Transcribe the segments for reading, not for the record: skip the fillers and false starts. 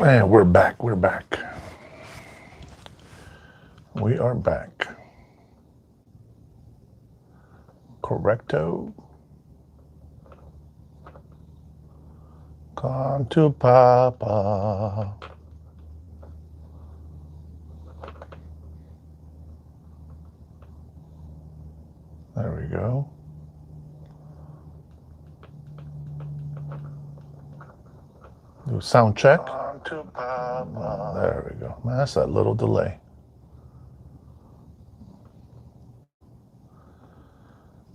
And we're back. We are back. Correcto. Come to Papa. There we go. Do sound check. Come to Papa. There we go. Man, that's that little delay.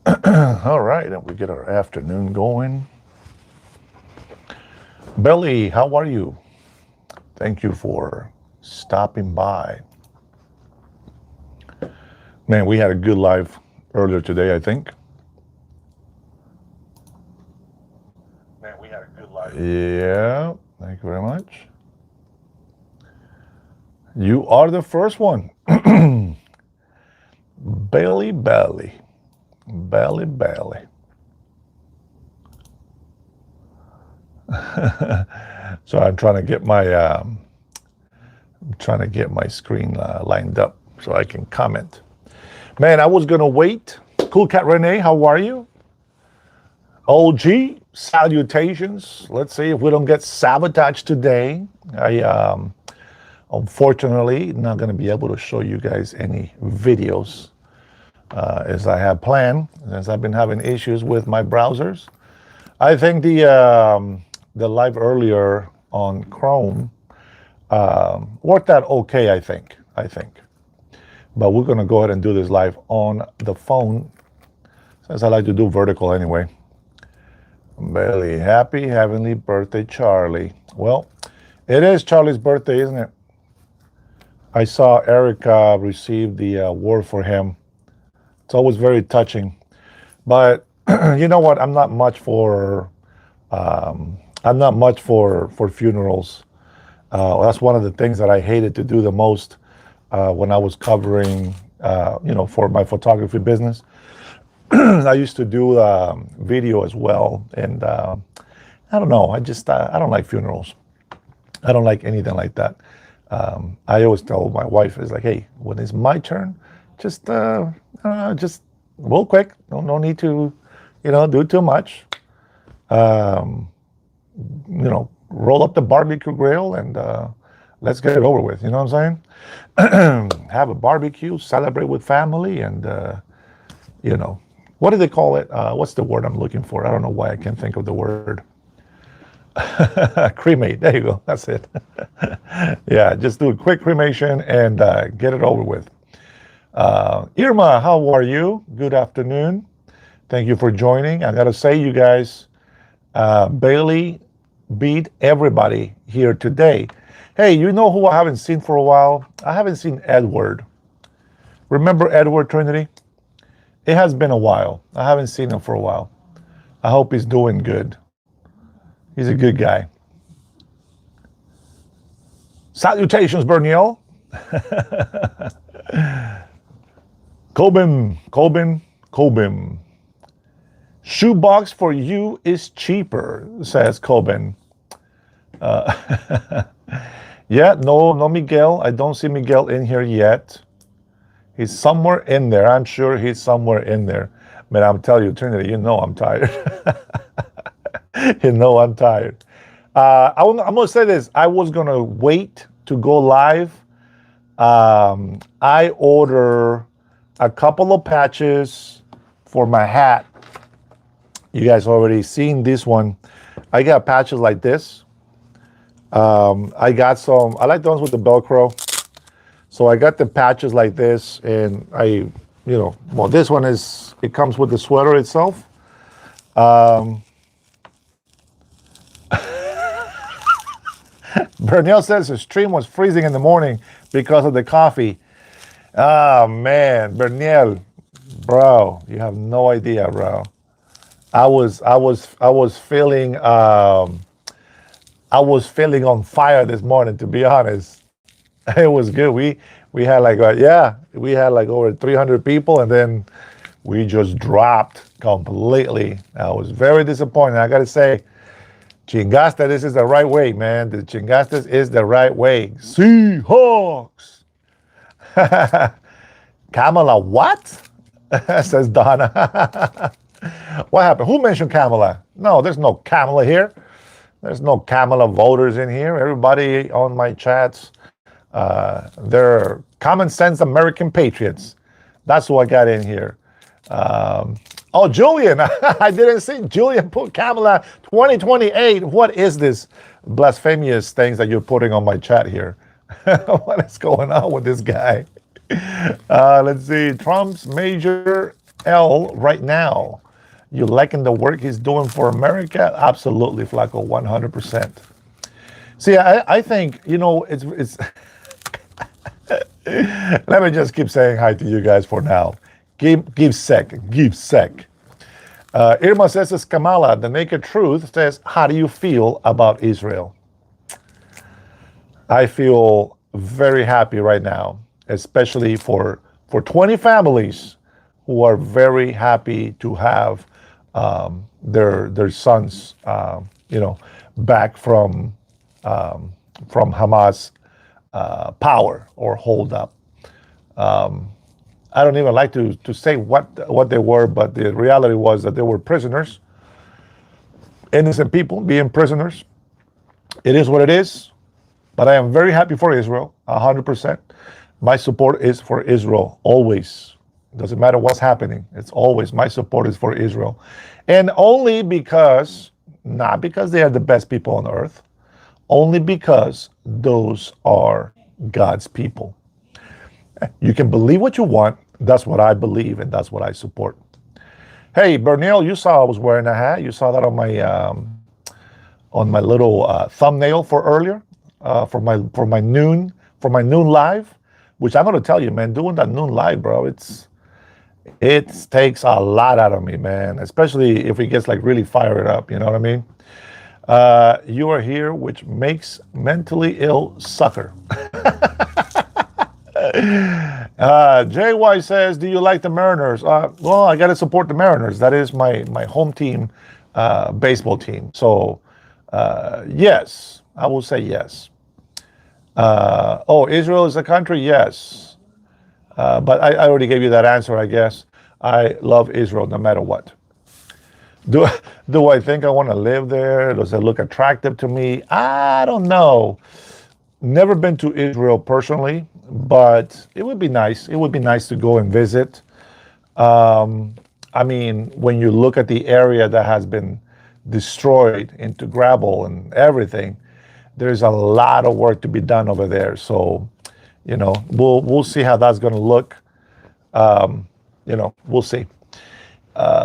All right, and we get our afternoon going. Belly, how are you? Thank you for stopping by. Man, we had a good live earlier today, I think. Yeah, thank you very much. You are the first one. Belly. So I'm trying to get my screen lined up so I can comment. Man, I was gonna wait. Cool Cat Renee, how are you? OG, salutations. Let's see if we don't get sabotaged today. I unfortunately not gonna be able to show you guys any videos as I had planned, since I've been having issues with my browsers. I think the live earlier on Chrome worked out okay, I think. But we're gonna go ahead and do this live on the phone, since I like to do vertical anyway. Very happy heavenly birthday, Charlie. Well, it is Charlie's birthday, isn't it? I saw Erica receive the award for him. It's always very touching. But you know what? I'm not much for funerals. That's one of the things that I hated to do the most when I was covering, for my photography business. I used to do video as well, and I don't know. I don't like funerals. I don't like anything like that. I always tell my wife, is like, hey, when it's my turn, just real quick. No need to, do too much. Roll up the barbecue grill and let's get it over with. You know what I'm saying? Have a barbecue, celebrate with family, and what do they call it? What's the word I'm looking for? I don't know why I can't think of the word. Cremate. There you go. That's it. Yeah, just do a quick cremation and get it over with. Irma, how are you? Good afternoon. Thank you for joining. I gotta say, you guys, Bailey beat everybody here today. Hey, you know who I haven't seen for a while? I haven't seen Edward. Remember Edward Trinity? It has been a while. I haven't seen him for a while. I hope he's doing good. He's a good guy. Salutations, Berniel. Cobin. Shoebox for you is cheaper, says Cobin. Yeah, no Miguel. I don't see Miguel in here yet. He's somewhere in there. I'm sure he's somewhere in there. Man, I'm telling you, Trinity, I'm tired. I'm tired. I'm going to say this. I was going to wait to go live. I order a couple of patches for my hat. You guys already seen this one. I got patches like this. I got some. I like the ones with the Velcro. So I got the patches like this, and this one it comes with the sweater itself. Bernal says the stream was freezing in the morning because of the coffee. Oh man, Bernal, bro, you have no idea, bro. I was feeling on fire this morning, to be honest. It was good. We had like over 300 people, and then we just dropped completely. I was very disappointed. I got to say, Chingaste, this is the right way, man. The Chingaste is the right way. Seahawks. Kamala, what? Says Donna. What happened? Who mentioned Kamala? No, there's no Kamala here. There's no Kamala voters in here. Everybody on my chats, they're common sense American patriots. That's who I got in here. Oh, Julian. I didn't see Julian put Kamala 2028. What is this blasphemous things that you're putting on my chat here? What is going on with this guy? Let's see. Trump's Major L right now. You liking the work he's doing for America? Absolutely, Flacco, 100%. See, I think, it's let me just keep saying hi to you guys for now. Give sec. Irma says, Kamala, the naked truth says, how do you feel about Israel? I feel very happy right now, especially for 20 families who are very happy to have their sons, back from Hamas power or hold up. I don't even like to say what they were, but the reality was that they were prisoners, innocent people being prisoners. It is what it is, but I am very happy for Israel, 100%. My support is for Israel, always. It doesn't matter what's happening. It's always my support is for Israel. And only because, not because they are the best people on earth, only because those are God's people. You can believe what you want. That's what I believe, and that's what I support. Hey, Bernil, you saw I was wearing a hat. You saw that on my little thumbnail for earlier, for my noon live, which I'm going to tell you, man, doing that noon live, bro, it takes a lot out of me, man, especially if it gets like really fired up, you know what I mean? You are here, which makes mentally ill sucker. JY says, do you like the Mariners? Well, I got to support the Mariners. That is my home team, baseball team. So, yes, I will say yes. Israel is a country? Yes. But I already gave you that answer, I guess. I love Israel no matter what. Do I think I want to live there? Does it look attractive to me? I don't know. Never been to Israel personally, but it would be nice. It would be nice to go and visit. I mean, when you look at the area that has been destroyed into gravel and everything, there's a lot of work to be done over there. So, we'll see how that's going to look. We'll see.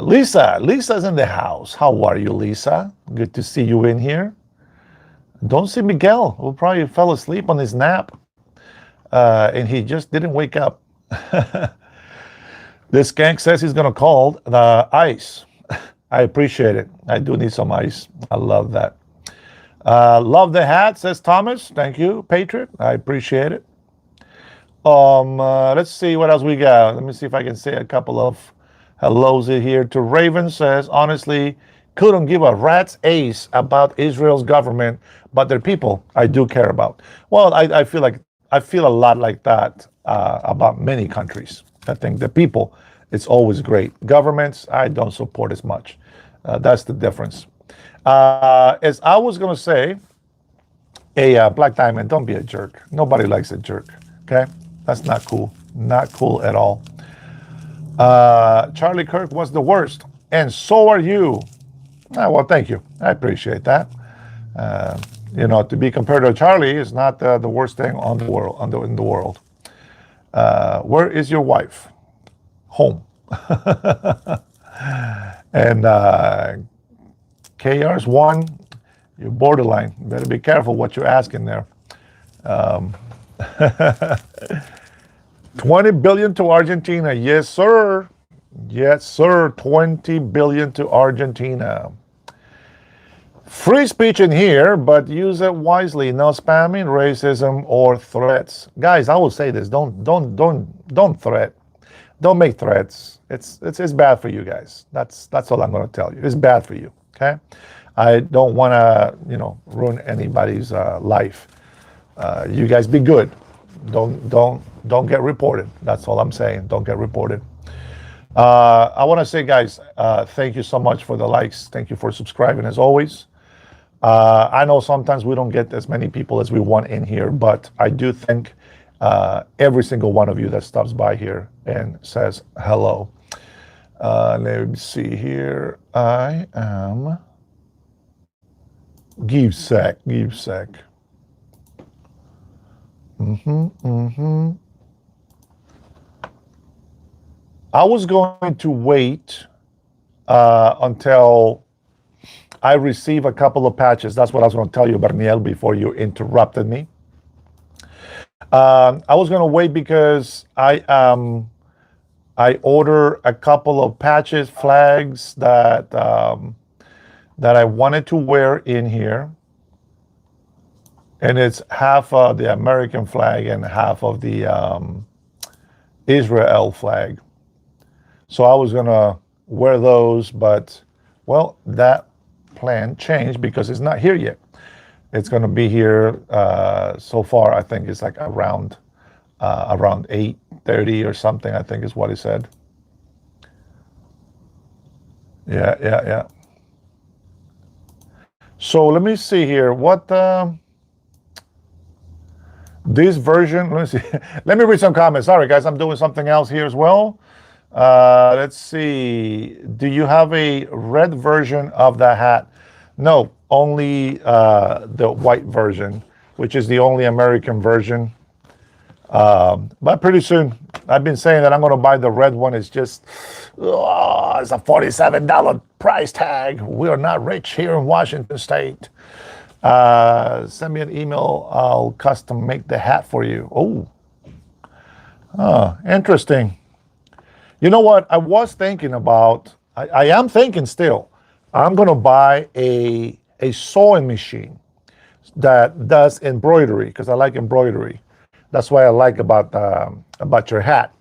Lisa's in the house. How are you, Lisa? Good to see you in here. Don't see Miguel, who probably fell asleep on his nap, and he just didn't wake up. This skank says he's going to call the ice. I appreciate it. I do need some ice. I love that. Love the hat, says Thomas. Thank you, Patriot. I appreciate it. Let's see what else we got. Let me see if I can say a couple of hellos here. To Raven says, honestly, couldn't give a rat's ace about Israel's government, but their people I do care about. Well, I feel a lot like that about many countries. I think the people, it's always great. Governments, I don't support as much. That's the difference. As I was going to say, Black Diamond, don't be a jerk. Nobody likes a jerk, okay? That's not cool. Not cool at all. Charlie Kirk was the worst, and so are you. Well, thank you. I appreciate that. To be compared to Charlie is not the worst thing on the world, in the world. Where is your wife? Home. And KR's one. You're borderline. You better be careful what you're asking there. 20 billion to Argentina. Yes, sir. Yes, sir. 20 billion to Argentina. Free speech in here, but use it wisely. No spamming, racism, or threats. Guys, I will say this: don't threat. Don't make threats. It's bad for you guys. That's all I'm going to tell you. It's bad for you. Okay. I don't want to, ruin anybody's life. You guys be good. Don't get reported. That's all I'm saying. Don't get reported. I want to say, guys, thank you so much for the likes. Thank you for subscribing as always. I know sometimes we don't get as many people as we want in here, but I do thank every single one of you that stops by here and says hello. Let me see here. I am GiveSec. I was going to wait until I receive a couple of patches. That's what I was going to tell you, Berniel, before you interrupted me. I was going to wait because I order a couple of patches, flags that I wanted to wear in here, and it's half of the American flag and half of the Israel flag. So I was gonna wear those, but well, that plan changed because it's not here yet. It's gonna be here. So far, I think it's like around 8:30 or something. I think is what he said. Yeah. So let me see here. What this version? Let me see. Let me read some comments. Sorry, guys, I'm doing something else here as well. Let's see. Do you have a red version of the hat? No, only the white version, which is the only American version. But pretty soon, I've been saying that I'm going to buy the red one. It's just, it's a $47 price tag. We are not rich here in Washington State. Send me an email. I'll custom make the hat for you. Oh, interesting. You know what? I was thinking about, I am thinking still, I'm going to buy a sewing machine that does embroidery because I like embroidery. That's why I like about your hat.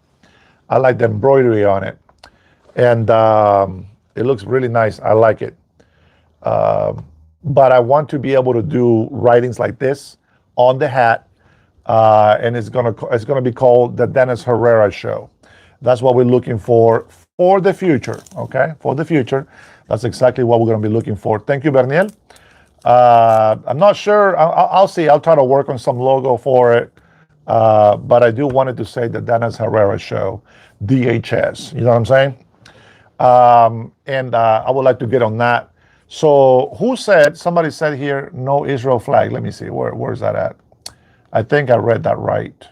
I like the embroidery on it. And it looks really nice. I like it. But I want to be able to do writings like this on the hat. And it's gonna be called the Dennis Herrera Show. That's what we're looking for the future, okay? For the future. That's exactly what we're going to be looking for. Thank you, Berniel. I'm not sure. I'll see. I'll try to work on some logo for it. But I do wanted to say the Dennis Herrera Show, DHS. You know what I'm saying? And I would like to get on that. So somebody said here, no Israel flag. Let me see. Where's that at? I think I read that right.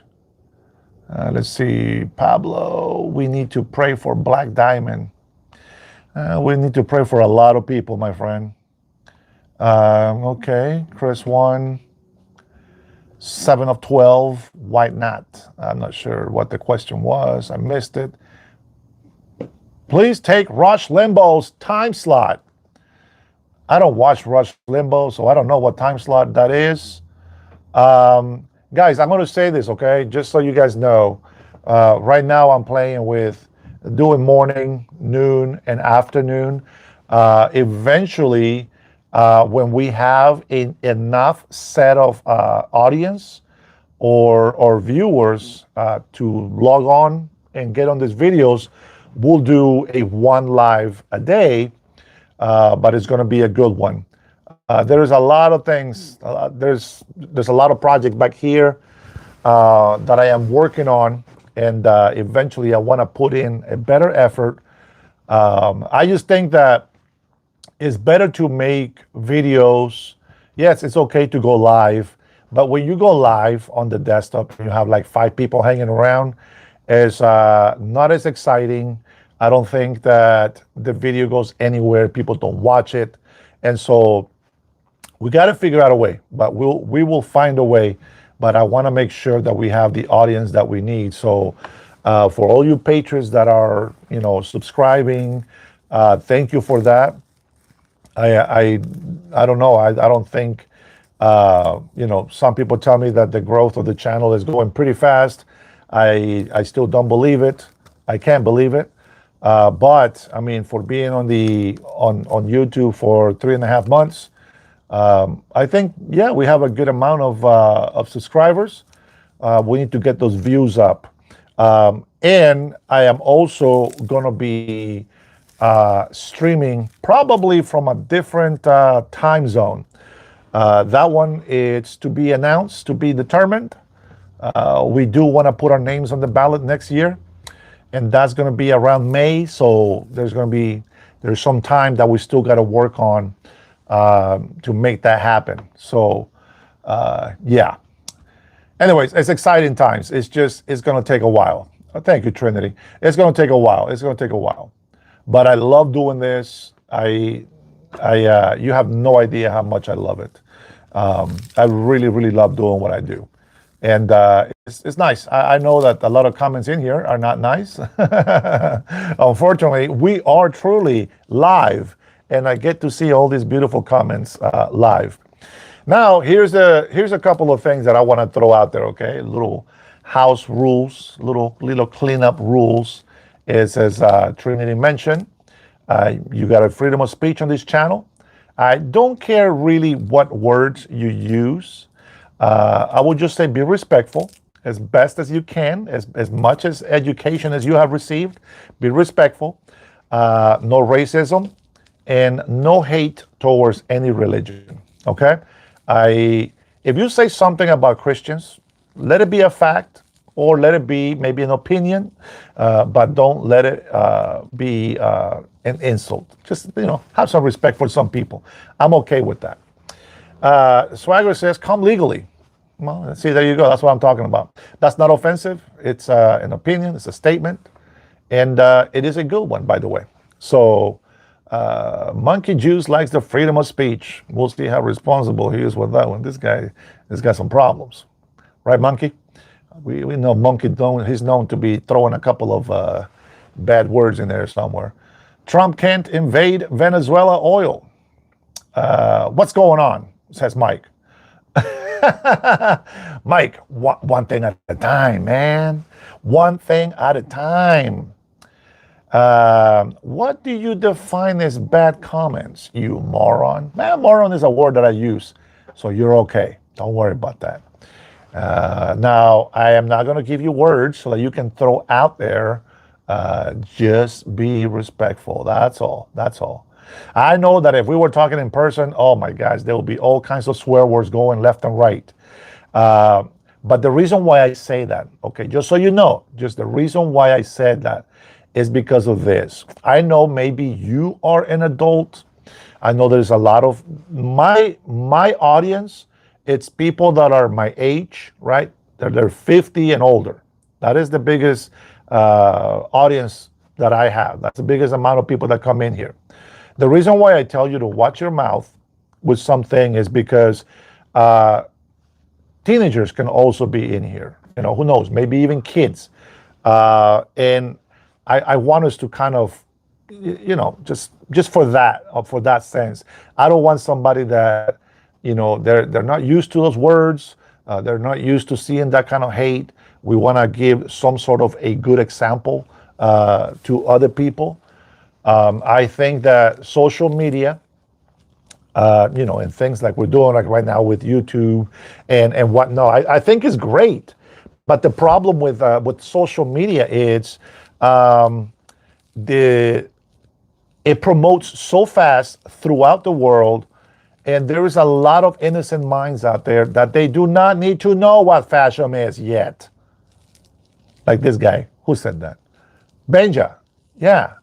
Let's see, Pablo, we need to pray for Black Diamond. We need to pray for a lot of people, my friend. Okay, Chris 1, 7 of 12, why not? I'm not sure what the question was. I missed it. Please take Rush Limbaugh's time slot. I don't watch Rush Limbaugh, so I don't know what time slot that is. Guys, I'm going to say this, okay? Just so you guys know. Right now I'm playing with doing morning, noon, and afternoon. Eventually, when we have enough set of audience or viewers to log on and get on these videos, we'll do a one live a day, but it's going to be a good one. There's a lot of things. There's a lot of projects back here that I am working on, and eventually I want to put in a better effort. I just think that it's better to make videos. Yes, it's okay to go live, but when you go live on the desktop, you have like 5 people hanging around. It's not as exciting. I don't think that the video goes anywhere. People don't watch it, and so we got to figure out a way, but we will find a way. But I want to make sure that we have the audience that we need. So for all you patrons that are, subscribing, thank you for that. I don't know. I don't think, some people tell me that the growth of the channel is going pretty fast. I still don't believe it. I can't believe it. But I mean, for being on YouTube for 3.5 months, I think, yeah, we have a good amount of subscribers. We need to get those views up. And I am also going to be streaming probably from a different time zone. That one is to be announced, to be determined. We do want to put our names on the ballot next year, and that's going to be around May. So there's some time that we still got to work on to make that happen. So yeah. Anyways, it's exciting times. It's going to take a while. Thank you, Trinity. It's going to take a while. It's going to take a while. But I love doing this. You have no idea how much I love it. I really, really love doing what I do. And it's nice. I know that a lot of comments in here are not nice. Unfortunately, we are truly live, and I get to see all these beautiful comments live. Now, here's a couple of things that I want to throw out there, okay? Little house rules, little cleanup rules. Is, as Trinity mentioned, you got a freedom of speech on this channel. I don't care really what words you use. I would just say be respectful as best as you can, as much as education as you have received. Be respectful. No racism and no hate towards any religion, okay? If you say something about Christians, let it be a fact or let it be maybe an opinion, but don't let it be an insult. Just, have some respect for some people. I'm okay with that. Swagger says, come legally. Well, see, there you go. That's what I'm talking about. That's not offensive. It's an opinion. It's a statement. And it is a good one, by the way. So Monkey Juice likes the freedom of speech. We'll see how responsible he is with that one. This guy has got some problems. Right, Monkey? We know Monkey, he's known to be throwing a couple of bad words in there somewhere. Trump can't invade Venezuela oil. What's going on, says Mike. Mike, one thing at a time, man. One thing at a time. What do you define as bad comments, you moron? Man, moron is a word that I use, so you're okay. Don't worry about that. Now, I am not going to give you words so that you can throw out there. Just be respectful. That's all. That's all. I know that if we were talking in person, oh my gosh, there will be all kinds of swear words going left and right. But the reason why I say that, okay, just so you know, just the reason why I said that is because of this. I know maybe you are an adult. I know there's a lot of my audience. It's people that are my age, right? They're 50 and older. That is the biggest audience that I have. That's the biggest amount of people that come in here. The reason why I tell you to watch your mouth with something is because teenagers can also be in here. Who knows? Maybe even kids. And I want us to kind of, just for that sense. I don't want somebody that, they're not used to those words. They're not used to seeing that kind of hate. We want to give some sort of a good example to other people. I think that social media, and things like we're doing like right now with YouTube and whatnot, I think is great. But the problem with social media is it promotes so fast throughout the world. And there is a lot of innocent minds out there that they do not need to know what fascism is yet. Like this guy, who said that? Benja. Yeah.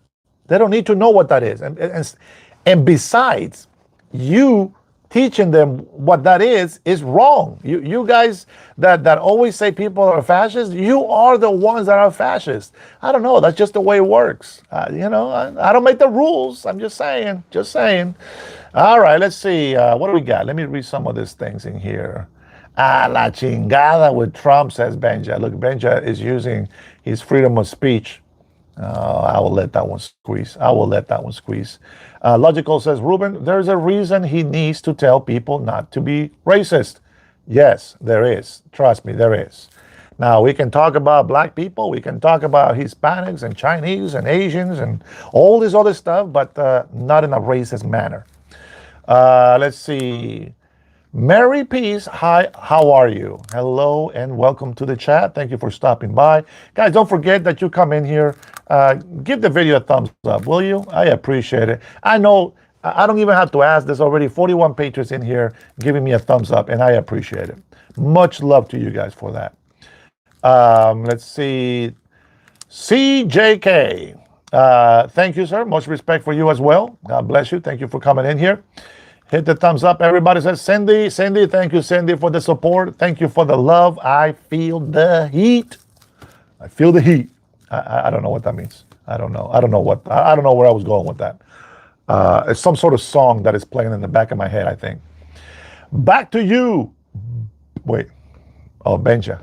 They don't need to know what that is. And besides, you teaching them what that is wrong. You guys that always say people are fascists, you are the ones that are fascists. I don't know. That's just the way it works. I don't make the rules. I'm just saying. Just saying. All right, let's see. What do we got? Let me read some of these things in here. La chingada with Trump, says Benja. Look, Benja is using his freedom of speech. I will let that one squeeze. Logical says, Ruben, there's a reason he needs to tell people not to be racist. Yes, there is. Trust me, there is. Now, we can talk about black people, we can talk about Hispanics and Chinese and Asians and all this other stuff, but not in a racist manner. Let's see. Mary Peace, hi, how are you? Hello and welcome to the chat. Thank you for stopping by. Guys, don't forget that you come in here. Give the video a thumbs up, will you? I appreciate it. I know I don't even have to ask. There's already 41 patrons in here giving me a thumbs up, and I appreciate it. Much love to you guys for that. Let's see. CJK. Thank you, sir. Much respect for you as well. God bless you. Thank you for coming in here. Hit the thumbs up. Everybody says, Cindy, thank you, Cindy, for the support. Thank you for the love. I feel the heat. I feel the heat. I don't know what that means. I don't know where I was going with that. It's some sort of song that is playing in the back of my head, I think. Back to you. Wait. Oh, Benja.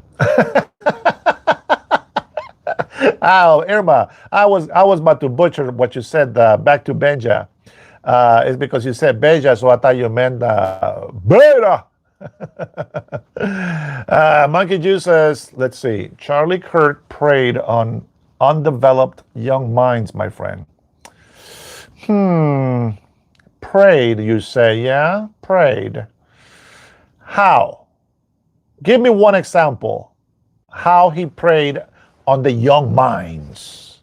Oh, Irma, I was about to butcher what you said. Back to Benja. It's because you said Beja, so I thought you meant Beta. Monkey Juice says, let's see. Charlie Kirk preyed on undeveloped young minds, my friend. Prayed, you say, yeah? Prayed. How? Give me one example. How he preyed on the young minds.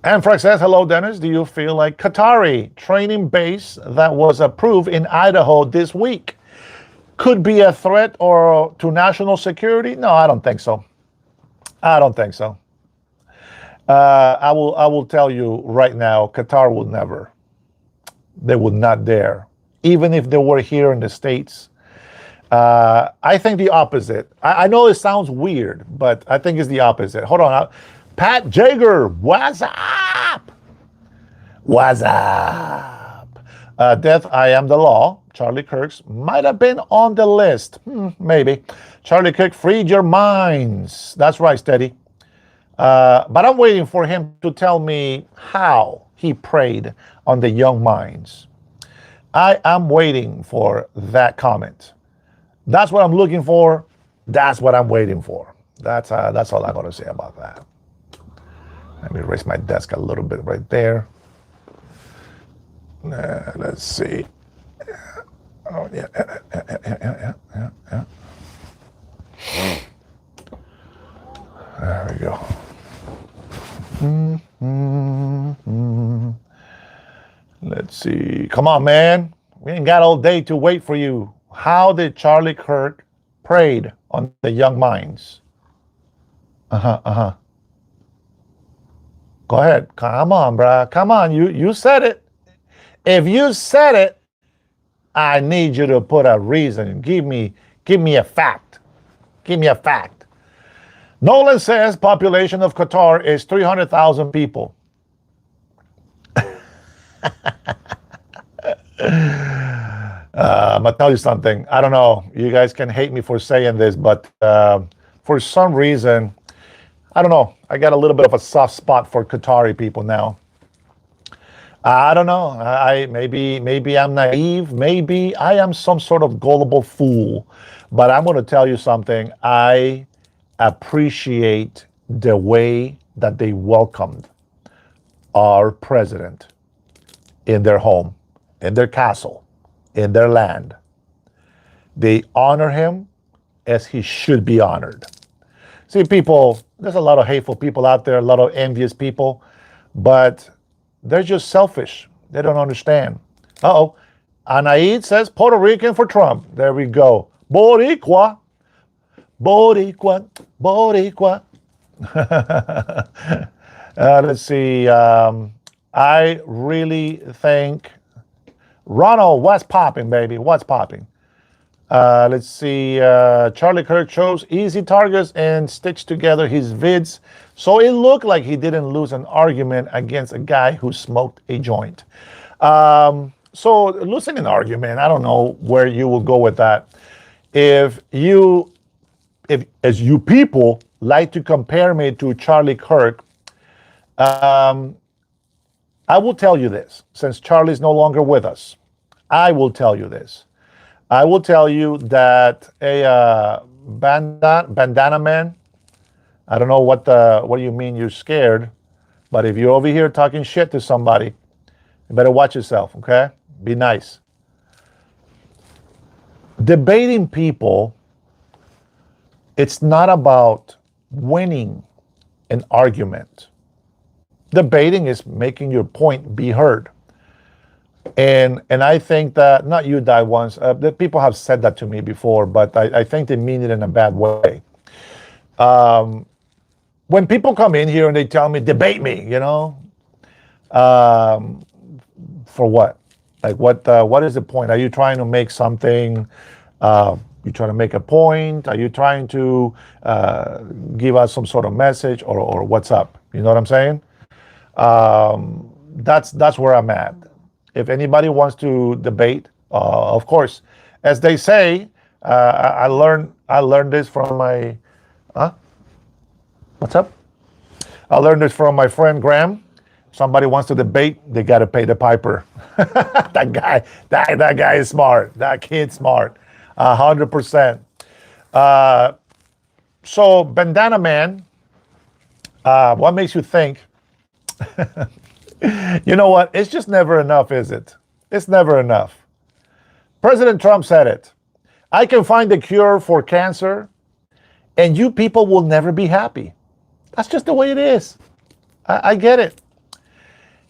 And Frank says, hello, Dennis. Do you feel like Qatari training base that was approved in Idaho this week could be a threat or to national security? No, I don't think so. I don't think so. I will tell you right now, Qatar will never. They would not dare. Even if they were here in the States. I think the opposite. I know it sounds weird, but I think it's the opposite. Hold on. Pat Jager, what's up? What's up? Death, I am the law. Charlie Kirk's might have been on the list. Maybe. Charlie Kirk freed your minds. That's right, Steady. But I'm waiting for him to tell me how he preyed on the young minds. I am waiting for that comment. That's what I'm looking for. That's what I'm waiting for. That's all I'm going to say about that. Let me raise my desk a little bit right there. Let's see. Oh, yeah. There we go. Let's see. Come on, man. We ain't got all day to wait for you. How did Charlie Kirk preyed on the young minds? Go ahead. Come on, bruh. Come on. You said it. If you said it, I need you to put a reason. Give me a fact. Give me a fact. Nolan says population of Qatar is 300,000 people. I'm going to tell you something. I don't know. You guys can hate me for saying this, but for some reason, I don't know. I got a little bit of a soft spot for Qatari people now. I don't know. Maybe I'm naive. Maybe I am some sort of gullible fool. But I'm going to tell you something. I appreciate the way that they welcomed our president in their home, in their castle, in their land. They honor him as he should be honored. See, people, there's a lot of hateful people out there, a lot of envious people, but they're just selfish. They don't understand. Uh-oh. Anaid says Puerto Rican for Trump. There we go. Boricua. Boricua. Boricua. Let's see. I really think... Ronald, what's popping, baby? What's popping? Let's see. Charlie Kirk chose easy targets and stitched together his vids, so it looked like he didn't lose an argument against a guy who smoked a joint. So losing an argument, I don't know where you will go with that. If as you people like to compare me to Charlie Kirk, I will tell you this, since Charlie's no longer with us. I will tell you this. I will tell you that Bandana Man. I don't know what you mean you're scared, but if you're over here talking shit to somebody, you better watch yourself, okay? Be nice. Debating people, it's not about winning an argument. Debating is making your point be heard. And I think that, not you, die once, that people have said that to me before, but I think they mean it in a bad way. When people come in here and they tell me, debate me, for what? Like, what is the point? Are you trying to make something, you trying to make a point? Are you trying to give us some sort of message, or what's up? You know what I'm saying? That's where I'm at. If anybody wants to debate, of course, as they say, I learned this from my, what's up? I learned this from my friend Graham. Somebody wants to debate, they got to pay the piper. that guy is smart. That kid's smart, 100%. So Bandana Man, what makes you think? You know what? It's just never enough, is it? It's never enough. President Trump said it. I can find a cure for cancer, and you people will never be happy. That's just the way it is. I get it.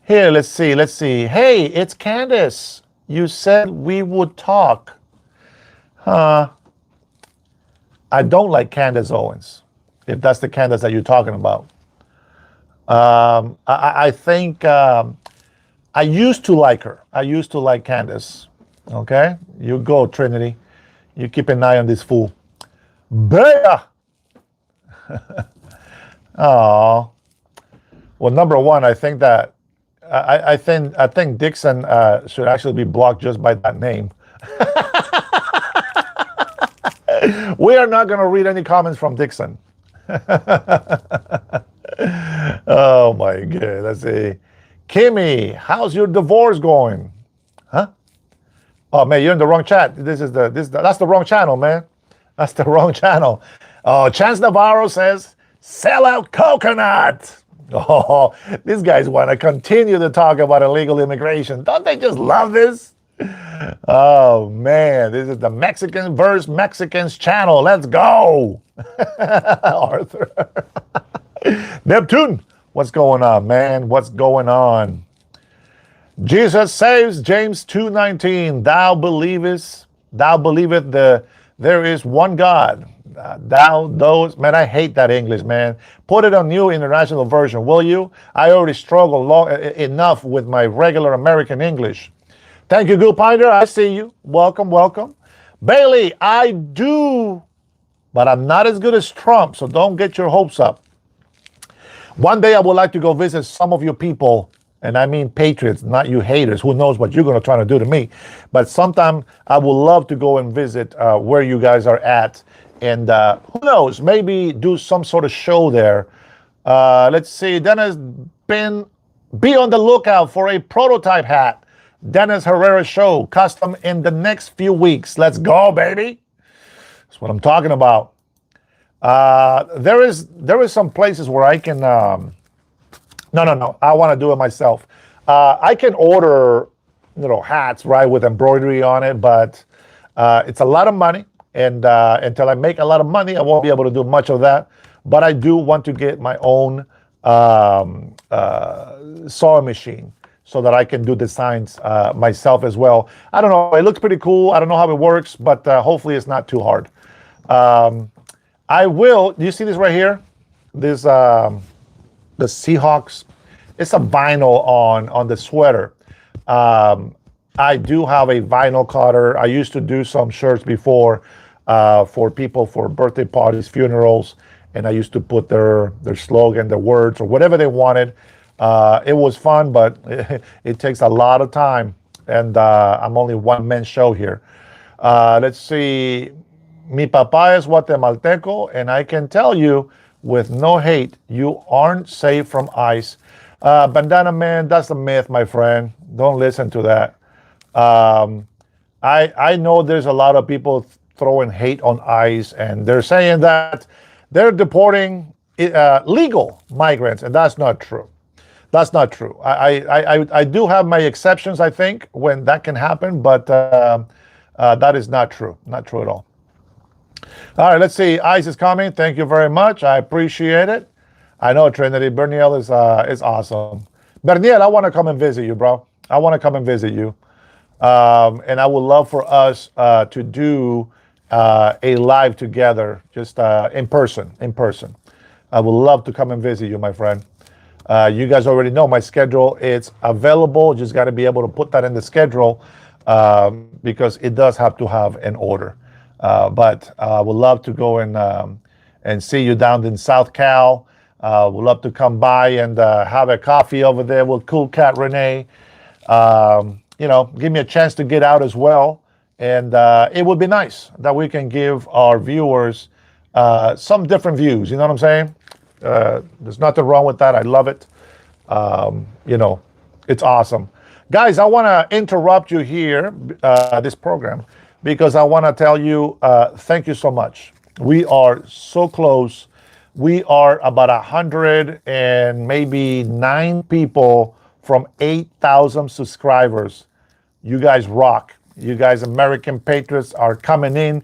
Here, let's see. Hey, it's Candace. You said we would talk. I don't like Candace Owens, if that's the Candace that you're talking about. I think I used to like her. I used to like Candace. Okay? You go, Trinity. You keep an eye on this fool. Bea! Oh. Well, number one, I think that I think Dixon should actually be blocked just by that name. We are not going to read any comments from Dixon. Oh my God. Let's see. Kimmy, how's your divorce going? Huh? Oh man, you're in the wrong chat. That's the wrong channel, man. That's the wrong channel. Oh, Chance Navarro says, sell out coconut. Oh, these guys want to continue to talk about illegal immigration. Don't they just love this? Oh man, this is the Mexican versus Mexicans channel. Let's go. Arthur. Neptune, what's going on, man? What's going on? Jesus saves, James 2:19. Thou believest there is one God. Man, I hate that English, man. Put it on New International Version, will you? I already struggle enough with my regular American English. Thank you, Goo Pinder. I see you. Welcome, welcome. Bailey, I do, but I'm not as good as Trump, so don't get your hopes up. One day I would like to go visit some of you people, and I mean patriots, not you haters. Who knows what you're going to try to do to me. But sometime I would love to go and visit where you guys are at. And who knows, maybe do some sort of show there. Let's see, Dennis, be on the lookout for a prototype hat. Dennis Herrera show, custom in the next few weeks. Let's go, baby. That's what I'm talking about. There is some places where I can, no, I want to do it myself. I can order, hats, right, with embroidery on it, but it's a lot of money. And until I make a lot of money, I won't be able to do much of that. But I do want to get my own sewing machine so that I can do designs myself as well. I don't know. It looks pretty cool. I don't know how it works, but hopefully it's not too hard. I will. Do you see this right here? This the Seahawks. It's a vinyl on the sweater. I do have a vinyl cutter. I used to do some shirts before for people for birthday parties, funerals, and I used to put their slogan, their words, or whatever they wanted. It was fun, but it takes a lot of time, and I'm only one-man show here. Let's see. Mi papá es guatemalteco, and I can tell you with no hate, you aren't safe from ICE. Bandana Man, that's a myth, my friend. Don't listen to that. I know there's a lot of people throwing hate on ICE, and they're saying that they're deporting legal migrants, and that's not true. That's not true. I do have my exceptions, I think, when that can happen, but that is not true. Not true at all. All right, let's see. ICE is coming. Thank you very much. I appreciate it. I know Trinity. Berniel is awesome. Berniel, I want to come and visit you, bro. I want to come and visit you. And I would love for us to do a live together, just in person. I would love to come and visit you, my friend. You guys already know my schedule. It's available. Just got to be able to put that in the schedule because it does have to have an order. But I would love to go and see you down in South Cal. Would love to come by and have a coffee over there with Cool Cat Renee. Give me a chance to get out as well. And it would be nice that we can give our viewers some different views. You know what I'm saying? There's nothing wrong with that. I love it. It's awesome. Guys, I want to interrupt you here, this program, because I want to tell you thank you so much. We are so close. We are about 100 and maybe 9 people from 8,000 subscribers. You guys rock. You guys, American patriots, are coming in,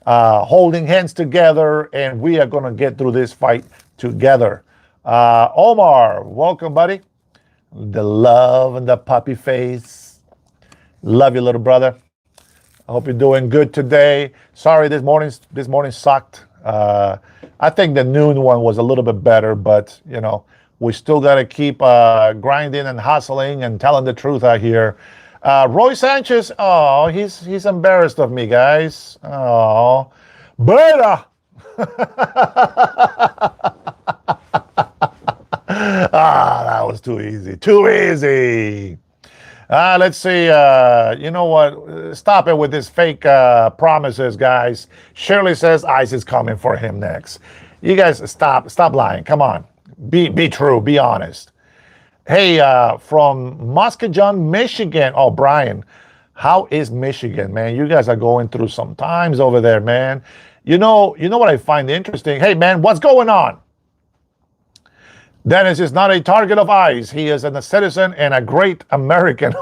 holding hands together, and we are going to get through this fight together. Omar, welcome, buddy. The love and the puppy face. Love you, little brother. I hope you're doing good today. Sorry, this morning sucked. I think the noon one was a little bit better, but we still got to keep grinding and hustling and telling the truth out here. Roy Sanchez, oh, he's embarrassed of me, guys. Oh, Beta. That was too easy. Too easy. Let's see. You know what? Stop it with this fake promises, guys. Shirley says ICE is coming for him next. You guys stop lying. Come on. Be true. Be honest. Hey, from Muskegon, Michigan. Oh, Brian, how is Michigan, man? You guys are going through some times over there, man. You know what I find interesting? Hey, man, what's going on? Dennis is not a target of ICE. He is a citizen and a great American.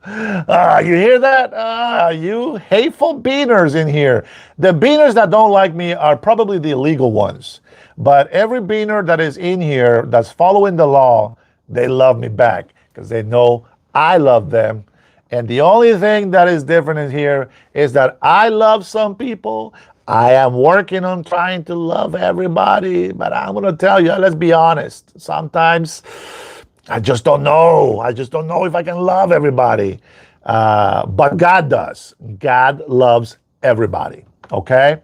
You hear that? You hateful beaners in here. The beaners that don't like me are probably the illegal ones. But every beaner that is in here that's following the law, they love me back because they know I love them. And the only thing that is different in here is that I love some people. I am working on trying to love everybody, but I'm going to tell you, let's be honest. Sometimes I just don't know. I just don't know if I can love everybody. But God does. God loves everybody. Okay?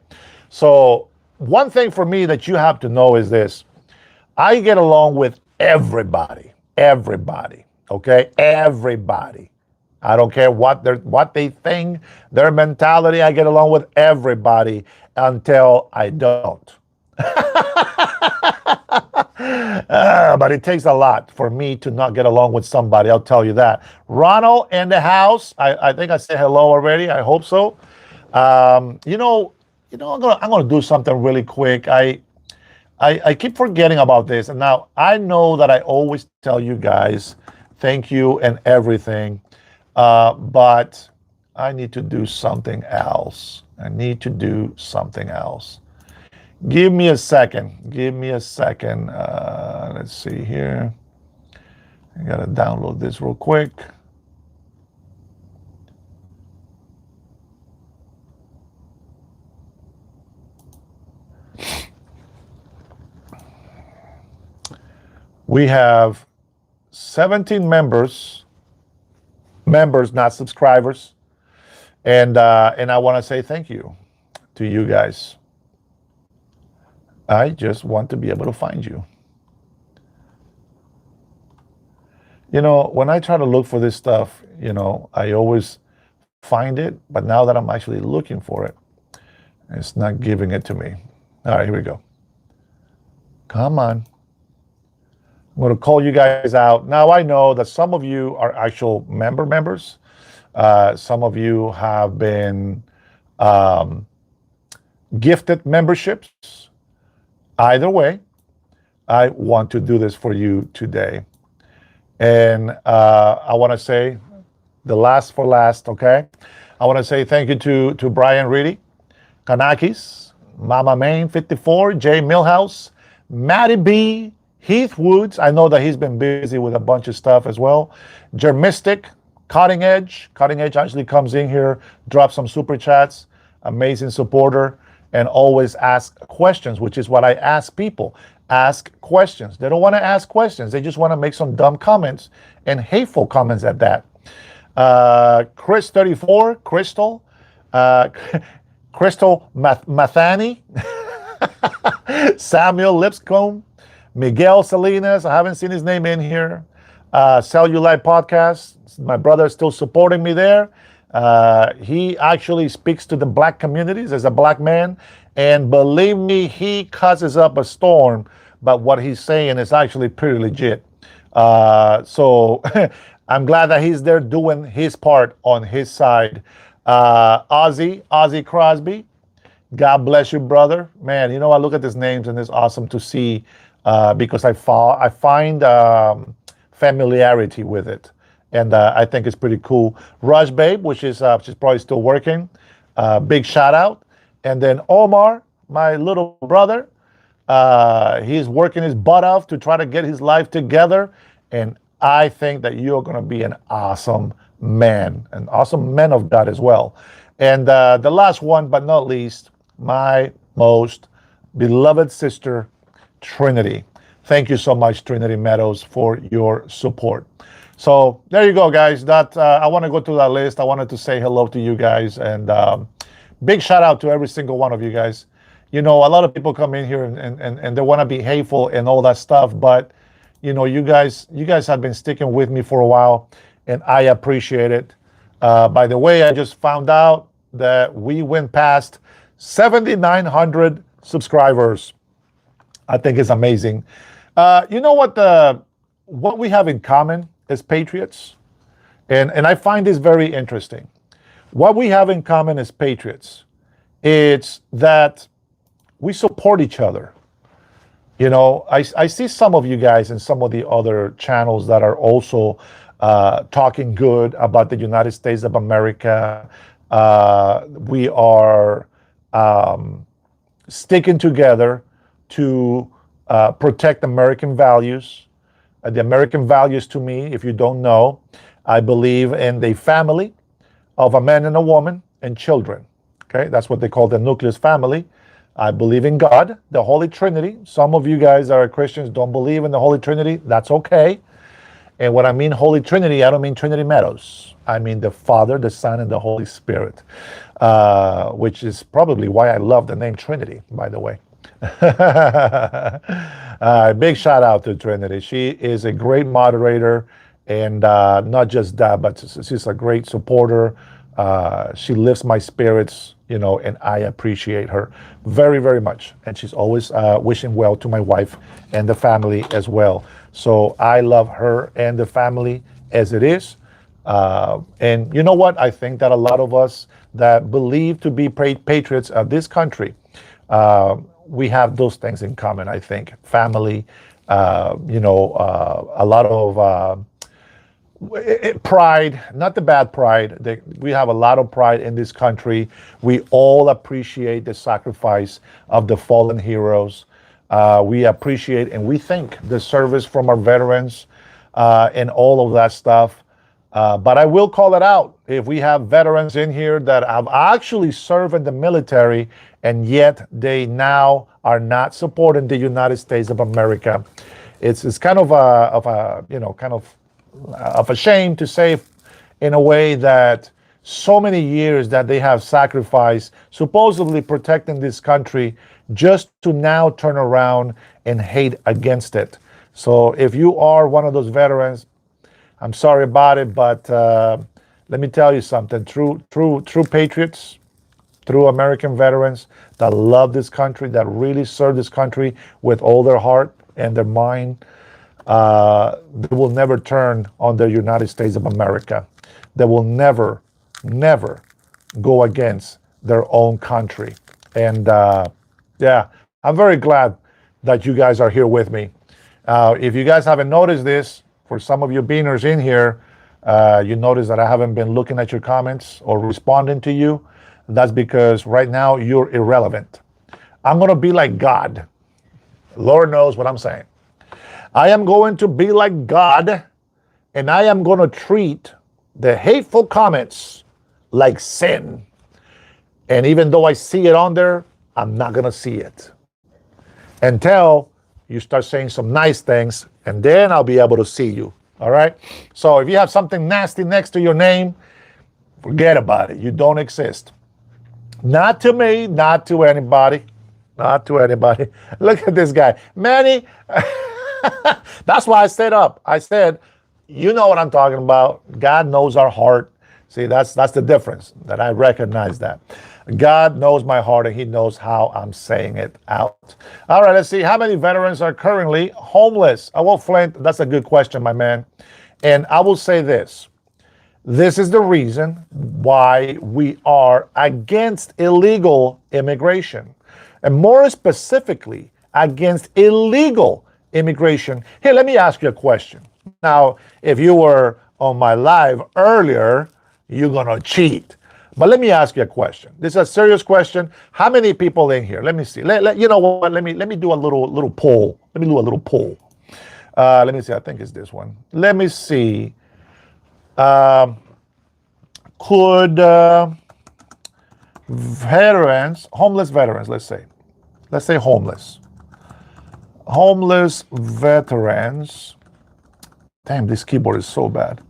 So one thing for me that you have to know is this. I get along with everybody. Everybody. Okay? Everybody. I don't care what they think, their mentality. I get along with everybody until I don't. But it takes a lot for me to not get along with somebody. I'll tell you that. Ronald in the house. I think I said hello already. I hope so. I'm gonna do something really quick. I keep forgetting about this, and now I know that I always tell you guys thank you and everything. But I need to do something else. Give me a second. Let's see here. I got to download this real quick. We have 17 members, not subscribers. And I want to say thank you to you guys. I just want to be able to find you. When I try to look for this stuff, I always find it. But now that I'm actually looking for it, it's not giving it to me. All right, here we go. Come on. I'm going to call you guys out. Now, I know that some of you are actual members. Some of you have been um, gifted memberships. Either way, I want to do this for you today. And I want to say the last for last, okay? I want to say thank you to Brian Reedy, Kanakis, Mama Main 54, Jay Millhouse, Matty B, Heath Woods. I know that he's been busy with a bunch of stuff as well. Germistic, Cutting Edge. Cutting Edge actually comes in here, drops some super chats. Amazing supporter, and always ask questions, which is what I ask people. Ask questions. They don't want to ask questions. They just want to make some dumb comments and hateful comments at that. Chris 34, Crystal, Crystal Mathani, Samuel Lipscomb, Miguel Salinas. I haven't seen his name in here. Cellulite Podcast. My brother is still supporting me there. He actually speaks to the black communities as a black man. And believe me, he causes up a storm. But what he's saying is actually pretty legit. So I'm glad that he's there doing his part on his side. Ozzy Crosby. God bless you, brother. Man, you know, I look at these names and it's awesome to see because I find familiarity with it. And I think it's pretty cool. Rush Babe, which is she's probably still working. Big shout out. And then Omar, my little brother. He's working his butt off to try to get his life together. And I think that you're going to be an awesome man of God as well. And the last one, but not least, my most beloved sister, Trinity. Thank you so much, Trinity Meadows, for your support. So there you go, guys. That I want to go through that list. I wanted to say hello to you guys, and big shout out to every single one of you guys. You know, a lot of people come in here and they want to be hateful and all that stuff, but you know, you guys have been sticking with me for a while, and I appreciate it. By the way, I just found out that we went past 7,900 subscribers. I think it's amazing. You know what we have in common as patriots, and I find this very interesting. What we have in common as patriots, it's that we support each other. You know, I see some of you guys in some of the other channels that are also talking good about the United States of America. We are sticking together to protect American values. The American values, to me, if you don't know, I believe in the family of a man and a woman and children. Okay, that's what they call the nucleus family. I believe in God, the Holy Trinity. Some of you guys that are Christians don't believe in the Holy Trinity. That's okay. And when I mean Holy Trinity, I don't mean Trinity Meadows. I mean the Father, the Son, and the Holy Spirit, which is probably why I love the name Trinity, by the way. Big shout out to Trinity. She is a great moderator, and not just that, but she's a great supporter. She lifts my spirits, you know, and I appreciate her very, very much. And she's always wishing well to my wife and the family as well. So I love her and the family as it is. And you know what? I think that a lot of us that believe to be patriots of this country, we have those things in common, I think. Family, you know, a lot of pride, not the bad pride. We have a lot of pride in this country. We all appreciate the sacrifice of the fallen heroes. We appreciate and we thank the service from our veterans and all of that stuff. But I will call it out. If we have veterans in here that have actually served in the military and yet they now are not supporting the United States of America, it's kind of a you know, kind of a shame to say, in a way, that so many years that they have sacrificed supposedly protecting this country just to now turn around and hate against it. So if you are one of those veterans, I'm sorry about it, but let me tell you something. True patriots, true American veterans that love this country, that really serve this country with all their heart and their mind, they will never turn on the United States of America. They will never go against their own country. And yeah, I'm very glad that you guys are here with me. If you guys haven't noticed this, for some of you beaners in here, you notice that I haven't been looking at your comments or responding to you. That's because right now you're irrelevant. I'm going to be like God. Lord knows what I'm saying. I am going to be like God, and I am going to treat the hateful comments like sin. And even though I see it on there, I'm not going to see it until you start saying some nice things, and then I'll be able to see you. All right? So if you have something nasty next to your name, forget about it. You don't exist. Not to me, not to anybody. Not to anybody. Look at this guy. Manny, that's why I stayed up. I said, you know what I'm talking about. God knows our heart. See, that's the difference, that I recognize that. God knows my heart, and he knows how I'm saying it out. All right, let's see. How many veterans are currently homeless? Well, Flint, that's a good question, my man. And I will say this. This is the reason why we are against illegal immigration. And more specifically, against illegal immigration. Here, let me ask you a question. Now, if you were on my live earlier, you're going to cheat. But let me ask you a question. This is a serious question. How many people in here? Let me see. You know what? Let me do a little poll. Let me do a little poll. Let me see. I think it's this one. Let me see. Could veterans, homeless veterans, let's say homeless veterans. Damn, this keyboard is so bad.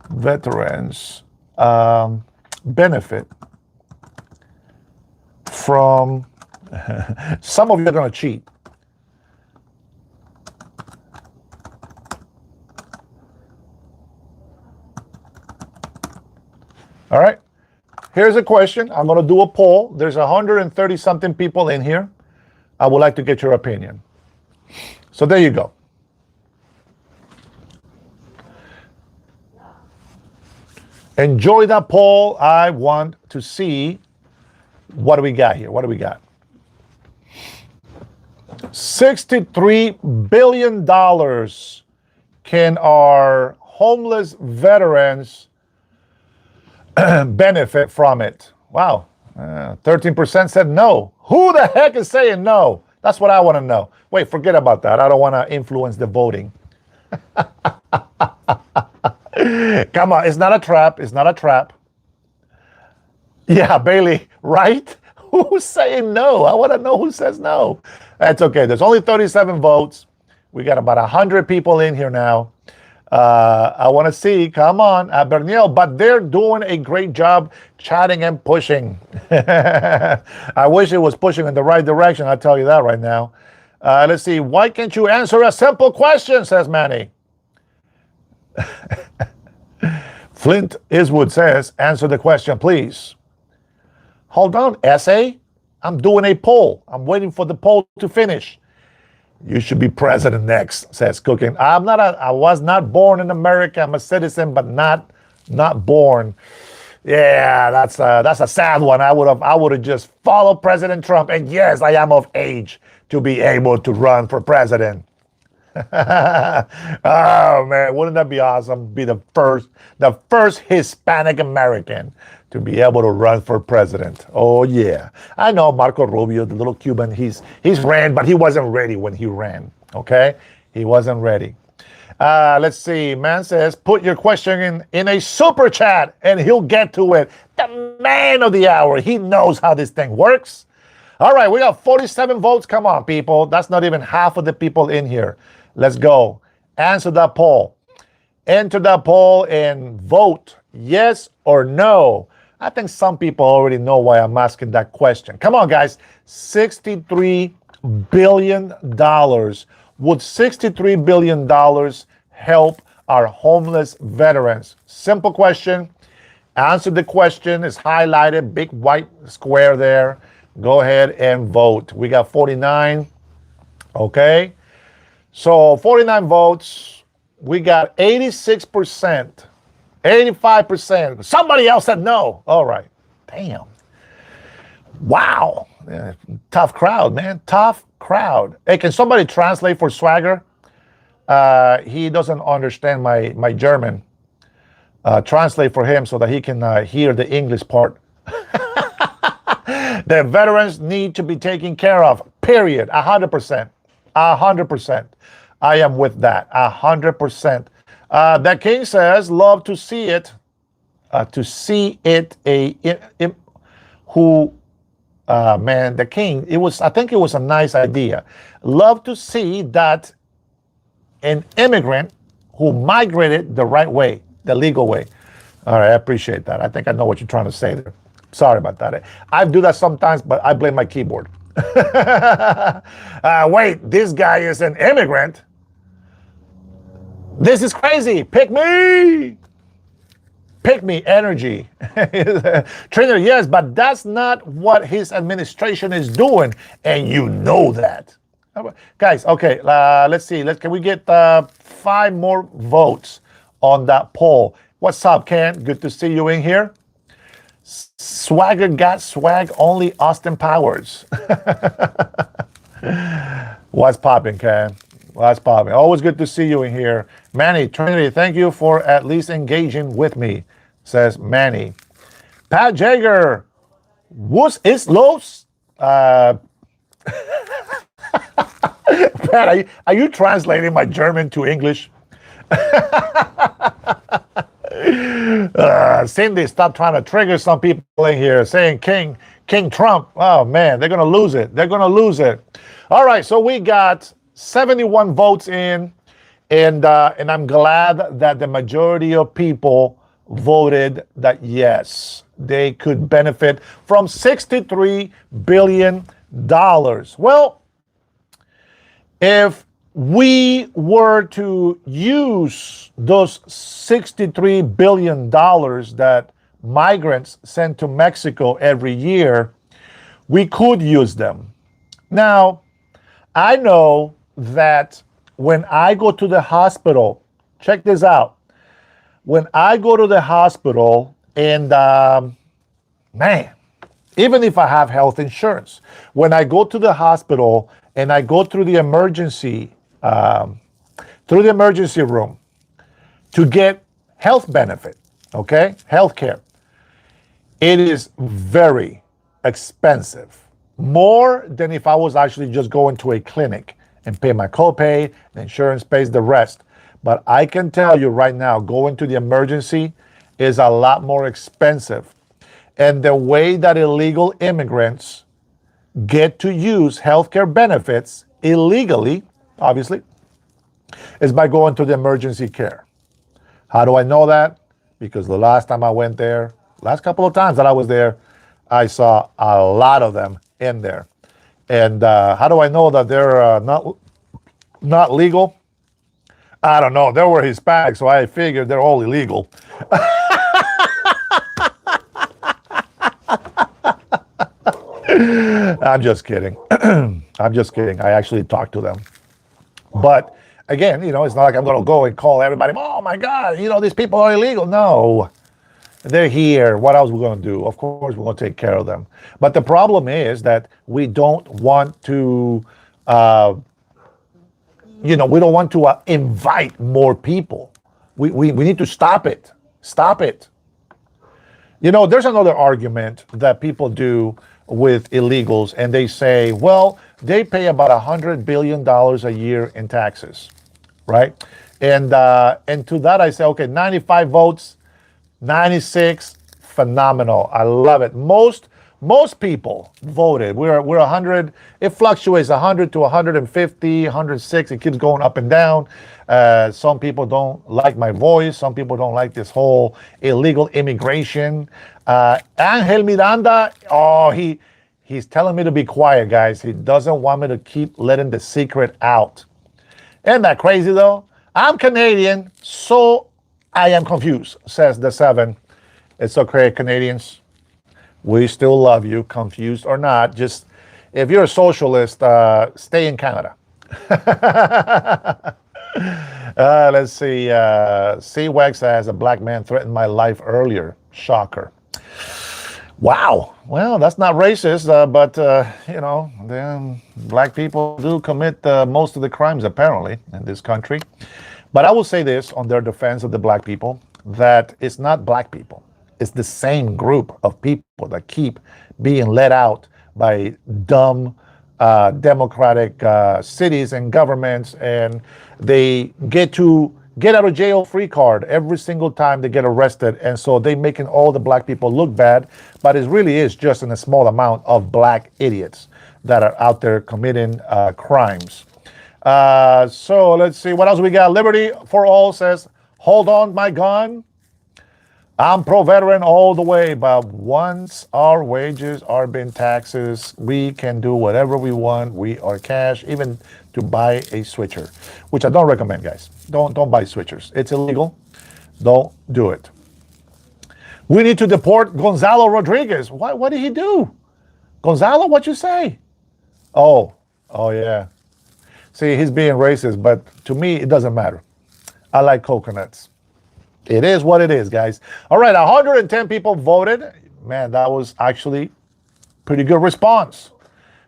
Veterans benefit from, some of you are going to cheat. All right, here's a question. I'm going to do a poll. There's 130 something people in here. I would like to get your opinion. So there you go. Enjoy that poll. I want to see what do we got here. What do we got? $63 billion can our homeless veterans benefit from it. Wow. 13% said no. Who the heck is saying no? That's what I want to know. Wait, forget about that. I don't want to influence the voting. Come on, it's not a trap. It's not a trap. Yeah, Bailey, right? Who's saying no? I want to know who says no. That's okay. There's only 37 votes. We got about 100 people in here now. I want to see, come on, Berniel, but they're doing a great job chatting and pushing. I wish it was pushing in the right direction, I'll tell you that right now. Let's see, why can't you answer a simple question, says Manny. Flint Iswood says, answer the question, please. Hold on, essay. I'm doing a poll. I'm waiting for the poll to finish. You should be president next, says Cooking. I was not born in America. I'm a citizen, but not born. Yeah, that's a sad one. I would have just followed President Trump. And yes, I am of age to be able to run for president. Oh man, wouldn't that be awesome? Be the first Hispanic American to be able to run for president. Oh yeah. I know Marco Rubio, the little Cuban, he's ran, but he wasn't ready when he ran. Okay? He wasn't ready. Let's see. Man says, put your question in a super chat and he'll get to it. The man of the hour. He knows how this thing works. All right, we got 47 votes. Come on, people. That's not even half of the people in here. Let's go. Answer that poll. Enter that poll and vote yes or no. I think some people already know why I'm asking that question. Come on, guys. $63 billion. Would $63 billion help our homeless veterans? Simple question. Answer the question. It's highlighted, big white square there. Go ahead and vote. We got 49. Okay. So 49 votes. We got 86%. 85%. Somebody else said no. All right. Damn. Wow. Yeah, tough crowd, man. Tough crowd. Hey, can somebody translate for Swagger? He doesn't understand my German. Translate for him so that he can hear the English part. The veterans need to be taken care of, period. 100%. 100%. I am with that. 100%. That King says, love to see it. To see it, who, man, the King, I think it was a nice idea. Love to see that an immigrant who migrated the right way, the legal way. All right, I appreciate that. I think I know what you're trying to say there. Sorry about that. I do that sometimes, but I blame my keyboard. Wait, this guy is an immigrant. This is crazy. Pick me. Pick me energy. Trinity, yes, but that's not what his administration is doing, and you know that. Guys, okay, let's see. Can we get 5 more votes on that poll? What's up, Ken? Good to see you in here. Swagger got swag, only Austin Powers. What's popping, Ken? What's popping? Always good to see you in here. Manny, Trinity, thank you for at least engaging with me, says Manny. Pat Jager, was is los? Pat, are you translating my German to English? Cindy, stop trying to trigger some people in here saying King Trump. Oh man, they're gonna lose it. They're gonna lose it. All right, so we got 71 votes in, and I'm glad that the majority of people voted that yes, they could benefit from $63 billion. Well, if we were to use those $63 billion that migrants send to Mexico every year, we could use them. Now, I know that when I go to the hospital, check this out. When I go to the hospital and, man, even if I have health insurance, when I go to the hospital and I go through the emergency room to get health benefit, okay, health care, it is very expensive. More than if I was actually just going to a clinic and pay my copay, the insurance pays the rest. But I can tell you right now, going to the emergency is a lot more expensive. And the way that illegal immigrants get to use healthcare benefits illegally, obviously, is by going to the emergency care. How do I know that? Because the last time I went there, last couple of times that I was there, I saw a lot of them in there. And how do I know that they're not legal? I don't know. They were Hispanic, so I figured they're all illegal. I'm just kidding. I'm just kidding. I actually talked to them. But again, it's not like I'm going to go and call everybody, oh my God, these people are illegal. No, they're here. What else are we going to do? Of course, we're going to take care of them. But the problem is that we don't want to, we don't want to invite more people. We need to stop it. Stop it. There's another argument that people do with illegals, and they say, well, they pay about $100 billion a year in taxes, right? And to that I say, okay, 95 votes, 96, phenomenal. I love it. Most people voted. We're 100. It fluctuates 100 to 150, 106. It keeps going up and down. Some people don't like my voice. Some people don't like this whole illegal immigration. Angel Miranda, he's telling me to be quiet, guys. He doesn't want me to keep letting the secret out. Isn't that crazy, though? I'm Canadian, so I am confused, says the 7. It's okay, Canadians. We still love you, confused or not. Just, if you're a socialist, stay in Canada. Let's see. C-Wax says, a black man threatened my life earlier. Shocker. Wow. Well, that's not racist, but you know, then black people do commit most of the crimes apparently in this country. But I will say this on their defense of the black people, that it's not black people. It's the same group of people that keep being let out by dumb democratic cities and governments, and they get to get out of jail free card every single time they get arrested, and so they making all the black people look bad, but it really is just in a small amount of black idiots that are out there committing crimes. So let's see what else we got. Liberty for All says, hold on my gun. I'm pro-veteran all the way, but once our wages are being taxes, we can do whatever we want. We are cash, even to buy a switcher, which I don't recommend, guys. Don't buy switchers. It's illegal. Don't do it. We need to deport Gonzalo Rodriguez. What did he do? Gonzalo, what you say? Oh yeah. See, he's being racist, but to me, it doesn't matter. I like coconuts. It is what it is, guys. All right, 110 people voted. Man, that was actually pretty good response.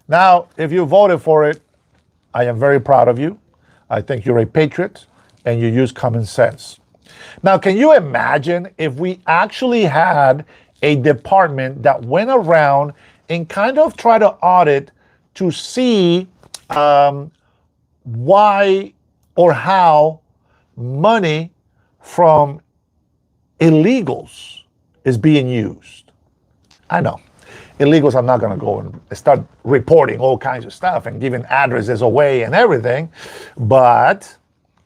Now, if you voted for it, I am very proud of you. I think you're a patriot and you use common sense. Now, can you imagine if we actually had a department that went around and kind of tried to audit to see why or how money from illegals is being used? I know illegals are not going to go and start reporting all kinds of stuff and giving addresses away and everything, but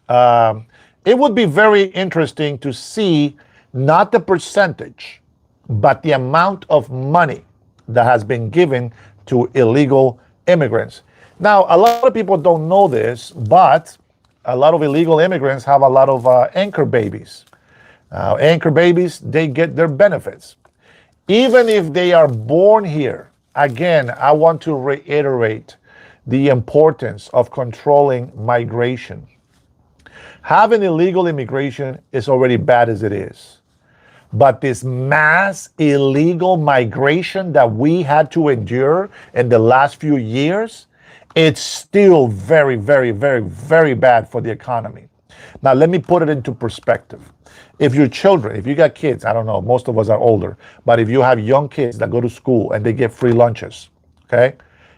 it would be very interesting to see not the percentage, but the amount of money that has been given to illegal immigrants. Now, a lot of people don't know this, but a lot of illegal immigrants have a lot of anchor babies. Anchor babies, they get their benefits. Even if they are born here, again, I want to reiterate the importance of controlling migration. Having illegal immigration is already bad as it is. But this mass illegal migration that we had to endure in the last few years, it's still very, very, very, very bad for the economy. Now, let me put it into perspective. If your children, if you got kids, I don't know, most of us are older, but if you have young kids that go to school and they get free lunches, okay?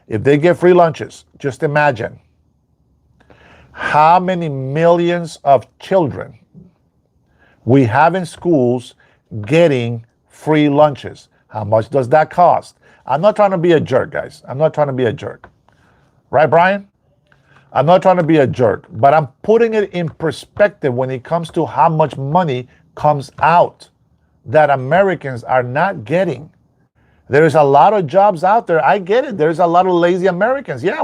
If they get free lunches, just imagine how many millions of children we have in schools getting free lunches. How much does that cost? I'm not trying to be a jerk, guys. I'm not trying to be a jerk. Right, Brian? I'm not trying to be a jerk, but I'm putting it in perspective when it comes to how much money comes out that Americans are not getting. There's a lot of jobs out there. I get it. There's a lot of lazy Americans. Yeah,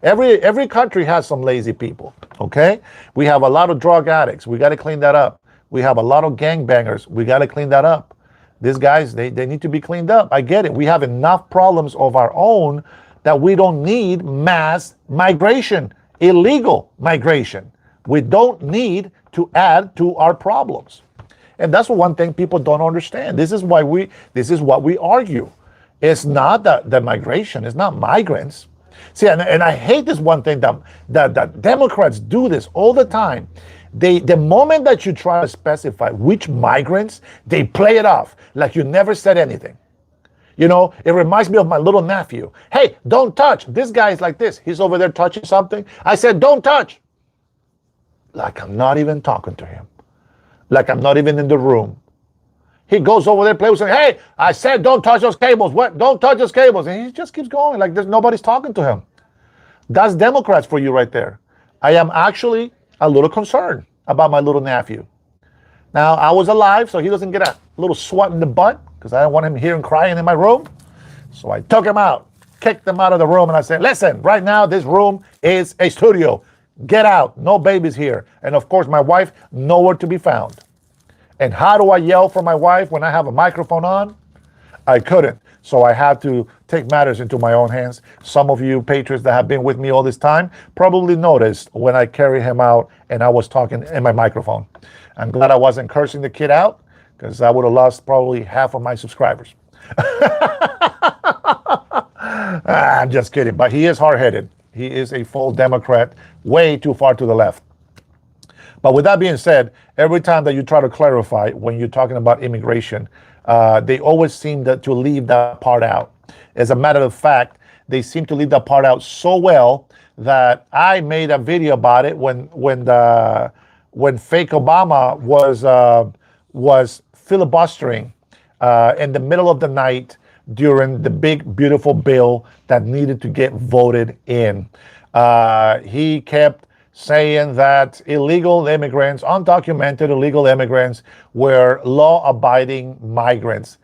every country has some lazy people, okay? We have a lot of drug addicts. We got to clean that up. We have a lot of gangbangers. We got to clean that up. These guys, they need to be cleaned up. I get it. We have enough problems of our own that we don't need mass migration. Illegal migration. We don't need to add to our problems. And that's one thing people don't understand. This is what we argue. It's not the migration, it's not migrants. See, and I hate this one thing that Democrats do this all the time. The moment that you try to specify which migrants, they play it off like you never said anything. You know, it reminds me of my little nephew. Hey, don't touch. This guy is like this. He's over there touching something. I said, don't touch. Like I'm not even talking to him. Like I'm not even in the room. He goes over there, plays with saying, hey, I said don't touch those cables. What? Don't touch those cables. And he just keeps going like nobody's talking to him. That's Democrats for you right there. I am actually a little concerned about my little nephew. Now, I was alive, so he doesn't get a little swat in the butt, because I don't want him hearing crying in my room. So I took him out, kicked him out of the room, and I said, listen, right now this room is a studio. Get out. No babies here. And of course, my wife, nowhere to be found. And how do I yell for my wife when I have a microphone on? I couldn't. So I had to take matters into my own hands. Some of you patriots that have been with me all this time probably noticed when I carried him out and I was talking in my microphone. I'm glad I wasn't cursing the kid out, because I would have lost probably half of my subscribers. I'm just kidding, but he is hard-headed. He is a full Democrat, way too far to the left. But with that being said, every time that you try to clarify when you're talking about immigration, they always seem to leave that part out. As a matter of fact, they seem to leave that part out so well that I made a video about it when fake Obama was filibustering in the middle of the night during the big beautiful bill that needed to get voted in. He kept saying that illegal immigrants, undocumented illegal immigrants, were law-abiding migrants.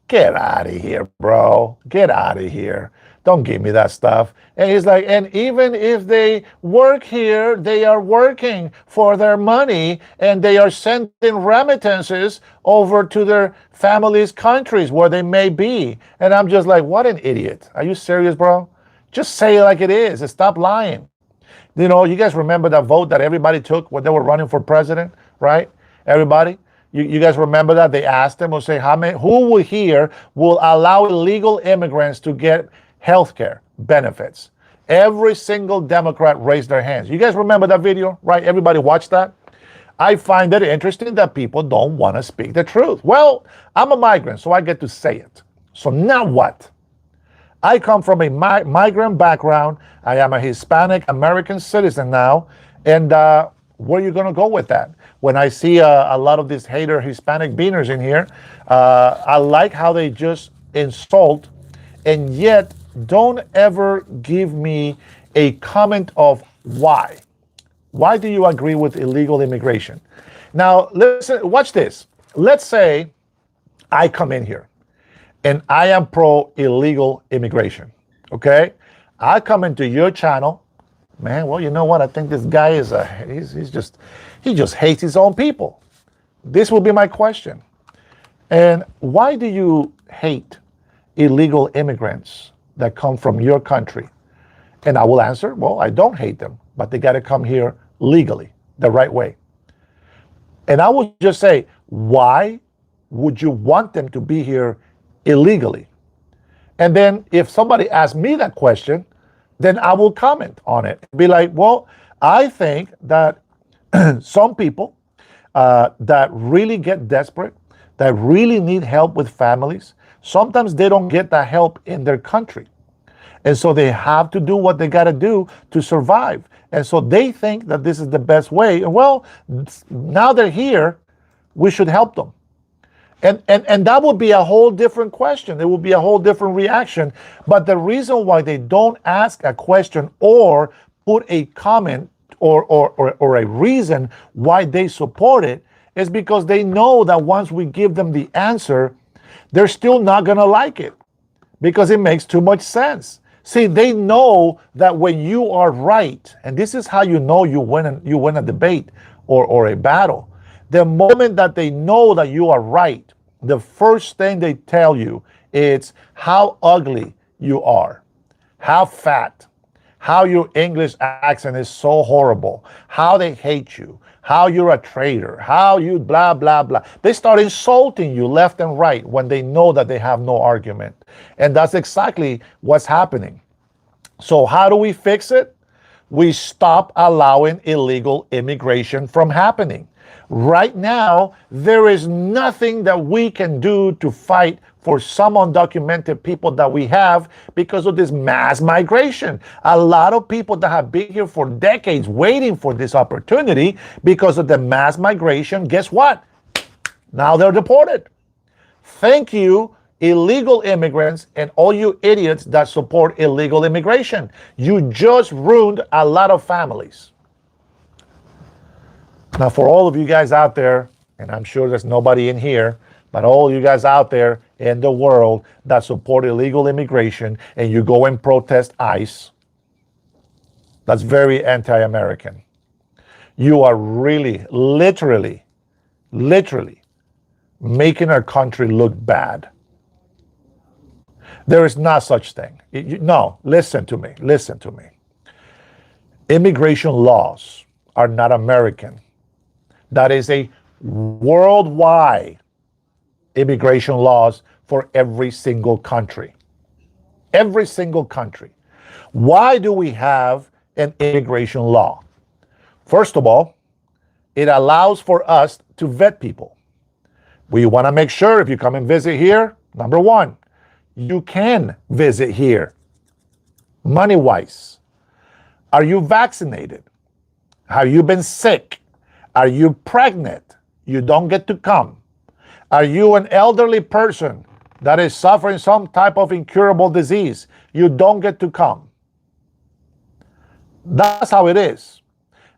Get out of here, bro. Get out of here. Don't give me that stuff. And he's like, and even if they work here, they are working for their money and they are sending remittances over to their families' countries where they may be. And I'm just like, what an idiot. Are you serious, bro? Just say it like it is and stop lying. You know, you guys remember that vote that everybody took when they were running for president, right? Everybody? You guys remember that? They asked them, will say, who here will allow illegal immigrants to get health care benefits? Every single Democrat raised their hands. You guys remember that video, right? Everybody watched that? I find it interesting that people don't want to speak the truth. Well, I'm a migrant, so I get to say it. So now what? I come from a migrant background. I am a Hispanic American citizen now. And where are you going to go with that? When I see a lot of these hater Hispanic beaners in here, I like how they just insult and yet don't ever give me a comment of why. Why do you agree with illegal immigration? Now, listen, watch this. Let's say I come in here and I am pro illegal immigration, okay? I come into your channel, man, well, you know what? I think this guy is he just hates his own people. This will be my question. And why do you hate illegal immigrants that come from your country? And I will answer, well, I don't hate them, but they got to come here legally, the right way. And I will just say, why would you want them to be here illegally? And then if somebody asks me that question, then I will comment on it. Be like, well, I think that some people that really get desperate, that really need help with families, sometimes they don't get that help in their country. And so they have to do what they got to do to survive. And so they think that this is the best way. And well, now they're here, we should help them. And that would be a whole different question. It would be a whole different reaction. But the reason why they don't ask a question or put a comment or a reason why they support it is because they know that once we give them the answer, they're still not going to like it because it makes too much sense. See, they know that when you are right, and this is how you know you win a debate or a battle. The moment that they know that you are right, the first thing they tell you is how ugly you are, how fat, how your English accent is so horrible, how they hate you, how you're a traitor, how you blah, blah, blah. They start insulting you left and right when they know that they have no argument. And that's exactly what's happening. So how do we fix it? We stop allowing illegal immigration from happening. Right now, there is nothing that we can do to fight for some undocumented people that we have because of this mass migration. A lot of people that have been here for decades waiting for this opportunity because of the mass migration, guess what? Now they're deported. Thank you, illegal immigrants and all you idiots that support illegal immigration. You just ruined a lot of families. Now, for all of you guys out there, and I'm sure there's nobody in here, but all you guys out there in the world that support illegal immigration and you go and protest ICE, that's very anti-American. You are really, literally making our country look bad. There is not such thing. No, listen to me. Immigration laws are not American. That is a worldwide immigration laws for every single country. Every single country. Why do we have an immigration law? First of all, it allows for us to vet people. We want to make sure if you come and visit here, number one, you can visit here. Money-wise. Are you vaccinated? Have you been sick? Are you pregnant? You don't get to come. Are you an elderly person that is suffering some type of incurable disease? You don't get to come. That's how it is.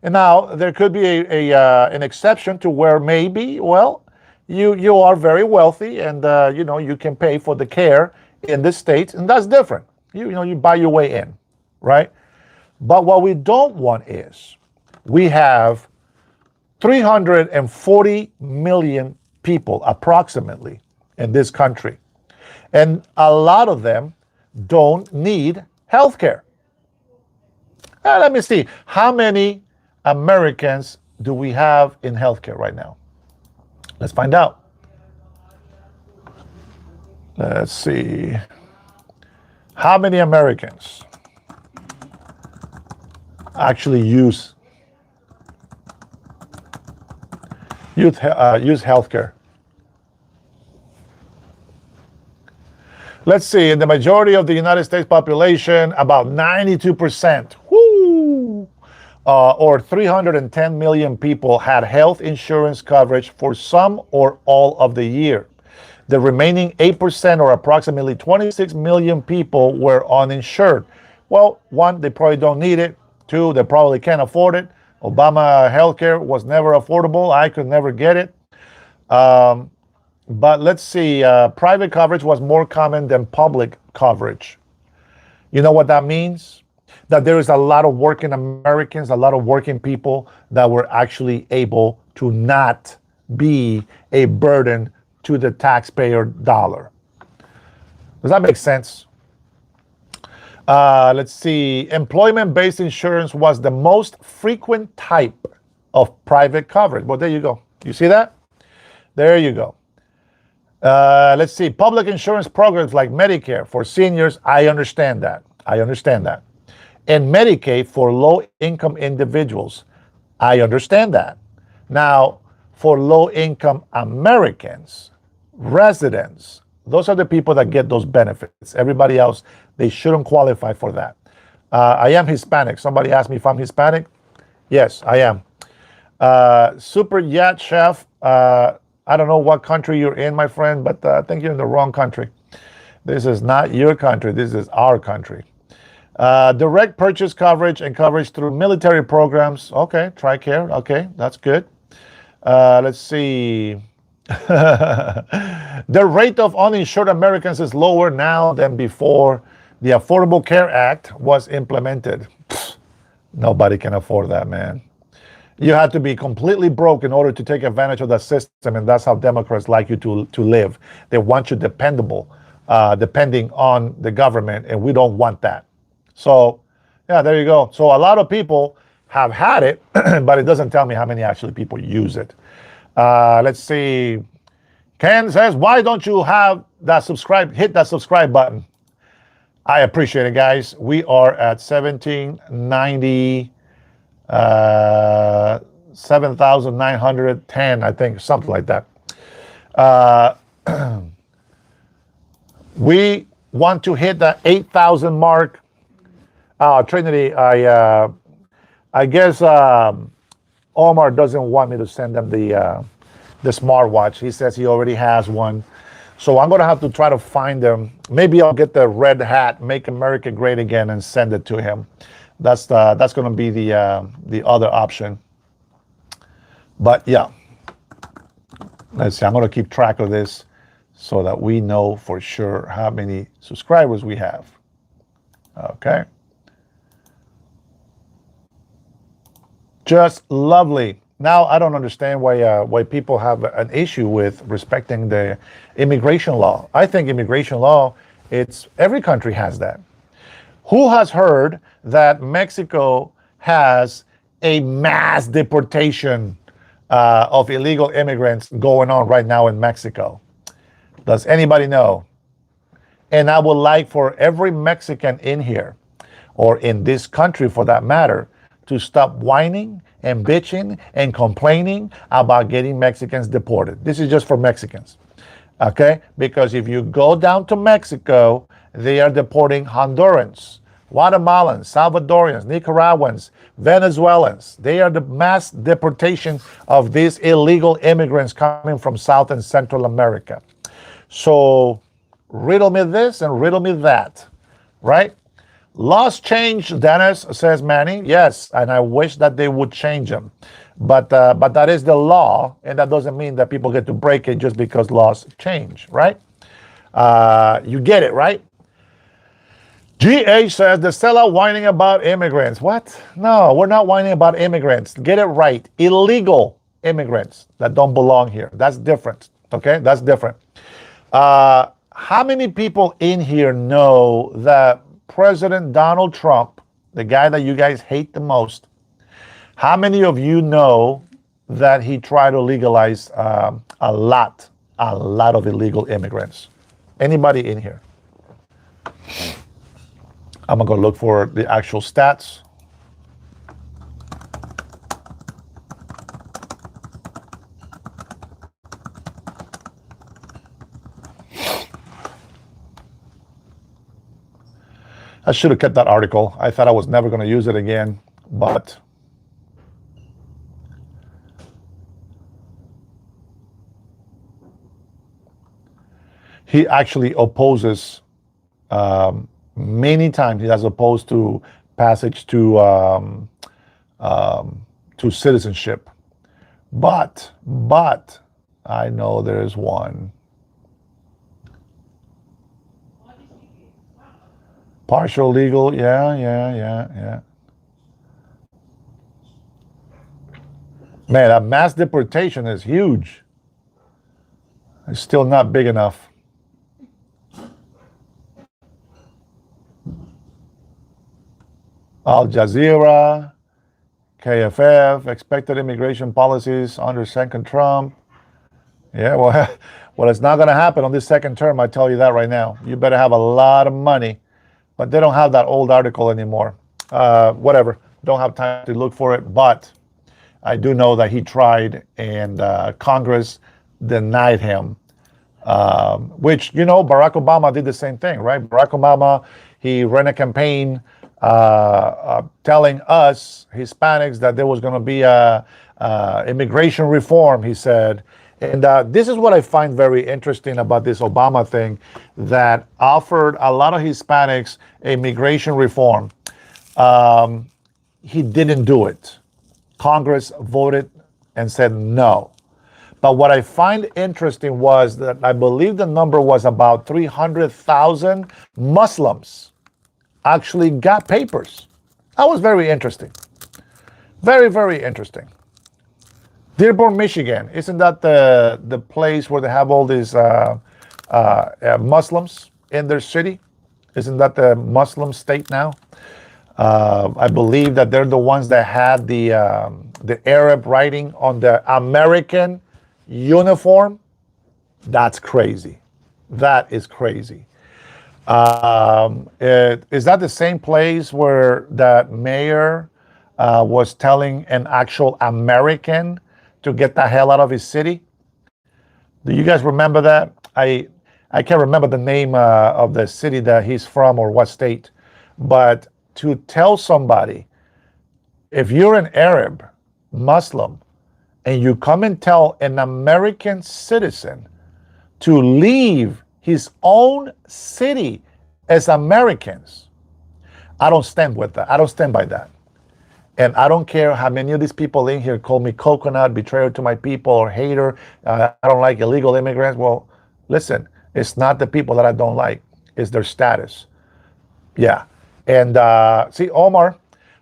And now there could be an exception to where maybe, well, you are very wealthy and you can pay for the care in the States, and that's different. You buy your way in, right? But what we don't want is we have 340 million people approximately in this country. And a lot of them don't need health care. Let me see. How many Americans do we have in healthcare right now? Let's find out. Let's see. How many Americans actually use healthcare? Let's see. In the majority of the United States population, about 92%, or 310 million people had health insurance coverage for some or all of the year. The remaining 8%, or approximately 26 million people, were uninsured. Well, one, they probably don't need it. Two, they probably can't afford it. Obama healthcare was never affordable. I could never get it. But let's see, private coverage was more common than public coverage. You know what that means? That there is a lot of working Americans, a lot of working people that were actually able to not be a burden to the taxpayer dollar. Does that make sense? Let's see. Employment-based insurance was the most frequent type of private coverage. Well, there you go. You see that? There you go. Let's see. Public insurance programs like Medicare for seniors, I understand that. And Medicaid for low-income individuals, I understand that. Now, for low-income Americans, residents, those are the people that get those benefits. Everybody else, they shouldn't qualify for that. I am Hispanic. Somebody asked me if I'm Hispanic. Yes, I am. Super Yacht Chef, I don't know what country you're in, my friend, but I think you're in the wrong country. This is not your country. This is our country. Direct purchase coverage and coverage through military programs. Okay, TRICARE. Okay, that's good. Let's see. The rate of uninsured Americans is lower now than before the Affordable Care Act was implemented. Nobody can afford that, man. You have to be completely broke in order to take advantage of that system, and that's how Democrats like you to live. They want you dependable, depending on the government, and we don't want that. So, yeah, there you go. So a lot of people have had it, but it doesn't tell me how many actually people use it. Let's see. Ken says, why don't you have that hit that subscribe button? I appreciate it, guys. We are at 1790, 7,910, I think, something like that. We want to hit the 8,000 mark. Trinity, I guess Omar doesn't want me to send them the smartwatch. He says he already has one. So I'm going to have to try to find them. Maybe I'll get the red hat, Make America Great Again, and send it to him. That's going to be the other option. But yeah, let's see. I'm going to keep track of this so that we know for sure how many subscribers we have. Okay. Just lovely. Now I don't understand why people have an issue with respecting the immigration law. I think immigration law, every country has that. Who has heard that Mexico has a mass deportation of illegal immigrants going on right now in Mexico? Does anybody know? And I would like for every Mexican in here, or in this country for that matter, to stop whining and bitching and complaining about getting Mexicans deported. This is just for Mexicans, okay? Because if you go down to Mexico, they are deporting Hondurans, Guatemalans, Salvadorians, Nicaraguans, Venezuelans. They are the mass deportation of these illegal immigrants coming from South and Central America. So riddle me this and riddle me that, right? Laws change, Dennis, says Manny. Yes, and I wish that they would change them. But that is the law, and that doesn't mean that people get to break it just because laws change, right? You get it, right? GH says, the sellout whining about immigrants. What? No, we're not whining about immigrants. Get it right. Illegal immigrants that don't belong here. That's different, okay? That's different. How many people in here know that President Donald Trump, the guy that you guys hate the most, how many of you know that he tried to legalize a lot of illegal immigrants? Anybody in here? I'm gonna go look for the actual stats. I should have kept that article. I thought I was never going to use it again, but he actually opposes many times. He has opposed to passage to citizenship, but I know there's one. Partial legal, yeah. Man, that mass deportation is huge. It's still not big enough. Al Jazeera, KFF, expected immigration policies under second Trump. Yeah, well, it's not going to happen on this second term, I tell you that right now. You better have a lot of money. But they don't have that old article anymore. Whatever, don't have time to look for it. But I do know that he tried, and Congress denied him. Which, you know, Barack Obama did the same thing, right? Barack Obama, he ran a campaign telling us Hispanics that there was going to be a immigration reform, he said. And this is what I find very interesting about this Obama thing, that offered a lot of Hispanics immigration reform. He didn't do it. Congress voted and said no. But what I find interesting was that I believe the number was about 300,000 Muslims actually got papers. That was very interesting. Very, very interesting. Dearborn, Michigan, isn't that the place where they have all these Muslims in their city? Isn't that the Muslim state now? I believe that they're the ones that had the Arab writing on the American uniform. That's crazy. That is crazy. Is that the same place where that mayor was telling an actual American to get the hell out of his city? Do you guys remember that? I can't remember the name of the city that he's from or what state, but to tell somebody, if you're an Arab Muslim and you come and tell an American citizen to leave his own city as Americans, I don't stand with that. I don't stand by that. And I don't care how many of these people in here call me coconut, betrayer to my people, or hater. I don't like illegal immigrants. Well, listen, it's not the people that I don't like. It's their status. Yeah. And see, Omar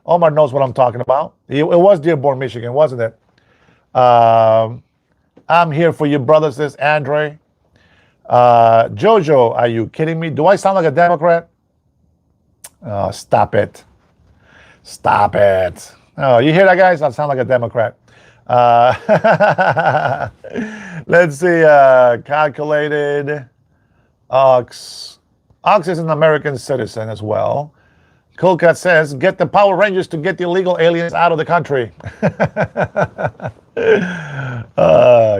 knows what I'm talking about. It was Dearborn, Michigan, wasn't it? I'm here for you, brother, says Andre. Jojo, are you kidding me? Do I sound like a Democrat? Oh, stop it. Stop it. Oh, you hear that, guys? I sound like a Democrat. Let's see. Calculated. Ox. Ox is an American citizen as well. Cool Cat says, get the Power Rangers to get the illegal aliens out of the country.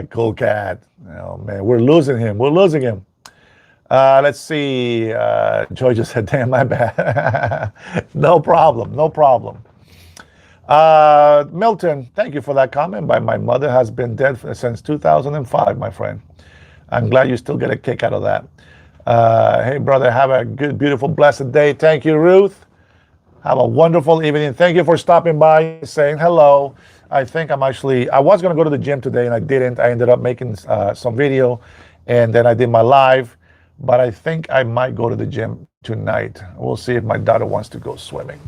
Cool Cat. Oh, man, we're losing him. We're losing him. Let's see. Joy just said, damn, my bad. No problem. No problem. Milton, thank you for that comment. My mother has been dead since 2005, my friend. I'm glad you still get a kick out of that. Hey, brother, have a good, beautiful, blessed day. Thank you, Ruth. Have a wonderful evening. Thank you for stopping by, saying hello. I think I was going to go to the gym today, and I didn't. I ended up making some video, and then I did my live. But I think I might go to the gym tonight. We'll see if my daughter wants to go swimming.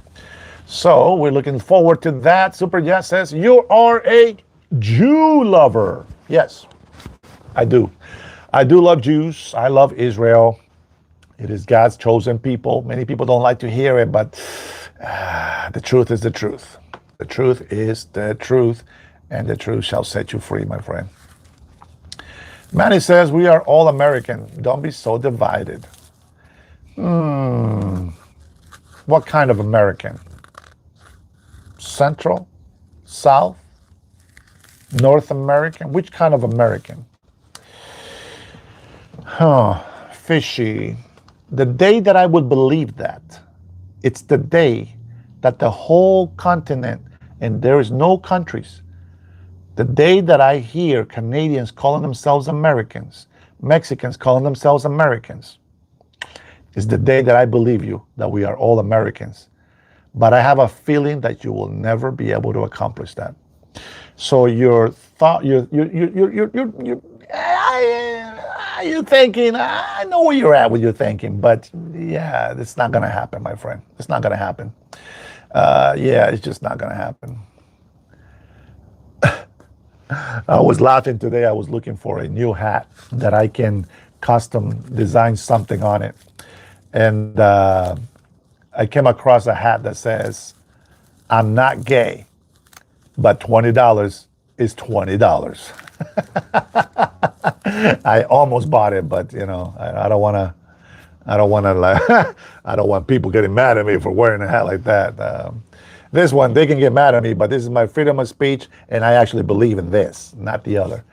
So we're looking forward to that. Super Jet says, you are a Jew lover. Yes, I do. I do love Jews. I love Israel. It is God's chosen people. Many people don't like to hear it, but the truth is the truth. The truth is the truth, and the truth shall set you free, my friend. Manny says, we are all American. Don't be so divided. What kind of American? Central? South? North American? Which kind of American? Fishy. The day that I would believe that, it's the day that the whole continent, and there is no countries, the day that I hear Canadians calling themselves Americans, Mexicans calling themselves Americans, is the day that I believe you, that we are all Americans. But I have a feeling that you will never be able to accomplish that. So your thought, you're thinking, I know where you're at with your thinking, but yeah, it's not going to happen, my friend. It's not going to happen. Yeah, it's just not going to happen. I was laughing today. I was looking for a new hat that I can custom design something on it. And I came across a hat that says, I'm not gay, but $20 is $20. I almost bought it, but I don't want to I don't want people getting mad at me for wearing a hat like that. This one, they can get mad at me, but this is my freedom of speech, and I actually believe in this, not the other.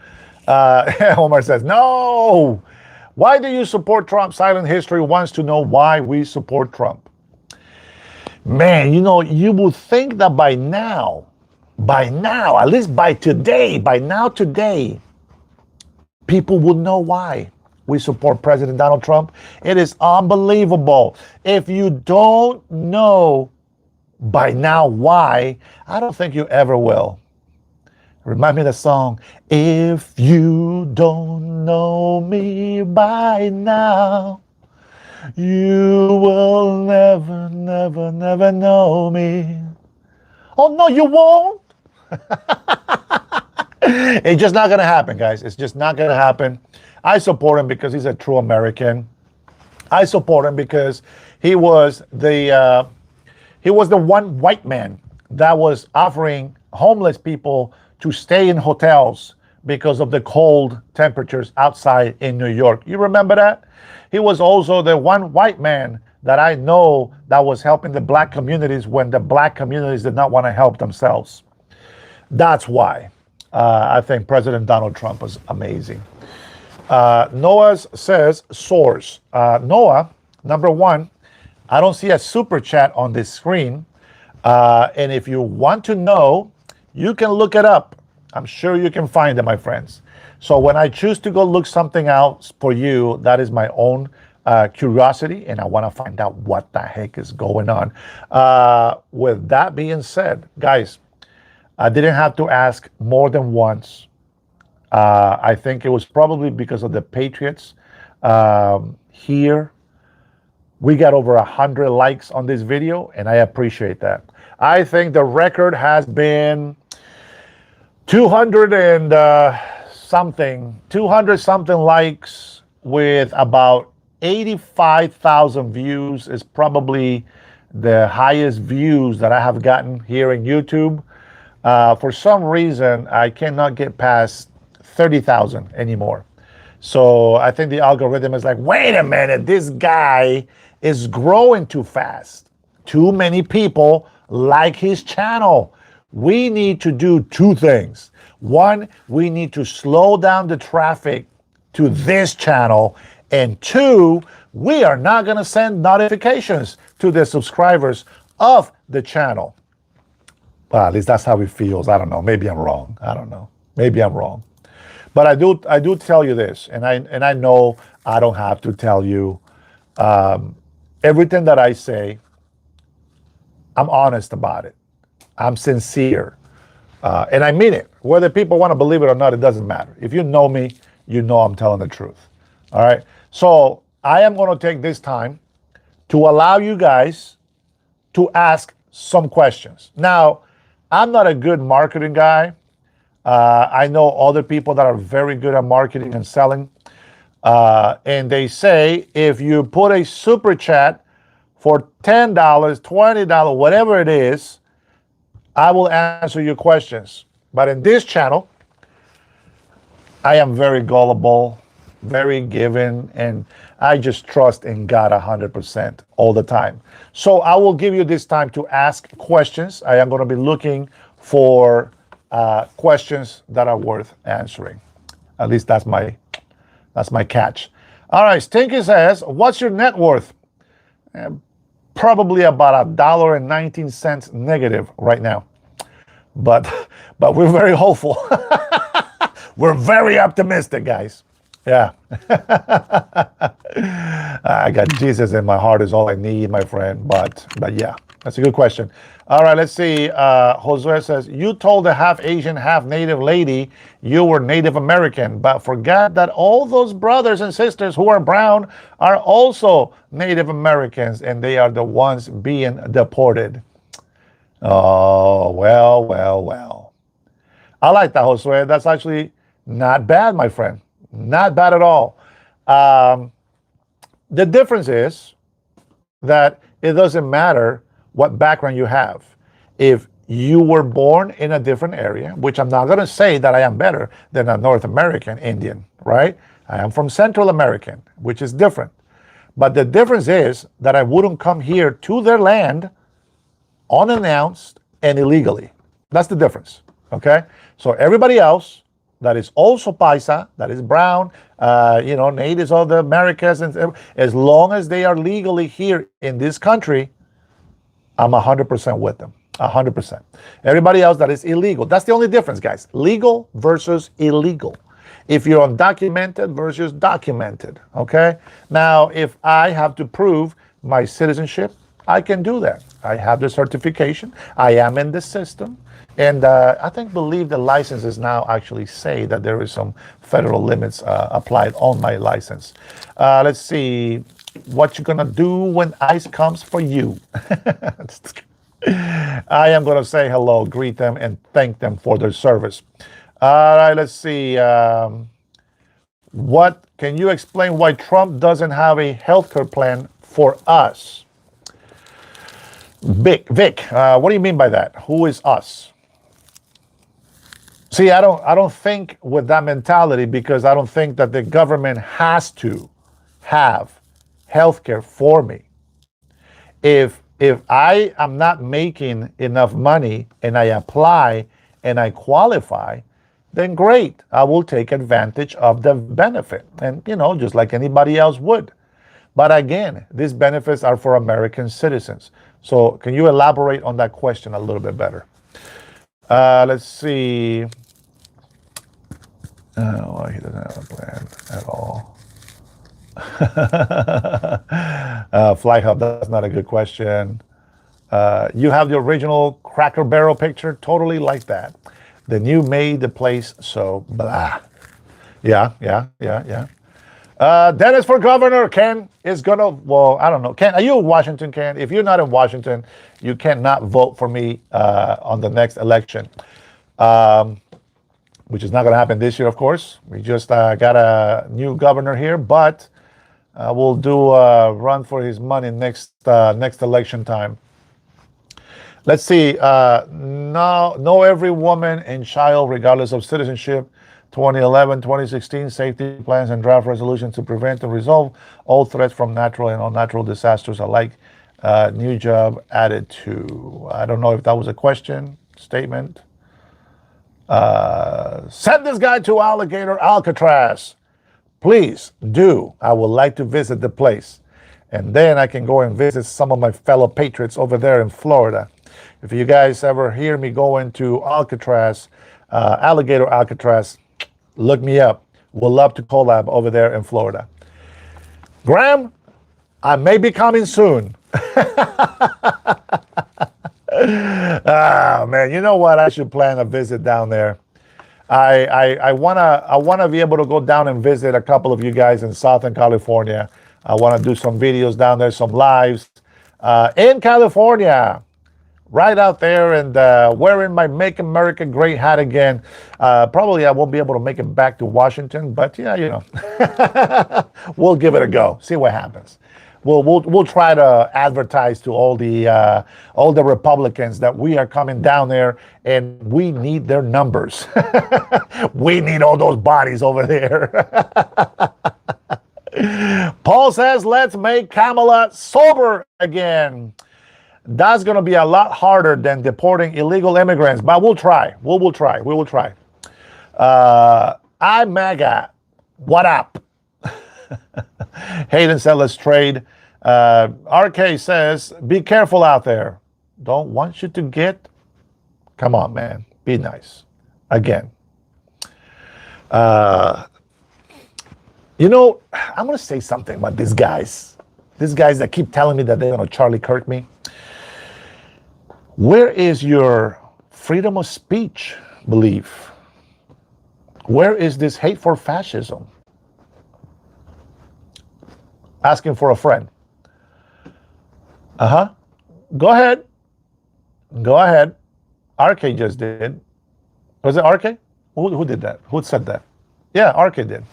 Omar says, no! Why do you support Trump? Silent History wants to know why we support Trump. Man, you would think that by now, at least by today, people would know why we support President Donald Trump. It is unbelievable. If you don't know by now why, I don't think you ever will. Remind me of the song, if you don't know me by now, you will never, never, never know me. Oh, no, you won't. It's just not going to happen, guys. It's just not going to happen. I support him because he's a true American. I support him because he was the one white man that was offering homeless people to stay in hotels because of the cold temperatures outside in New York. You remember that? He was also the one white man that I know that was helping the black communities when the black communities did not want to help themselves. That's why I think President Donald Trump was amazing. Noah says, source. Noah, number one, I don't see a super chat on this screen. And if you want to know, you can look it up. I'm sure you can find it, my friends. So when I choose to go look something out for you, that is my own curiosity, and I want to find out what the heck is going on. With that being said, guys, I didn't have to ask more than once. I think it was probably because of the Patriots. Here, we got over 100 likes on this video, and I appreciate that. I think the record has been 200 something likes with about 85,000 views is probably the highest views that I have gotten here in YouTube. For some reason, I cannot get past 30,000 anymore. So I think the algorithm is like, wait a minute, this guy is growing too fast. Too many people like his channel. We need to do two things. One, we need to slow down the traffic to this channel. And two, we are not going to send notifications to the subscribers of the channel. Well, at least that's how it feels. I don't know. Maybe I'm wrong. I don't know. Maybe I'm wrong. But I do tell you this, and I know I don't have to tell you everything that I say. I'm honest about it. I'm sincere, and I mean it. Whether people want to believe it or not, it doesn't matter. If you know me, you know I'm telling the truth. All right. So I am going to take this time to allow you guys to ask some questions. Now, I'm not a good marketing guy. I know other people that are very good at marketing and selling. And they say if you put a super chat for $10, $20, whatever it is, I will answer your questions. But in this channel, I am very gullible, very giving, and I just trust in God 100% all the time. So I will give you this time to ask questions. I am going to be looking for questions that are worth answering. At least that's my catch. All right, Stinky says, what's your net worth? Probably about $1.19 negative right now. But we're very hopeful. We're very optimistic, guys. Yeah. I got Jesus in my heart is all I need, my friend. But yeah, that's a good question. All right, let's see. Josue says, you told a half Asian, half Native lady you were Native American, but forgot that all those brothers and sisters who are brown are also Native Americans, and they are the ones being deported. Oh, well. I like that, Josue. That's actually not bad, my friend. Not bad at all. The difference is that it doesn't matter what background you have. If you were born in a different area, which I'm not going to say that I am better than a North American Indian, right? I am from Central American, which is different. But the difference is that I wouldn't come here to their land unannounced and illegally. That's the difference, okay? So everybody else that is also Paisa, that is brown, natives of the Americas, and as long as they are legally here in this country, I'm 100% with them, 100%. Everybody else that is illegal, that's the only difference, guys. Legal versus illegal. If you're undocumented versus documented, okay? Now, if I have to prove my citizenship, I can do that. I have the certification. I am in the system. And believe the licenses now actually say that there is some federal limits applied on my license. Let's see. What you gonna do when ICE comes for you? I am gonna say hello, greet them, and thank them for their service. All right, let's see. What can you explain why Trump doesn't have a healthcare plan for us? Vic, what do you mean by that? Who is us? See, I don't think with that mentality, because I don't think that the government has to have healthcare for me. If I am not making enough money and I apply and I qualify, then great. I will take advantage of the benefit, and just like anybody else would. But again, these benefits are for American citizens. So can you elaborate on that question a little bit better? Let's see. Oh, he doesn't have a plan at all. Fly Hub, that's not a good question. You have the original Cracker Barrel picture, totally like that. Then you made the place so blah. Yeah. Dennis for governor. Ken is gonna, I don't know. Ken, are you in Washington, Ken? If you're not in Washington, you cannot vote for me on the next election, which is not gonna happen this year, of course. We just got a new governor here, but we'll do a run for his money next election time. Let's see. No, every woman and child, regardless of citizenship. 2011, 2016 safety plans and draft resolutions to prevent and resolve all threats from natural and unnatural disasters alike. New job added to. I don't know if that was a question, statement. Send this guy to Alligator Alcatraz. Please do. I would like to visit the place. And then I can go and visit some of my fellow patriots over there in Florida. If you guys ever hear me going to Alcatraz, Alligator Alcatraz, look me up. We'll love to collab over there in Florida. Graham, I may be coming soon. Ah, man, you know what? I should plan a visit down there. I wanna be able to go down and visit a couple of you guys in Southern California. I want to do some videos down there, some lives in California, right out there, and wearing my Make America Great hat again. Probably I won't be able to make it back to Washington, but yeah, you know, we'll give it a go. See what happens. We'll try to advertise to all the Republicans that we are coming down there, and we need their numbers. We need all those bodies over there. Paul says, let's make Kamala sober again. That's going to be a lot harder than deporting illegal immigrants, but we'll try. We will try. We will try. I'm MAGA. What up? Hayden said, let's trade. RK says, be careful out there. Don't want you to get. Come on, man. Be nice. Again. You know, I'm going to say something about these guys. These guys that keep telling me that they're going to Charlie Kirk me. Where is your freedom of speech belief? Where is this hate for fascism? Asking for a friend. Go ahead. Go ahead. RK just did. Was it RK? Who did that? Who said that? Yeah, RK did.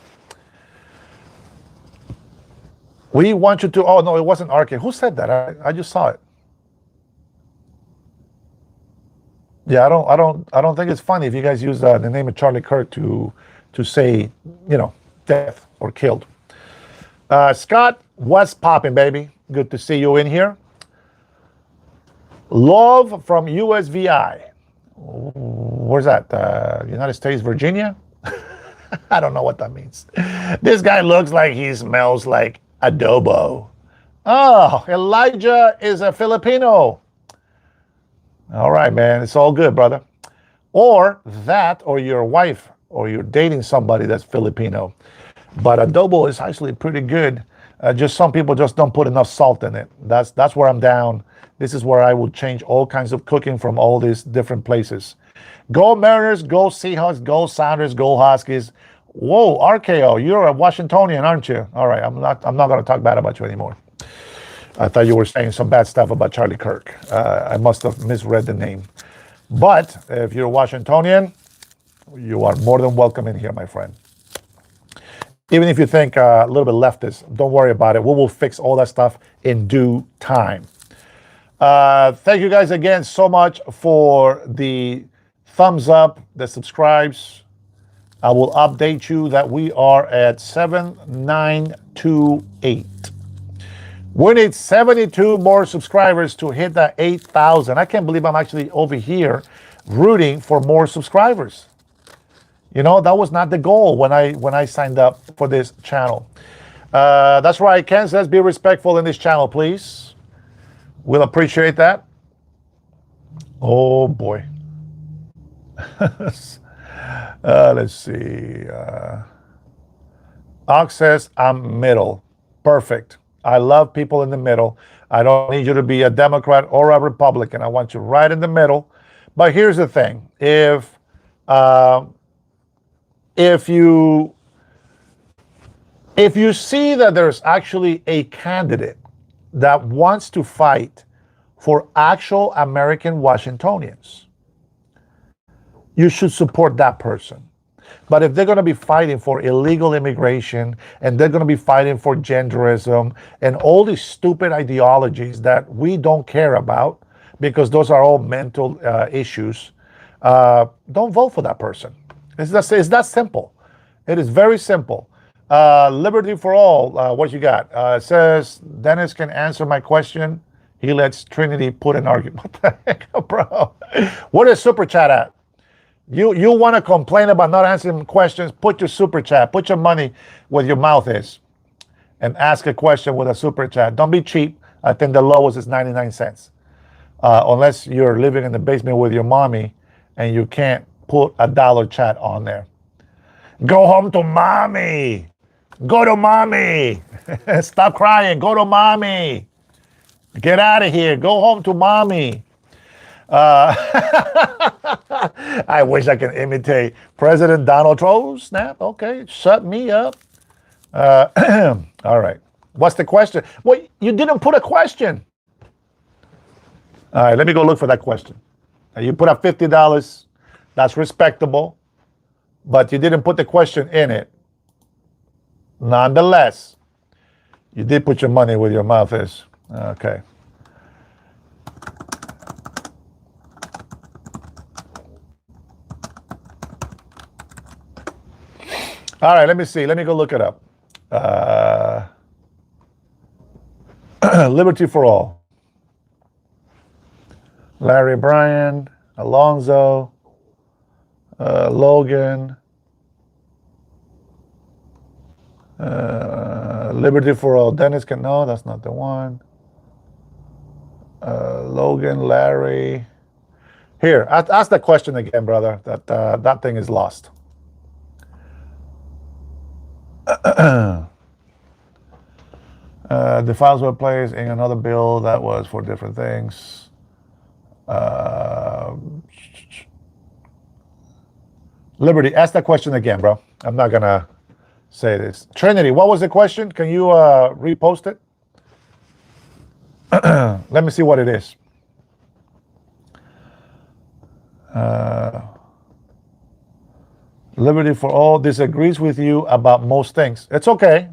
We want you to. Oh no, it wasn't RK. Who said that? I just saw it. Yeah, I don't think it's funny if you guys use the name of Charlie Kirk to say, you know, death or killed. Scott, what's popping, baby? Good to see you in here. Love from USVI. Where's that? United States, Virginia? I don't know what that means. This guy looks like he smells like adobo. Oh, Elijah is a Filipino. All right, man. It's all good, brother. Or that, or your wife, or you're dating somebody that's Filipino. But adobo is actually pretty good. Just some people just don't put enough salt in it. That's where I'm down. This is where I will change all kinds of cooking from all these different places. Go Mariners, go Seahawks, go Sounders, go Huskies. Whoa, RKO, you're a Washingtonian, aren't you? All right, I'm not going to talk bad about you anymore. I thought you were saying some bad stuff about Charlie Kirk. I must have misread the name. But if you're a Washingtonian, you are more than welcome in here, my friend. Even if you think a little bit leftist, don't worry about it. We will fix all that stuff in due time. Thank you guys again so much for the thumbs up, the subscribes. I will update you that we are at 7928. We need 72 more subscribers to hit that 8,000. I can't believe I'm actually over here rooting for more subscribers. You know, that was not the goal when I signed up for this channel. That's right. Ken says, be respectful in this channel, please. We'll appreciate that. Oh, boy. Let's see. Ox says, I'm middle. Perfect. I love people in the middle. I don't need you to be a Democrat or a Republican. I want you right in the middle. But here's the thing. If you see that there's actually a candidate that wants to fight for actual American Washingtonians, you should support that person. But if they're going to be fighting for illegal immigration and they're going to be fighting for genderism and all these stupid ideologies that we don't care about, because those are all mental issues, don't vote for that person. It's that simple. It is very simple. Liberty for all. What you got? It says Dennis can answer my question. He lets Trinity put an argument. What the heck, bro? What is super chat at? You want to complain about not answering questions? Put your super chat. Put your money where your mouth is, and ask a question with a super chat. Don't be cheap. I think the lowest is 99 cents. Unless you're living in the basement with your mommy, and you can't put a dollar chat on there. Go home to mommy. Go to mommy. Stop crying. Go to mommy. Get out of here. Go home to mommy. I wish I could imitate President Donald Trump. Oh, snap. Okay. Shut me up. All right. What's the question? Well, you didn't put a question. All right. Let me go look for that question. You put up $50. That's respectable. But you didn't put the question in it. Nonetheless, you did put your money where your mouth is. Okay. All right, let me see. Let me go look it up. Liberty for all. Larry Bryan, Alonzo, Logan, Liberty for all. Dennis can, no, that's not the one. Logan, Larry. Here, ask that question again, brother. That thing is lost. The files were placed in another bill that was for different things. Liberty, ask that question again, bro. I'm not gonna say this. Trinity, what was the question? Can you repost it? Let me see what it is. Liberty for all disagrees with you about most things. It's okay,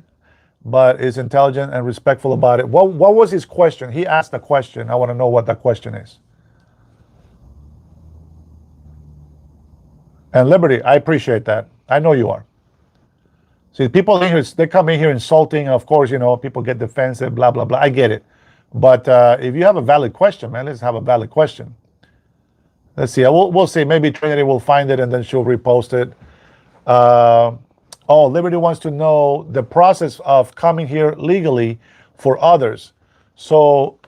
but is intelligent and respectful about it. What was his question? He asked a question. I want to know what that question is. And Liberty, I appreciate that. I know you are. See, people in here, they come in here insulting. Of course, you know, people get defensive, blah, blah, blah. I get it. But if you have a valid question, man, let's have a valid question. Let's see. We'll see. Maybe Trinity will find it and then she'll repost it. Liberty wants to know the process of coming here legally for others. So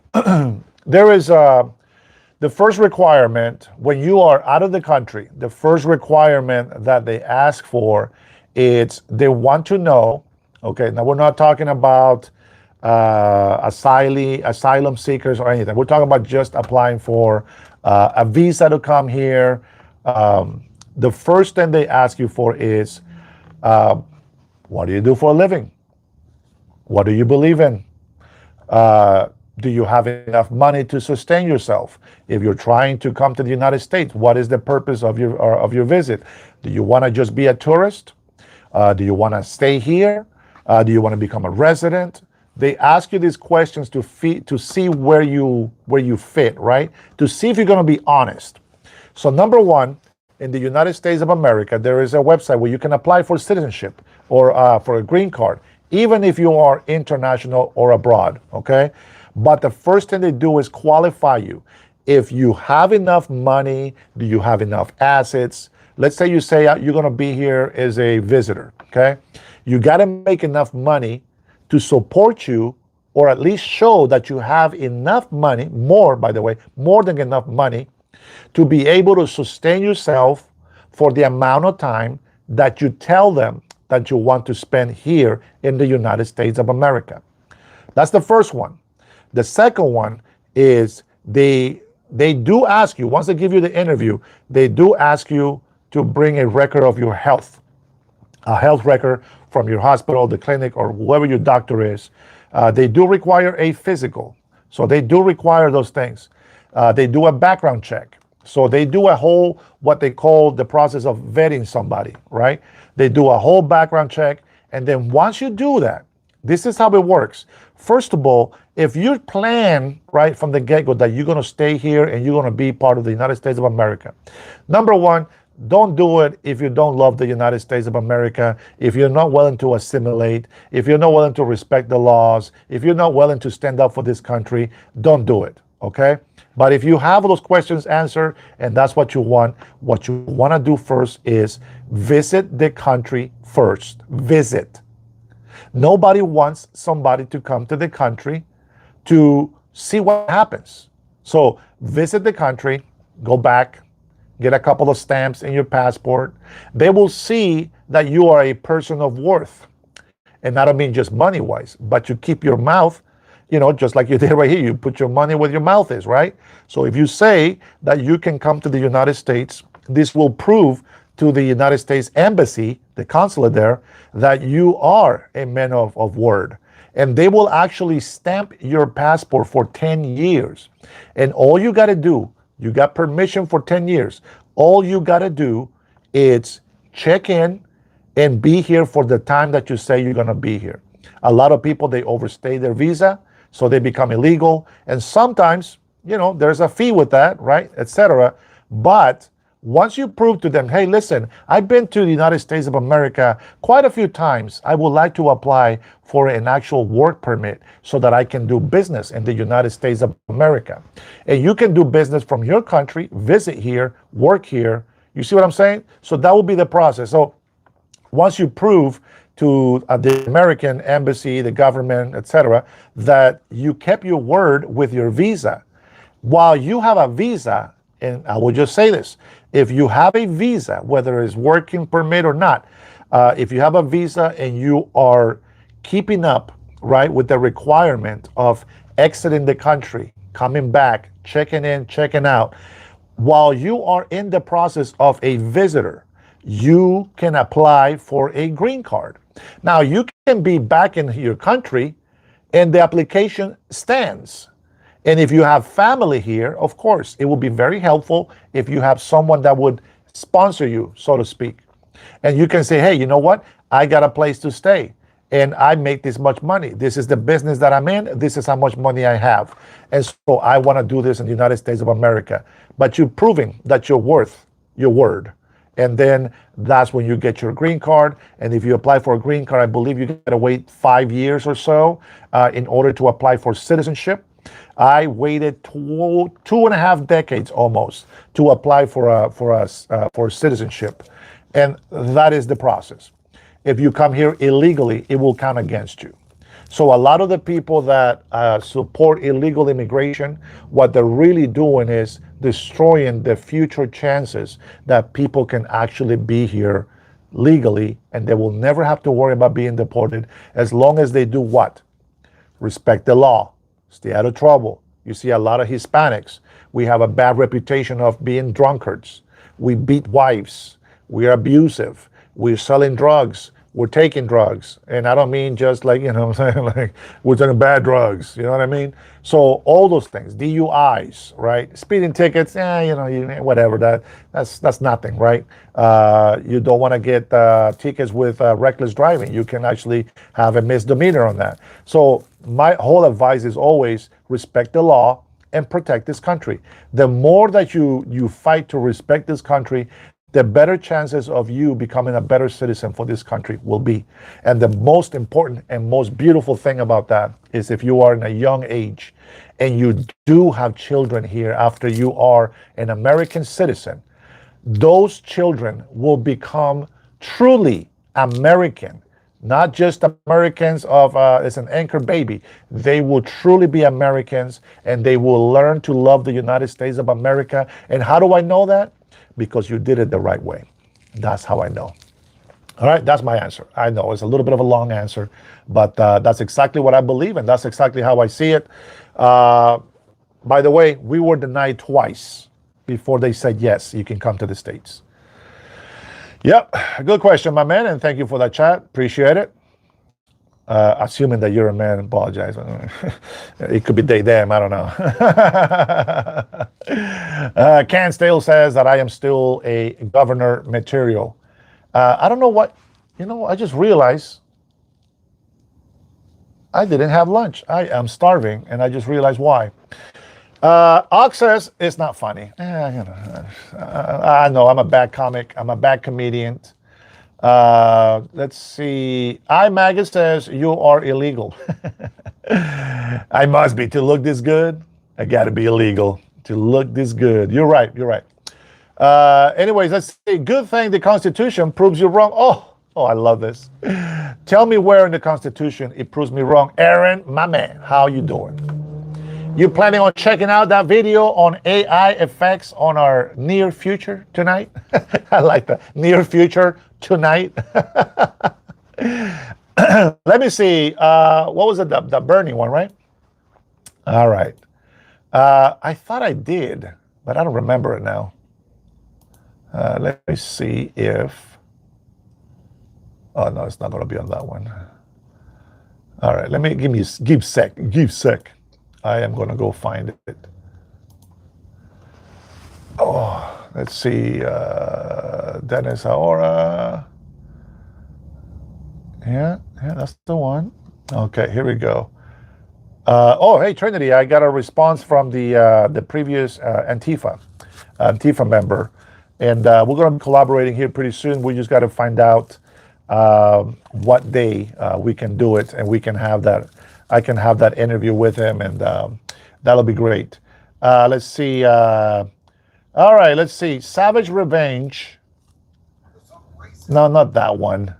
there is the first requirement when you are out of the country. The first requirement that they ask for is they want to know. Okay, now we're not talking about asylum seekers or anything. We're talking about just applying for a visa to come here. The first thing they ask you for is, what do you do for a living? What do you believe in? Do you have enough money to sustain yourself? If you're trying to come to the United States, what is the purpose of your visit? Do you want to just be a tourist? Do you want to stay here? Do you want to become a resident? They ask you these questions to see where you fit, right? To see if you're going to be honest. So number one, in the United States of America, there is a website where you can apply for citizenship or for a green card, even if you are international or abroad, okay? But the first thing they do is qualify you. If you have enough money, do you have enough assets? Let's say you say you're going to be here as a visitor, okay? You got to make enough money to support you, or at least show that you have enough money, more than enough money, to be able to sustain yourself for the amount of time that you tell them that you want to spend here in the United States of America. That's the first one. The second one is they do ask you, once they give you the interview, they do ask you to bring a record of your health, a health record from your hospital, the clinic, or whoever your doctor is. They do require a physical. So they do require those things. They do a background check. So they do a whole, what they call the process of vetting somebody, right? They do a whole background check. And then once you do that, this is how it works. First of all, if you plan right from the get-go that you're going to stay here and you're going to be part of the United States of America, number one, don't do it if you don't love the United States of America, if you're not willing to assimilate, if you're not willing to respect the laws, if you're not willing to stand up for this country, don't do it, okay? But if you have those questions answered and that's what you want to do first is visit the country first. Visit. Nobody wants somebody to come to the country to see what happens. So visit the country, go back, get a couple of stamps in your passport. They will see that you are a person of worth. And I don't mean just money-wise, but you keep your mouth, just like you did right here. You put your money where your mouth is, right? So if you say that you can come to the United States, this will prove to the United States Embassy, the consulate there, that you are a man of word. And they will actually stamp your passport for 10 years. And all you got to do, you got permission for 10 years. All you got to do is check in and be here for the time that you say you're going to be here. A lot of people, they overstay their visa, so they become illegal. And sometimes, there's a fee with that, right, etc. But once you prove to them, hey, listen, I've been to the United States of America quite a few times. I would like to apply for an actual work permit so that I can do business in the United States of America. And you can do business from your country, visit here, work here. You see what I'm saying? So that will be the process. So once you prove to the American embassy, the government, etc., that you kept your word with your visa, while you have a visa, and I will just say this, if you have a visa, whether it's working permit or not, if you have a visa and you are keeping up, right, with the requirement of exiting the country, coming back, checking in, checking out, while you are in the process of a visitor, you can apply for a green card. Now, you can be back in your country and the application stands. And if you have family here, of course, it will be very helpful if you have someone that would sponsor you, so to speak. And you can say, hey, you know what? I got a place to stay and I make this much money. This is the business that I'm in. This is how much money I have. And so I want to do this in the United States of America. But you're proving that you're worth your word. And then that's when you get your green card. And if you apply for a green card, I believe you got to wait 5 years or so in order to apply for citizenship. I waited 2.5 decades almost to apply for citizenship, and that is the process. If you come here illegally, it will count against you. So a lot of the people that support illegal immigration, what they're really doing is destroying the future chances that people can actually be here legally, and they will never have to worry about being deported as long as they do what? Respect the law. Stay out of trouble. You see a lot of Hispanics. We have a bad reputation of being drunkards. We beat wives. We're abusive. We're selling drugs. We're taking drugs. And I don't mean just like, what I'm saying, like we're taking bad drugs. You know what I mean? So all those things, DUIs, right? Speeding tickets, whatever. That's nothing, right? You don't want to get tickets with reckless driving. You can actually have a misdemeanor on that. So my whole advice is always respect the law and protect this country. The more that you fight to respect this country, the better chances of you becoming a better citizen for this country will be. And the most important and most beautiful thing about that is if you are in a young age and you do have children here after you are an American citizen, those children will become truly American. Not just Americans as an anchor baby. They will truly be Americans and they will learn to love the United States of America. And how do I know that? Because you did it the right way. That's how I know. All right, that's my answer. I know it's a little bit of a long answer, but that's exactly what I believe and that's exactly how I see it. By the way, we were denied twice before they said, yes, you can come to the States. Yep, good question, my man, and thank you for that chat. Appreciate it. Assuming that you're a man, apologize. It could be they, them, I don't know. Ken Stale says that I am still a governor material. I don't know what, I just realized I didn't have lunch. I am starving, and I just realized why. Ox says it's not funny. I know I'm a bad comic. I'm a bad comedian. Let's see. iMaggot says you are illegal. I must be to look this good. I got to be illegal to look this good. You're right. You're right. Anyways, let's see. Good thing the Constitution proves you wrong. Oh, I love this. Tell me where in the Constitution it proves me wrong. Aaron, my man, how you doing? You planning on checking out that video on AI effects on our near future tonight? I like that. Near future tonight. Let me see. What was it? The Bernie one, right? All right. I thought I did, but I don't remember it now. Let me see if... Oh, no, it's not going to be on that one. All right. Give sec. I am going to go find it. Oh, let's see. Dennis Aora. Yeah, that's the one. Okay, here we go. Hey, Trinity, I got a response from the previous Antifa member. And we're going to be collaborating here pretty soon. We just got to find out what day we can do it, and we can have that. I can have that interview with him, and that'll be great. Let's see. All right, let's see. Savage Revenge. No, not that one.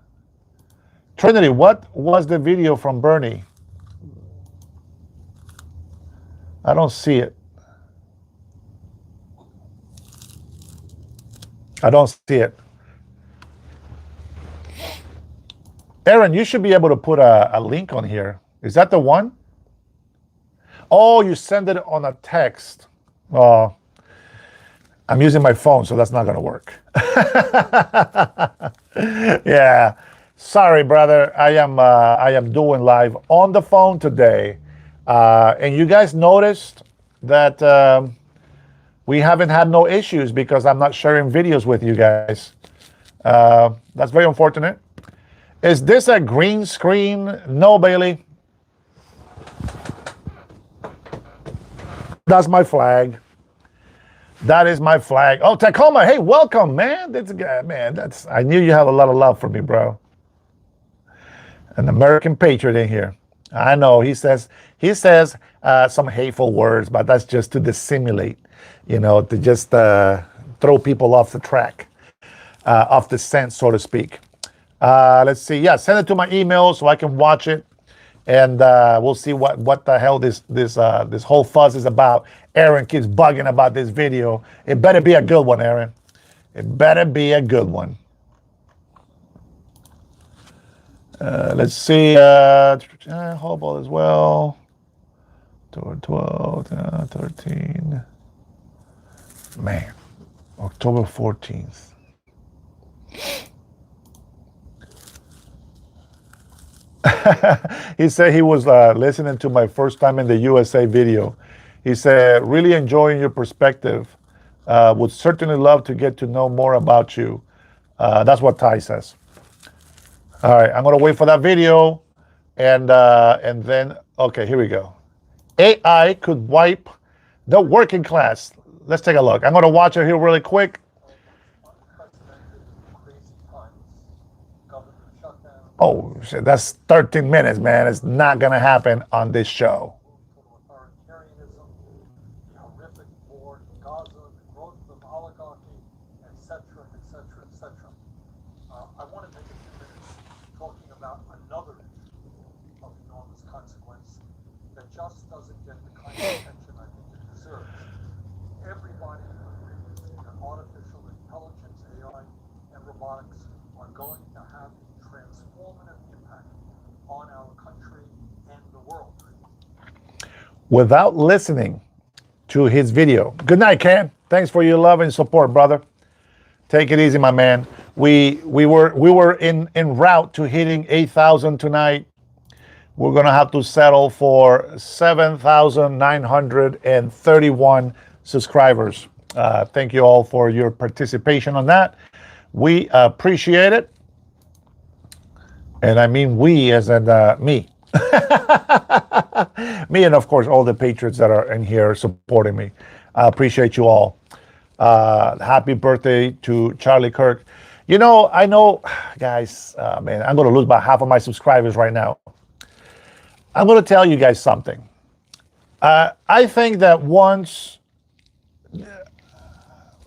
Trinity, what was the video from Bernie? I don't see it. I don't see it. Aaron, you should be able to put a link on here. Is that the one? Oh, you send it on a text. Oh, I'm using my phone, so that's not going to work. Yeah. Sorry, brother. I am doing live on the phone today. And you guys noticed that we haven't had no issues because I'm not sharing videos with you guys. That's very unfortunate. Is this a green screen? No, Bailey. That's my flag. That is my flag. Oh, Tacoma, hey, welcome, man. I knew you have a lot of love for me, bro. An American patriot in here. I know he says some hateful words, but that's just to dissimulate, to just throw people off the track, off the scent, so to speak. Let's see. Yeah, send it to my email so I can watch it, and we'll see what the hell this whole fuzz is about. Aaron keeps bugging about this video. It better be a good one, Aaron. It better be a good one. Let's see. Hobble as well. 12, 13. Man, October 14th. He said he was listening to my first time in the USA video. He said, really enjoying your perspective. Would certainly love to get to know more about you. That's what Ty says. All right, I'm going to wait for that video. And then, okay, here we go. AI could wipe the working class. Let's take a look. I'm going to watch it here really quick. Oh, shit, that's 13 minutes, man. It's not going to happen on this show. I want to take a few minutes talking about another of enormous consequence that just doesn't get the kind of attention I think it deserves. Everybody agrees that artificial intelligence, AI, and robotics are going to have a transformative impact on our country and the world. Without listening to his video. Good night, Ken. Thanks for your love and support, brother. Take it easy, my man. We were en route to hitting 8,000 tonight. We're gonna have to settle for 7,931 subscribers. Thank you all for your participation on that. We appreciate it, and I mean we as in me. Me and of course all the patriots that are in here supporting me. I appreciate you all. Happy birthday to Charlie Kirk. I know, guys, man, I'm going to lose about half of my subscribers right now. I'm going to tell you guys something. I think that once,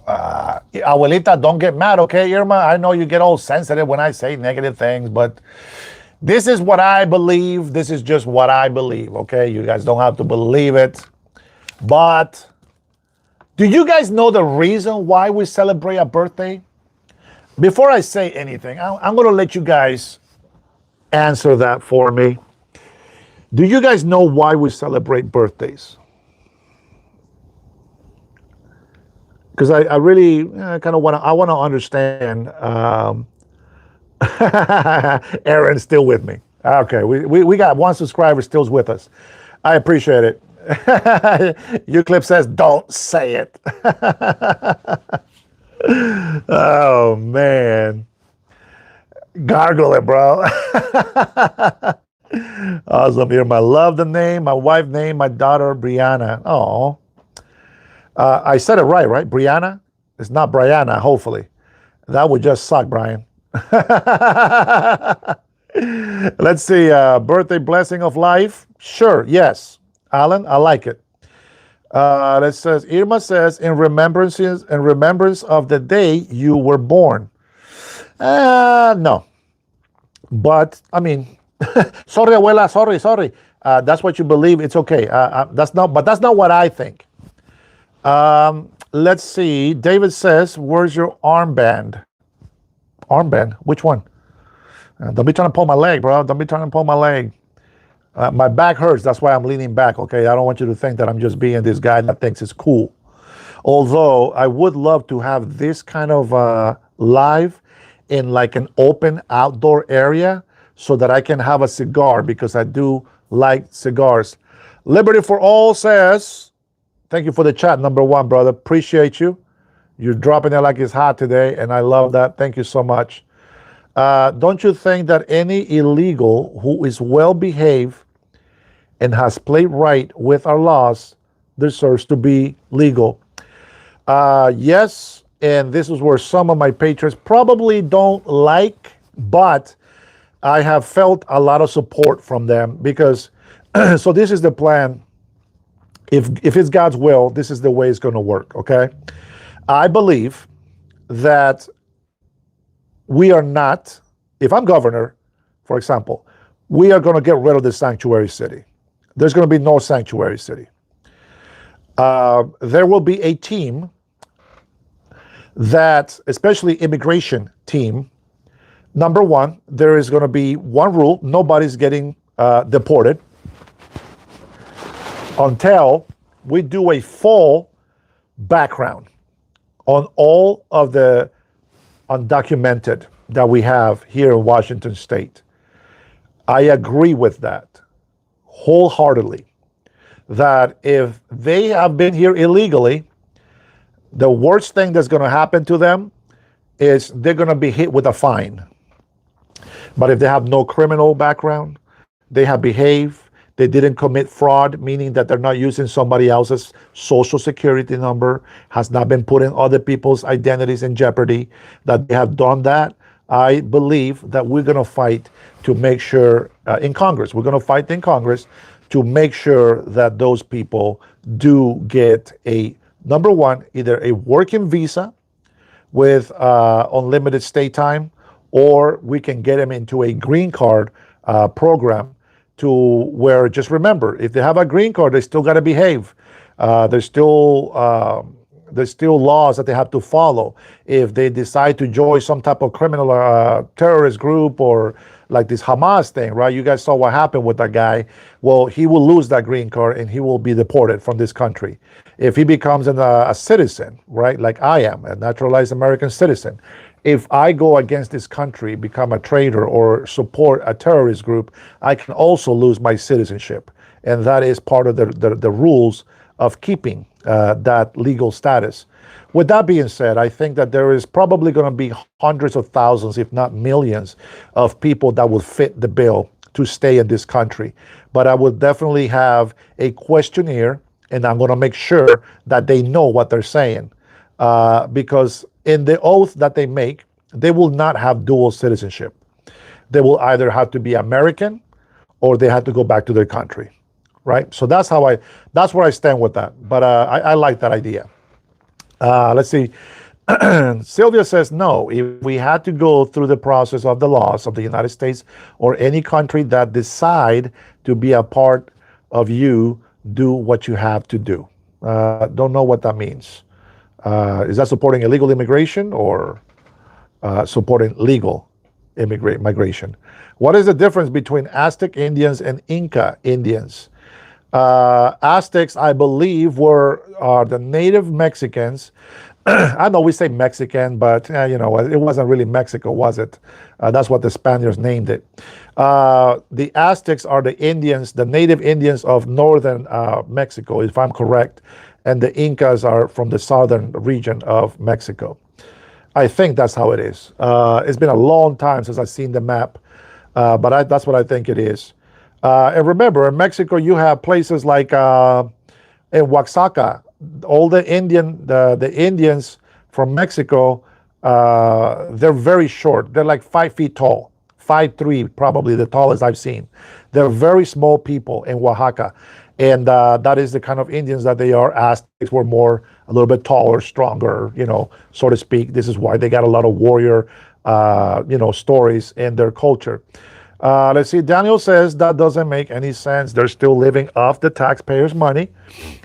Abuelita, don't get mad, okay, Irma? I know you get all sensitive when I say negative things, but this is what I believe. This is just what I believe, okay? You guys don't have to believe it. But do you guys know the reason why we celebrate a birthday? Before I say anything, I'm going to let you guys answer that for me. Do you guys know why we celebrate birthdays? Because I really kind of want to understand. Aaron's still with me. Okay, we got one subscriber still with us. I appreciate it. Euclid says, don't say it. Oh, man. Gargle it, bro. Awesome. Irma, love the name. My wife named my daughter Brianna. Oh. I said it right? Brianna? It's not Brianna, hopefully. That would just suck, Brian. Let's see. Birthday blessing of life. Sure. Yes. Alan, I like it. It says, Irma says, in remembrance of the day you were born. No. But, I mean, sorry, abuela, sorry. That's what you believe. It's okay. That's not what I think. Let's see. David says, where's your armband? Armband? Which one? Don't be trying to pull my leg, bro. Don't be trying to pull my leg. My back hurts. That's why I'm leaning back, okay? I don't want you to think that I'm just being this guy that thinks it's cool. Although, I would love to have this kind of live in like an open outdoor area so that I can have a cigar because I do like cigars. Liberty for All says, thank you for the chat, number one, brother. Appreciate you. You're dropping it like it's hot today, and I love that. Thank you so much. Don't you think that any illegal who is well behaved and has played right with our laws deserves to be legal? Yes, and this is where some of my patrons probably don't like, but I have felt a lot of support from them because, so this is the plan. If it's God's will, this is the way it's going to work, okay? I believe that we are not, if I'm governor, for example, we are going to get rid of the sanctuary city. There's going to be no sanctuary city. There will be a team that, especially immigration team, number one, there is going to be one rule: nobody's getting deported until we do a full background on all of the undocumented that we have here in Washington State. I agree with that wholeheartedly, that if they have been here illegally, the worst thing that's going to happen to them is they're going to be hit with a fine. But if they have no criminal background, they have behaved, they didn't commit fraud, meaning that they're not using somebody else's social security number, has not been putting other people's identities in jeopardy, that they have done that, I believe that we're going to fight to make sure in Congress, to make sure that those people do get a, number one, either a working visa with unlimited stay time, or we can get them into a green card program to where, just remember, if they have a green card, they still got to behave. There's still laws that they have to follow. If they decide to join some type of criminal terrorist group or like this Hamas thing, right? You guys saw what happened with that guy. Well, he will lose that green card and he will be deported from this country. If he becomes a citizen, right, like I am, a naturalized American citizen, if I go against this country, become a traitor or support a terrorist group, I can also lose my citizenship. And that is part of the rules of keeping that legal status. With that being said, I think that there is probably going to be hundreds of thousands, if not millions, of people that will fit the bill to stay in this country. But I would definitely have a questionnaire, and I'm going to make sure that they know what they're saying. Because in the oath that they make, they will not have dual citizenship. They will either have to be American or they have to go back to their country, right? So that's where I stand with that. But I like that idea. Let's see. Sylvia says, no, if we had to go through the process of the laws of the United States or any country that decide to be a part of you, do what you have to do. Don't know what that means. Is that supporting illegal immigration or supporting legal migration? What is the difference between Aztec Indians and Inca Indians? Aztecs, I believe, are the native Mexicans. I know we say Mexican, but it wasn't really Mexico, was it? That's what the Spaniards named it. The Aztecs are the Indians, the native Indians of northern Mexico, if I'm correct, and the Incas are from the southern region of Mexico. I think that's how it is. It's been a long time since I've seen the map, but that's what I think it is. And remember, in Mexico, you have places like in Oaxaca, all the Indians from Mexico, they're very short. They're like 5 feet tall, 5'3", probably the tallest I've seen. They're very small people in Oaxaca, and that is the kind of Indians that they are. Aztecs were a little bit taller, stronger, so to speak. This is why they got a lot of warrior, stories in their culture. Let's see. Daniel says that doesn't make any sense. They're still living off the taxpayers' money.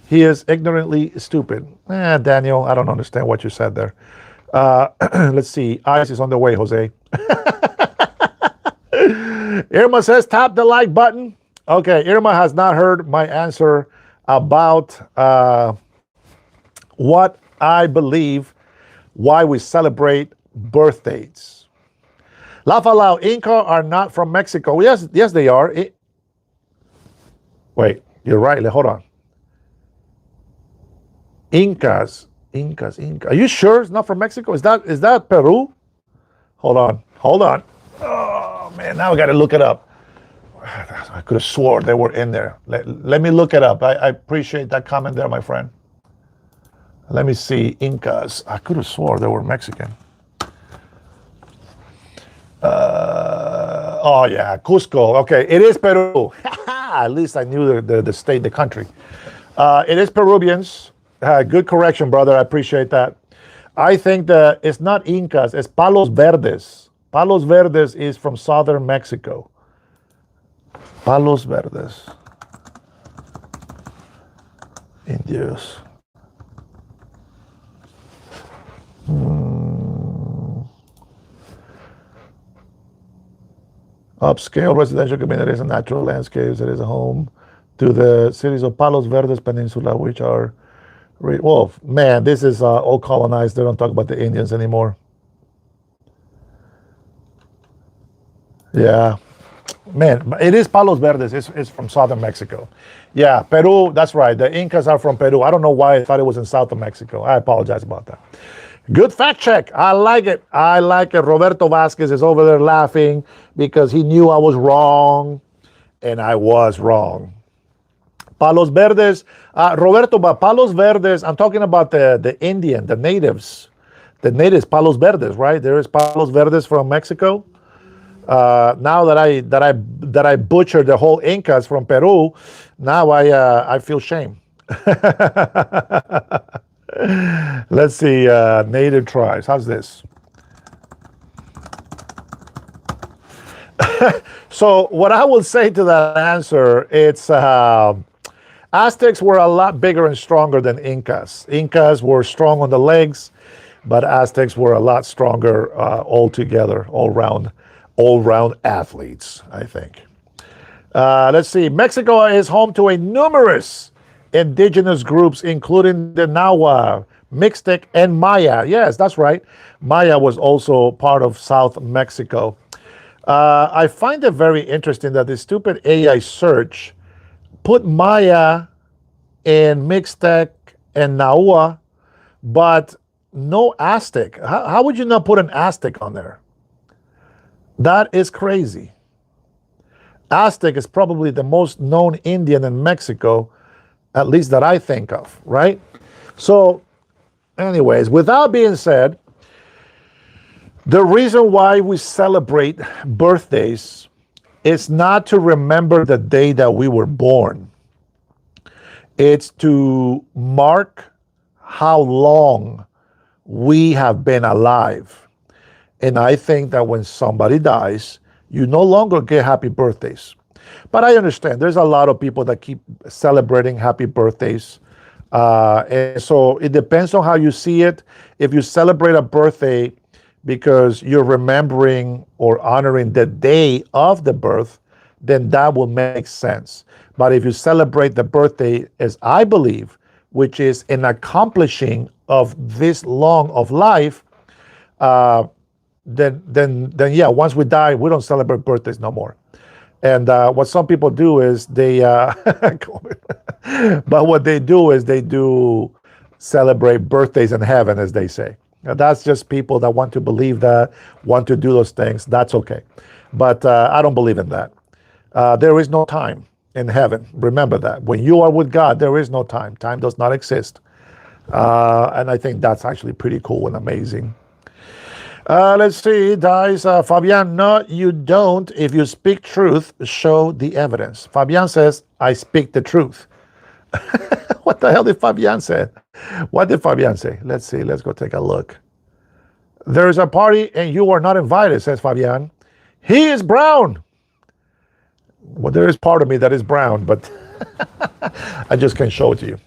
He is ignorantly stupid. Daniel, I don't understand what you said there. Let's see. Ice is on the way, Jose. Irma says, tap the like button. Okay, Irma has not heard my answer about what I believe, why we celebrate birthdays. La Falau, Inca are not from Mexico. Yes, they are. Wait, you're right. Hold on. Incas. Are you sure it's not from Mexico? Is that Peru? Hold on. Oh man, now I got to look it up. I could have swore they were in there. Let me look it up. I appreciate that comment there, my friend. Let me see. Incas. I could have swore they were Mexican. Oh yeah, Cusco. Okay, it is Peru. At least I knew the state, the country. It is Peruvians. Good correction, brother. I appreciate that. I think that it's not Incas. It's Palos Verdes. Palos Verdes is from southern Mexico. Palos Verdes. Indios. Upscale residential communities and natural landscapes. It is a home to the cities of Palos Verdes Peninsula, which are, well, man, this is all colonized. They don't talk about the Indians anymore. Yeah, man, it is Palos Verdes. It's from southern Mexico. Yeah, Peru, that's right. The Incas are from Peru. I don't know why I thought it was in south of Mexico. I apologize about that. Good fact check. I like it. Roberto Vasquez is over there laughing because he knew I was wrong, and I was wrong. Palos Verdes, Roberto, but Palos Verdes, I'm talking about the Indian, the natives, Palos Verdes, right? There is Palos Verdes from Mexico. Now that I butchered the whole Incas from Peru, now I feel shame. Let's see, native tribes. How's this? So what I will say to that answer, it's Aztecs were a lot bigger and stronger than Incas. Incas were strong on the legs, but Aztecs were a lot stronger altogether, all round athletes, I think. Let's see. Mexico is home to a numerous indigenous groups, including the Nahua, Mixtec, and Maya. Yes, that's right. Maya was also part of South Mexico. I find it very interesting that the stupid AI search put Maya and Mixtec and Nahua, but no Aztec. How would you not put an Aztec on there? That is crazy. Aztec is probably the most known Indian in Mexico, at least that I think of, right? So, anyways, with that being said, the reason why we celebrate birthdays is not to remember the day that we were born. It's to mark how long we have been alive. And I think that when somebody dies, you no longer get happy birthdays. But I understand there's a lot of people that keep celebrating happy birthdays. And so it depends on how you see it. If you celebrate a birthday because you're remembering or honoring the day of the birth, then that will make sense. But if you celebrate the birthday, as I believe, which is an accomplishing of this long of life, then yeah, once we die, we don't celebrate birthdays no more. And what some people do is they, but what they do is they do celebrate birthdays in heaven, as they say. Now, that's just people that want to believe that, want to do those things. That's okay. But I don't believe in that. There is no time in heaven. Remember that. When you are with God, there is no time. Time does not exist. And I think that's actually pretty cool and amazing. Let's see, guys. Fabian, no, you don't. If you speak truth, show the evidence. Fabian says, I speak the truth. What the hell did Fabian say? What did Fabian say? Let's see. Let's go take a look. There is a party and you are not invited, says Fabian. He is brown. Well, there is part of me that is brown, but I just can't show it to you.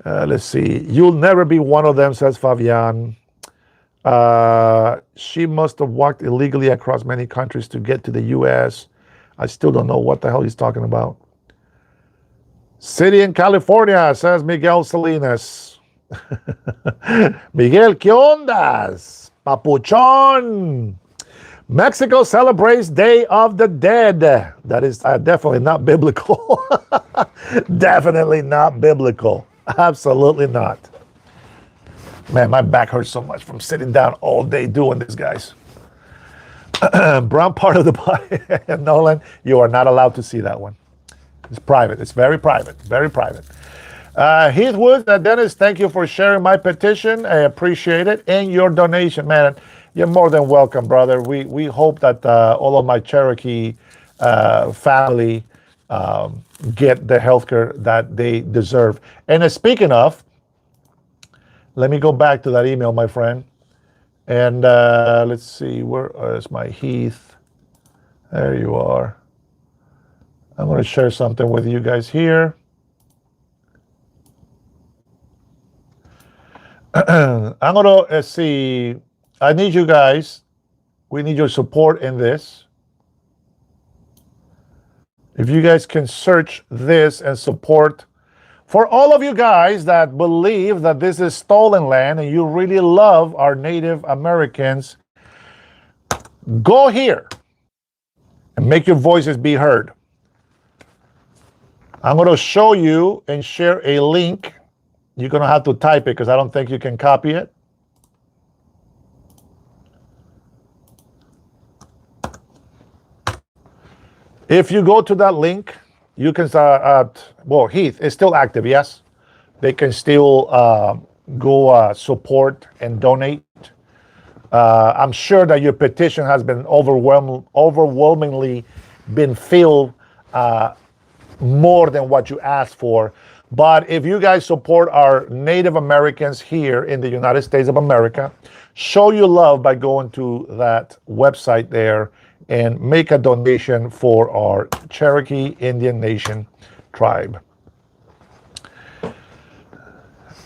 Let's see. You'll never be one of them, says Fabian. She must have walked illegally across many countries to get to the U.S. I still don't know what the hell he's talking about. City in California, says Miguel Salinas. Miguel, ¿qué ondas? Papuchón. Mexico celebrates Day of the Dead. That is definitely not biblical. Definitely not biblical. Absolutely not. Man, my back hurts so much from sitting down all day doing this, guys. Brown part of the body. Nolan, you are not allowed to see that one. It's private. It's very private. Very private. Heath Woods, Dennis, thank you for sharing my petition. I appreciate it. And your donation, man. You're more than welcome, brother. We hope that all of my Cherokee family get the healthcare that they deserve. And speaking of, let me go back to that email, my friend. And let's see, where is my Heath? There you are. I'm going to share something with you guys here. I'm going to see. I need you guys. We need your support in this. If you guys can search this and support. For all of you guys that believe that this is stolen land and you really love our Native Americans, go here and make your voices be heard. I'm going to show you and share a link. You're going to have to type it because I don't think you can copy it. If you go to that link, you can well, Heath is still active, yes. They can still go support and donate. I'm sure that your petition has been overwhelmingly been filled more than what you asked for. But if you guys support our Native Americans here in the United States of America, show your love by going to that website there and make a donation for our Cherokee Indian Nation tribe.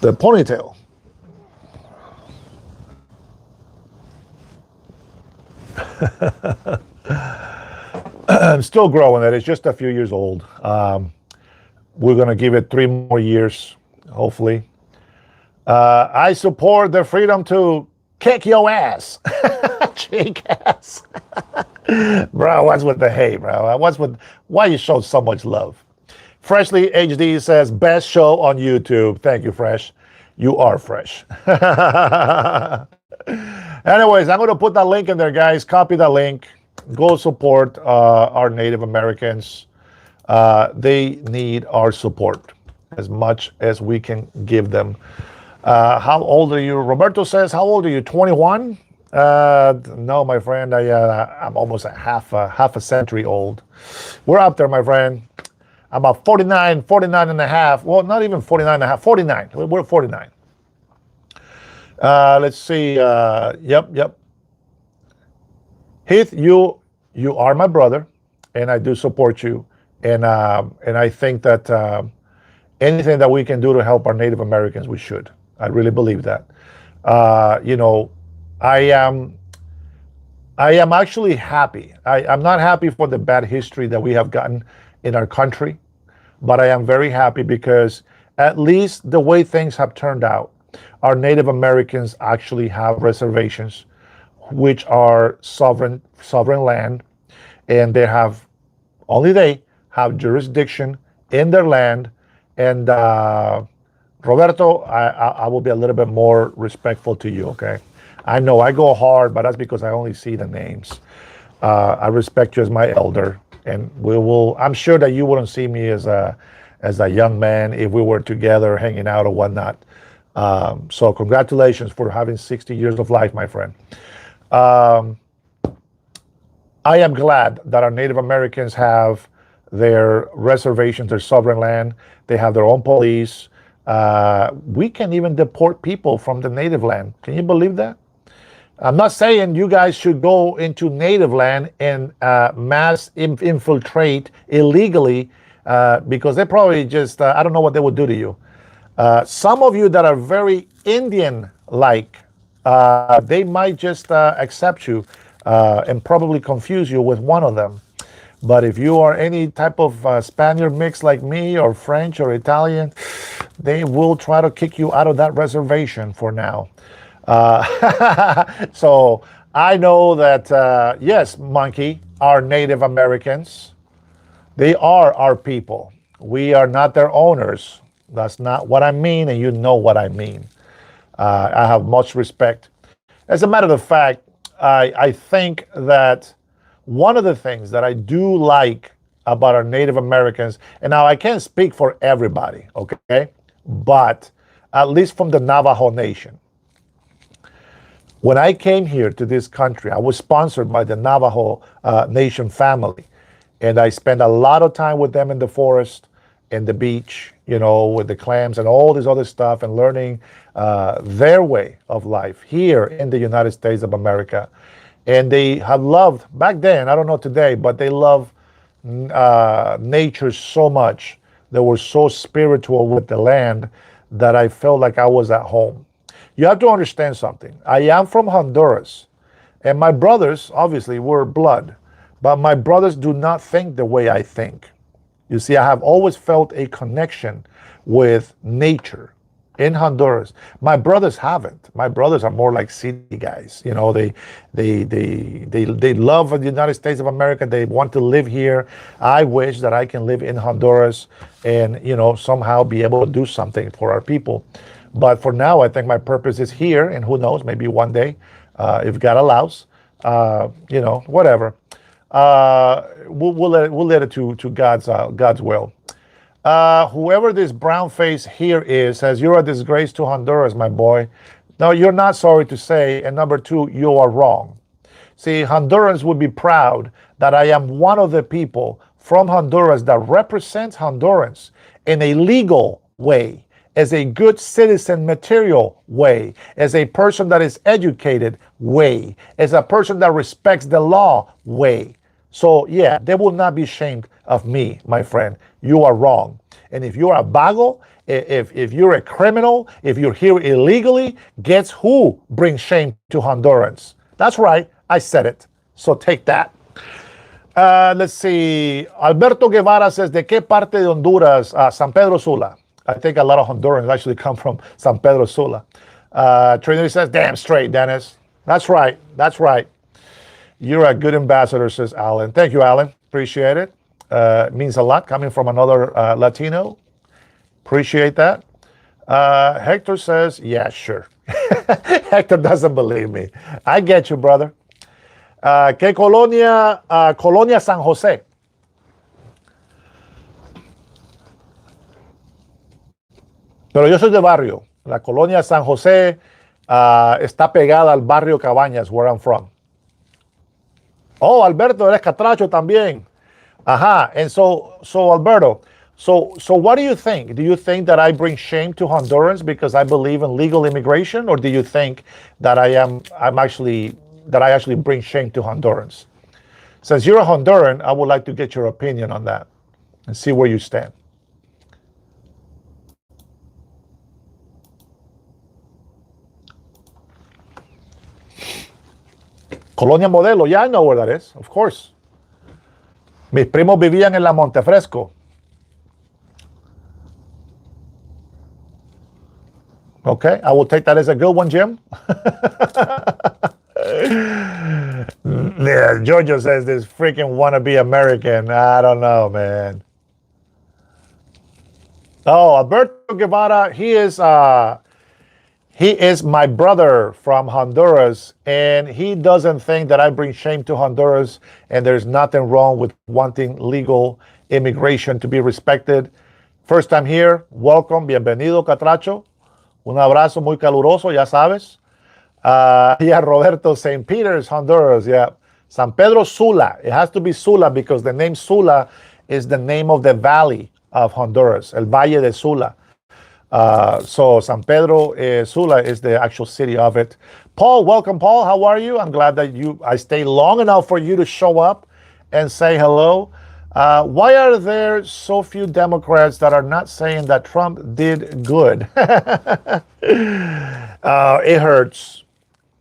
The ponytail. I'm still growing it. It's just a few years old. We're going to give it 3 more years, hopefully. I support the freedom to kick your ass. Shake ass. Bro, what's with the hate, bro? Why you show so much love? Freshly HD says, best show on YouTube. Thank you, Fresh. You are fresh. Anyways, I'm going to put that link in there, guys. Copy the link. go support our Native Americans. They need our support as much as we can give them. How old are you? Roberto says, how old are you? 21? No, my friend, I'm almost half a century old. We're up there, my friend. I'm about 49, 49 and a half. Well, not even 49 and a half, 49. We're 49. Let's see. Yep. Heath, you are my brother, and I do support you. And I think that anything that we can do to help our Native Americans, we should. I really believe that. I am actually happy. I'm not happy for the bad history that we have gotten in our country, but I am very happy because at least the way things have turned out, our Native Americans actually have reservations, which are sovereign land, and they have jurisdiction in their land. And Roberto, I will be a little bit more respectful to you, okay? I know I go hard, but that's because I only see the names. I respect you as my elder, and I'm sure that you wouldn't see me as a young man if we were together hanging out or whatnot. So congratulations for having 60 years of life, my friend. I am glad that our Native Americans have their reservations, their sovereign land. They have their own police. We can even deport people from the native land. Can you believe that? I'm not saying you guys should go into native land and mass infiltrate illegally because they probably just, I don't know what they would do to you. Some of you that are very Indian-like, they might just accept you and probably confuse you with one of them. But if you are any type of Spaniard mix like me or French or Italian, they will try to kick you out of that reservation for now. So I know that, yes, Monkey, our Native Americans, they are our people. We are not their owners. That's not what I mean, and you know what I mean. I have much respect. As a matter of fact, I think that one of the things that I do like about our Native Americans, and now I can't speak for everybody, okay? But at least from the Navajo Nation. When I came here to this country, I was sponsored by the Navajo Nation family. And I spent a lot of time with them in the forest, in the beach, with the clams and all this other stuff, and learning their way of life here in the United States of America. And they have loved, back then, I don't know today, but they love nature so much. They were so spiritual with the land that I felt like I was at home. You have to understand something. I am from Honduras, and my brothers, obviously, were blood, but my brothers do not think the way I think. You see, I have always felt a connection with nature in Honduras. My brothers haven't. My brothers are more like city guys. They love the United States of America. They want to live here. I wish that I can live in Honduras and somehow be able to do something for our people. But for now, I think my purpose is here, and who knows, maybe one day, if God allows, whatever. We'll let it to God's will. Whoever this brown face here is says, you're a disgrace to Honduras, my boy. No, you're not sorry to say. And number two, you are wrong. See, Hondurans would be proud that I am one of the people from Honduras that represents Hondurans in a legal way, as a good citizen material way, as a person that is educated way, as a person that respects the law way. So yeah, they will not be ashamed of me, my friend. You are wrong. And if you're a vago, if you're a criminal, if you're here illegally, guess who brings shame to Hondurans? That's right, I said it. So take that. Let's see. Alberto Guevara says, ¿de qué parte de Honduras? San Pedro Sula. I think a lot of Hondurans actually come from San Pedro Sula. Trinity says, damn straight, Dennis. That's right. That's right. You're a good ambassador, says Alan. Thank you, Alan. Appreciate it. It means a lot coming from another Latino. Appreciate that. Hector says, yeah, sure. Hector doesn't believe me. I get you, brother. ¿Qué colonia? Colonia San José. Pero yo soy de barrio. La colonia San José está pegada al barrio Cabañas, where I'm from. Oh, Alberto, eres catracho también. Aha. And so Alberto, so what do you think? Do you think that I bring shame to Hondurans because I believe in legal immigration, or do you think that I actually bring shame to Hondurans? Since you're a Honduran, I would like to get your opinion on that and see where you stand. Colonia Modelo, yeah, I know where that is, of course. Mis primos vivían en la Montefresco. Okay, I will take that as a good one, Jim. Yeah, Giorgio says this freaking wannabe American. I don't know, man. Oh, Alberto Guevara, he is my brother from Honduras, and he doesn't think that I bring shame to Honduras, and there's nothing wrong with wanting legal immigration to be respected. First time here, welcome, bienvenido, Catracho. Un abrazo muy caluroso, ya sabes. Yeah, Roberto, St. Peter's, Honduras, yeah. San Pedro Sula. It has to be Sula because the name Sula is the name of the valley of Honduras, El Valle de Sula. So San Pedro Sula is the actual city of it. Paul, welcome, Paul. How are you? I'm glad that I stayed long enough for you to show up and say hello. Why are there so few Democrats that are not saying that Trump did good? It hurts.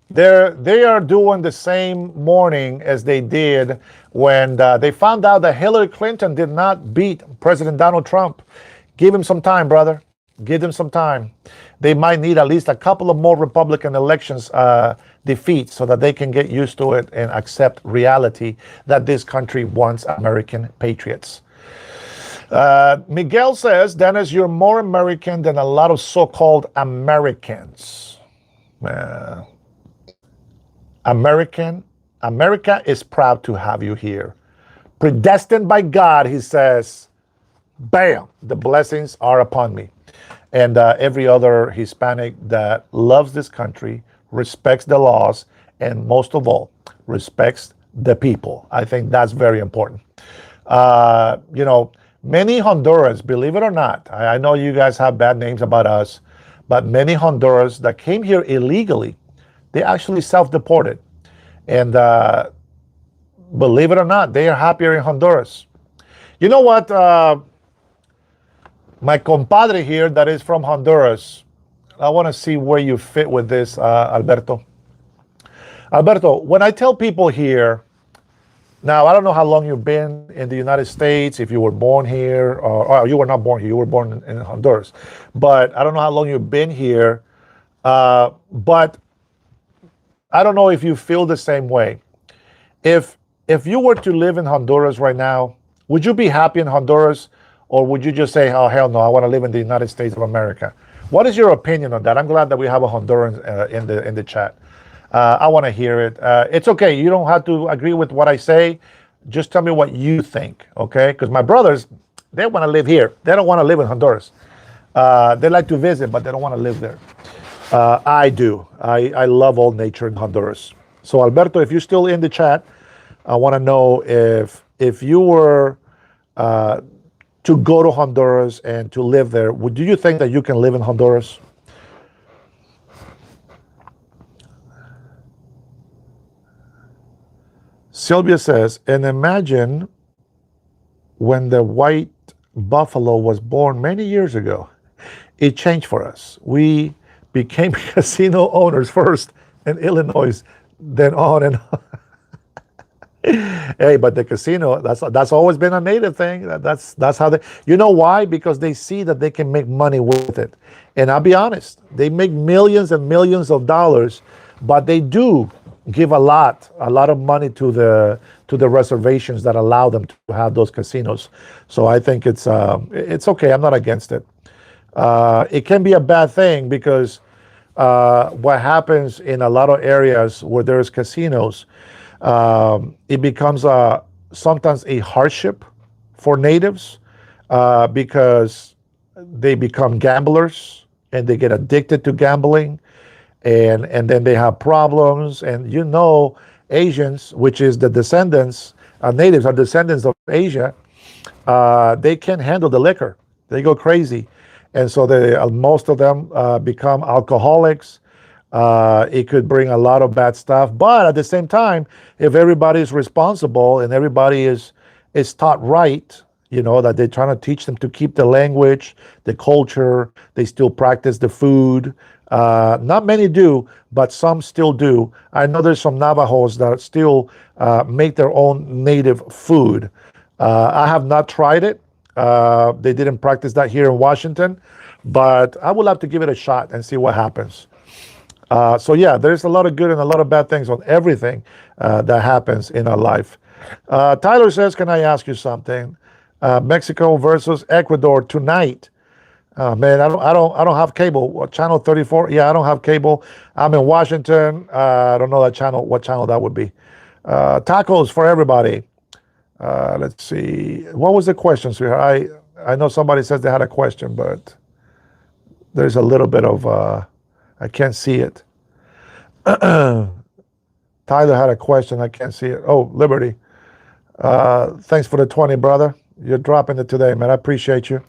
They are doing the same mourning as they did when they found out that Hillary Clinton did not beat President Donald Trump. Give him some time, brother. Give them some time. They might need at least a couple of more Republican elections defeats so that they can get used to it and accept reality that this country wants American patriots. Miguel says, Dennis, you're more American than a lot of so-called Americans. America is proud to have you here. Predestined by God, he says, bam, the blessings are upon me. And every other Hispanic that loves this country, respects the laws, and most of all, respects the people. I think that's very important. Many Hondurans, believe it or not, I know you guys have bad names about us, but many Hondurans that came here illegally, they actually self-deported. And believe it or not, they are happier in Honduras. You know what? My compadre here that is from Honduras, I want to see where you fit with this, Alberto. Alberto, when I tell people here, now I don't know how long you've been in the United States, if you were born here, or you were not born here, you were born in Honduras. But I don't know how long you've been here, but I don't know if you feel the same way. If you were to live in Honduras right now, would you be happy in Honduras? Or would you just say, oh, hell no, I want to live in the United States of America? What is your opinion on that? I'm glad that we have a Honduran in the chat. I want to hear it. It's okay. You don't have to agree with what I say. Just tell me what you think, okay? Because my brothers, they want to live here. They don't want to live in Honduras. They like to visit, but they don't want to live there. I do. I love all nature in Honduras. So, Alberto, if you're still in the chat, I want to know if you were to go to Honduras and to live there, do you think that you can live in Honduras? Sylvia says, and imagine when the white buffalo was born many years ago. It changed for us. We became casino owners first in Illinois, then on and on. Hey, but the casino, that's always been a native thing. That's how they, you know why? Because they see that they can make money with it. And I'll be honest, they make millions and millions of dollars, but they do give a lot of money to the reservations that allow them to have those casinos. So I think it's okay. I'm not against it. It can be a bad thing because what happens in a lot of areas where there's casinos, It becomes sometimes a hardship for natives because they become gamblers and they get addicted to gambling, and then they have problems. And Asians, which is the descendants, natives are descendants of Asia, they can't handle the liquor. They go crazy, and so most of them become alcoholics. It could bring a lot of bad stuff, but at the same time, if everybody is responsible and everybody is taught right, that they're trying to teach them to keep the language, the culture, they still practice the food. Not many do, but some still do. I know there's some Navajos that still make their own native food. I have not tried it. They didn't practice that here in Washington, but I would like to give it a shot and see what happens. So yeah, there's a lot of good and a lot of bad things on everything that happens in our life. Tyler says, "Can I ask you something? Mexico versus Ecuador tonight." Man, I don't have cable. What, channel 34? Yeah, I don't have cable. I'm in Washington. I don't know that channel. What channel that would be? Tacos for everybody. Let's see. What was the question, sweetheart? I know somebody says they had a question, but there's a little bit of I can't see it. Tyler had a question. I can't see it. Oh, Liberty. Thanks for the 20, brother. You're dropping it today, man. I appreciate you.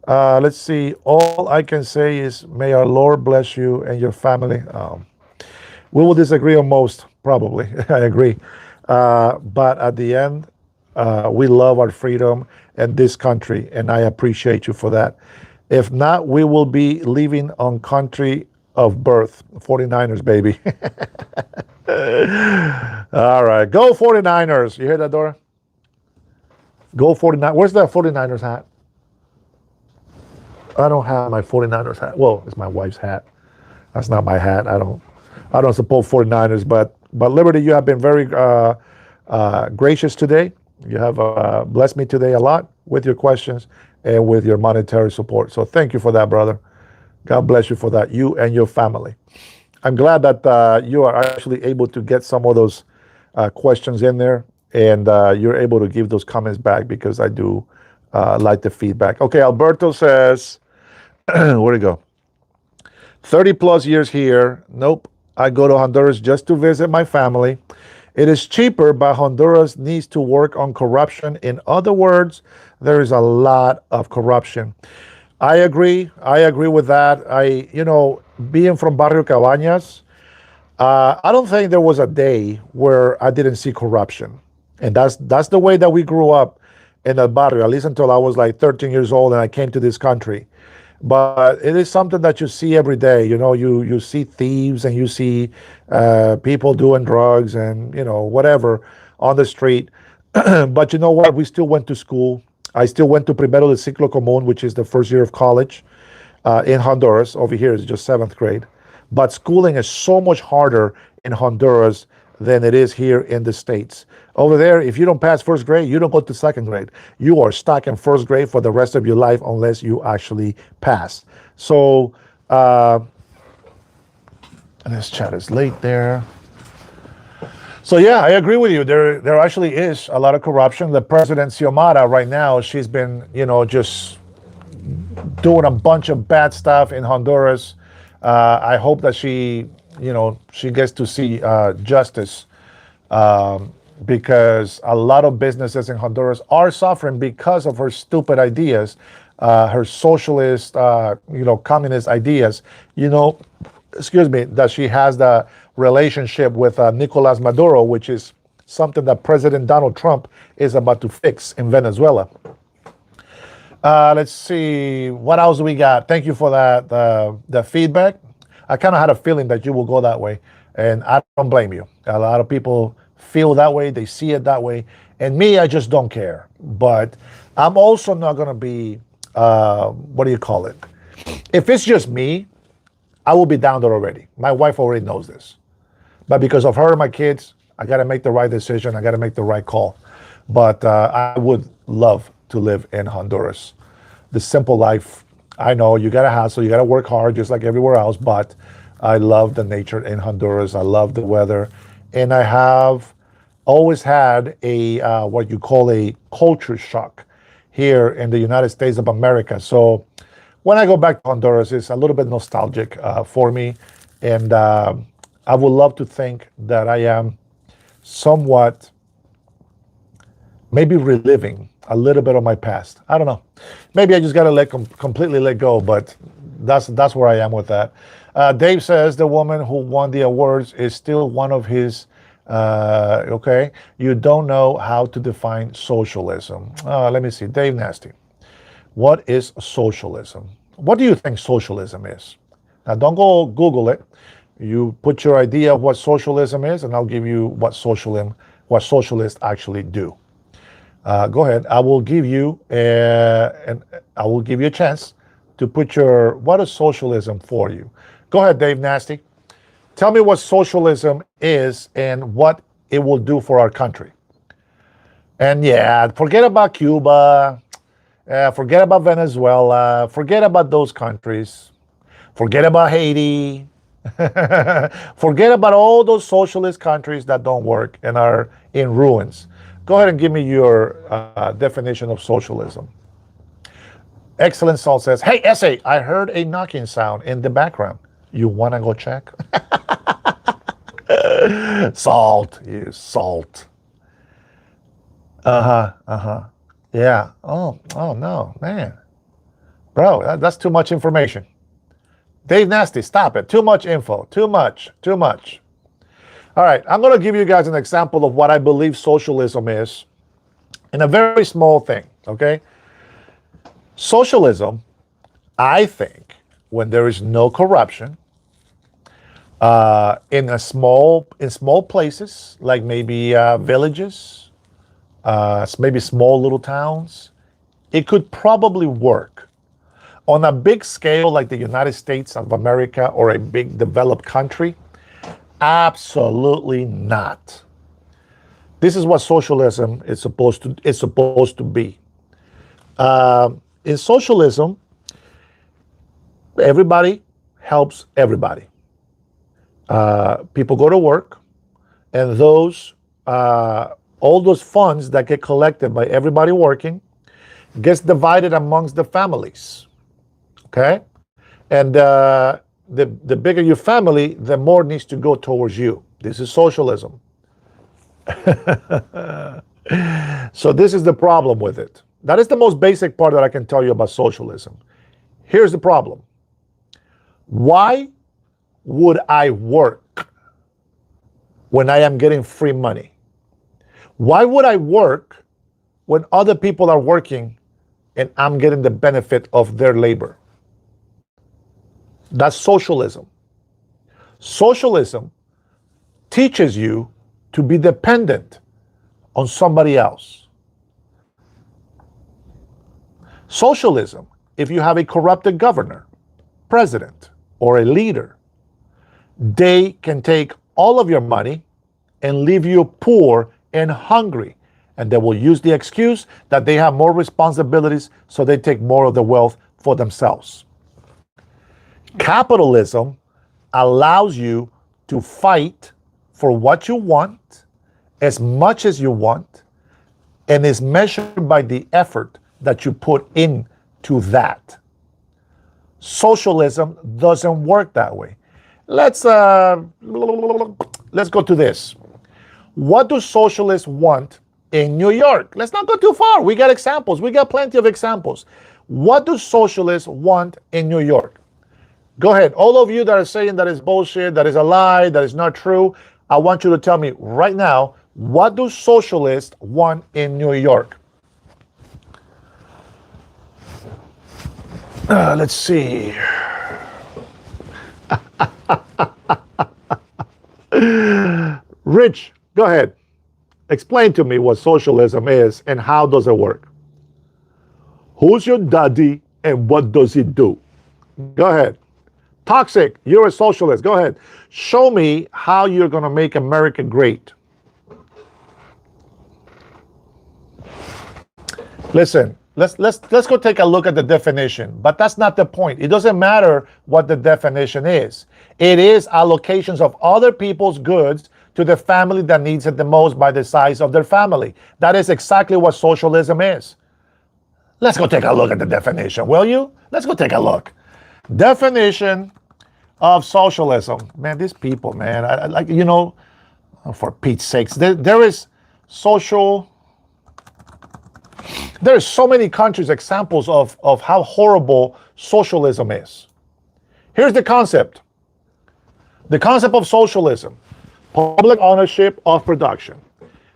Let's see. All I can say is, may our Lord bless you and your family. We will disagree on most, probably. I agree. But at the end, we love our freedom and this country, and I appreciate you for that. If not, we will be leaving on country of birth. 49ers, baby. All right. Go 49ers. You hear that, Dora? Go 49ers. Where's that 49ers hat? I don't have my 49ers hat. Well, it's my wife's hat. That's not my hat. I don't support 49ers, but Liberty, you have been very gracious today. You have blessed me today a lot with your questions and with your monetary support. So thank you for that, brother. God bless you for that, you and your family. I'm glad that you are actually able to get some of those questions in there, and you're able to give those comments back, because I do like the feedback. Okay, Alberto says, where'd it go? 30 plus years here. Nope. I go to Honduras just to visit my family. It is cheaper, but Honduras needs to work on corruption. In other words, there is a lot of corruption. I agree. I agree with that. Being from Barrio Cabañas, I don't think there was a day where I didn't see corruption. And that's the way that we grew up in El Barrio, at least until I was like 13 years old and I came to this country. But it is something that you see every day. You see thieves and you see people doing drugs and, whatever on the street. But you know what? We still went to school. I still went to Primero de Ciclo Común, which is the first year of college in Honduras. Over here is just 7th grade. But schooling is so much harder in Honduras than it is here in the States. Over there, if you don't pass first grade, you don't go to 2nd grade. You are stuck in first grade for the rest of your life unless you actually pass. So, this chat is late there. So yeah, I agree with you. There actually is a lot of corruption. The President Xiomara right now, she's been, just doing a bunch of bad stuff in Honduras. I hope that she gets to see justice, because a lot of businesses in Honduras are suffering because of her stupid ideas, her socialist, communist ideas. That she has the relationship with Nicolas Maduro, which is something that President Donald Trump is about to fix in Venezuela. Let's see, what else we got? Thank you for that, the feedback. I kind of had a feeling that you will go that way, and I don't blame you. A lot of people feel that way, they see it that way, and me, I just don't care. But I'm also not going to be, what do you call it? If it's just me, I will be down there already. My wife already knows this. But because of her and my kids, I got to make the right decision. I got to make the right call. But I would love to live in Honduras. The simple life. I know you got to hustle, you got to work hard just like everywhere else. But I love the nature in Honduras. I love the weather. And I have always had a what you call a culture shock here in the United States of America. So when I go back to Honduras, it's a little bit nostalgic for me, and I would love to think that I am somewhat maybe reliving a little bit of my past. I don't know. Maybe I just got to completely let go, but that's where I am with that. Dave says the woman who won the awards is still one of his. Okay, you don't know how to define socialism. Let me see. Dave Nasty. What is socialism? What do you think socialism is? Now, don't go Google it. You put your idea of what socialism is, and I'll give you what socialists actually do. Go ahead. I will give you a chance to put your what is socialism for you. Go ahead, Dave Nasty. Tell me what socialism is and what it will do for our country. And yeah, forget about Cuba. Forget about Venezuela. Forget about those countries. Forget about Haiti. Forget about all those socialist countries that don't work and are in ruins. Go ahead and give me your definition of socialism. Excellent Salt says, hey, Essay, I heard a knocking sound in the background. You want to go check? Salt, you salt. Yeah. Oh no, man. Bro, that's too much information. Dave Nasty, stop it. Too much info. Too much. All right, I'm going to give you guys an example of what I believe socialism is in a very small thing, okay? Socialism, I think, when there is no corruption, in small places, like maybe villages, maybe small little towns, it could probably work. On a big scale like the United States of America or a big developed country, absolutely not. This is what socialism is supposed to be. In socialism, everybody helps everybody. People go to work, and all those funds that get collected by everybody working gets divided amongst the families. Okay, and the bigger your family, the more needs to go towards you. This is socialism. So this is the problem with it. That is the most basic part that I can tell you about socialism. Here's the problem. Why would I work when I am getting free money? Why would I work when other people are working and I'm getting the benefit of their labor? That's socialism. Socialism teaches you to be dependent on somebody else. Socialism, if you have a corrupted governor, president, or a leader, they can take all of your money and leave you poor and hungry. And they will use the excuse that they have more responsibilities, so they take more of the wealth for themselves. Capitalism allows you to fight for what you want as much as you want, and is measured by the effort that you put into that. Socialism doesn't work that way. Let's go to this. What do socialists want in New York? Let's not go too far. We got examples. We got plenty of examples. What do socialists want in New York? Go ahead. All of you that are saying that is bullshit, that is a lie, that is not true, I want you to tell me right now, what do socialists want in New York? Let's see. Rich, go ahead. Explain to me what socialism is and how does it work. Who's your daddy and what does he do? Go ahead. Toxic, you're a socialist. Go ahead. Show me how you're going to make America great. Listen, let's go take a look at the definition. But that's not the point. It doesn't matter what the definition is. It is allocations of other people's goods to the family that needs it the most by the size of their family. That is exactly what socialism is. Let's go take a look at the definition, will you? Let's go take a look. Definition of socialism. Man, these people, man, I like, for Pete's sakes, there is social. There's so many countries, examples of how horrible socialism is. Here's the concept. The concept of socialism: public ownership of production.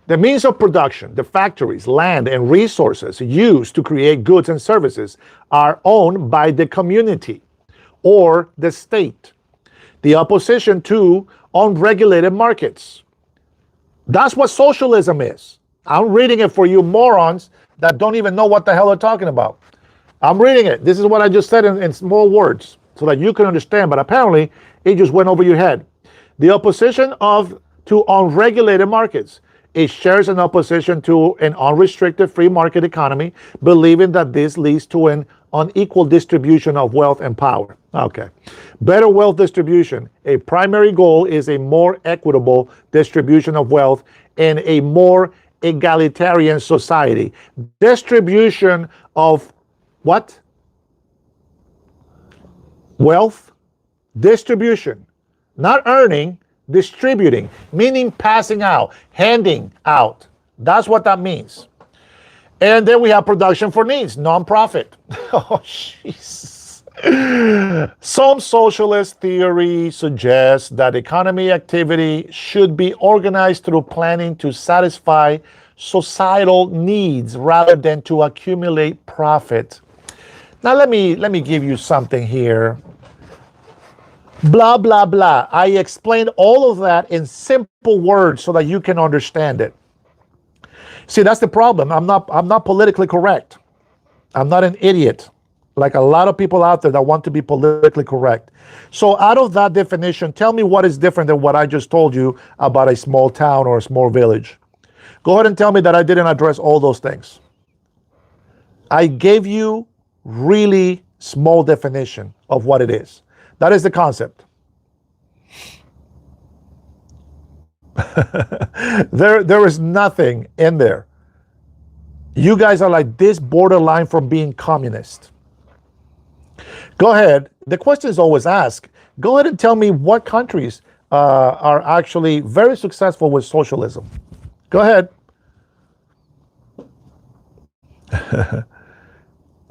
The means of production, the factories, land, and resources used to create goods and services are owned by the community or the state. The opposition to unregulated markets. That's what socialism is. I'm reading it for you morons that don't even know what the hell they're talking about. I'm reading it. This is what I just said in small words so that you can understand, but apparently it just went over your head. The opposition to unregulated markets. It shares an opposition to an unrestricted free market economy, believing that this leads to an unequal distribution of wealth and power. Okay. Better wealth distribution. A primary goal is a more equitable distribution of wealth in a more egalitarian society. Distribution of what? Wealth? Distribution. Not earning, distributing, meaning passing out, handing out. That's what that means. And then we have production for needs, non-profit. Oh, Jesus. Some socialist theory suggests that economy activity should be organized through planning to satisfy societal needs rather than to accumulate profit. Now let me give you something here. Blah, blah, blah. I explained all of that in simple words so that you can understand it. See, that's the problem. I'm not politically correct. I'm not an idiot like a lot of people out there that want to be politically correct. So out of that definition, tell me what is different than what I just told you about a small town or a small village. Go ahead and tell me that I didn't address all those things. I gave you really small definition of what it is. That is the concept. There is nothing in there. You guys are like this borderline from being communist. Go ahead. The question is always asked. Go ahead and tell me what countries are actually very successful with socialism. Go ahead.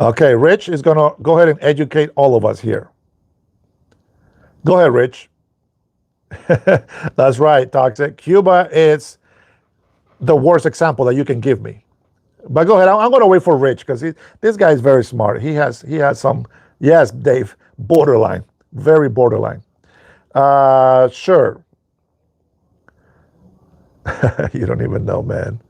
Okay, Rich is going to go ahead and educate all of us here. Go ahead, Rich. That's right, Toxic. Cuba is the worst example that you can give me. But go ahead. I'm going to wait for Rich because this guy is very smart. He has some, yes, Dave, borderline, very borderline. Sure. You don't even know, man.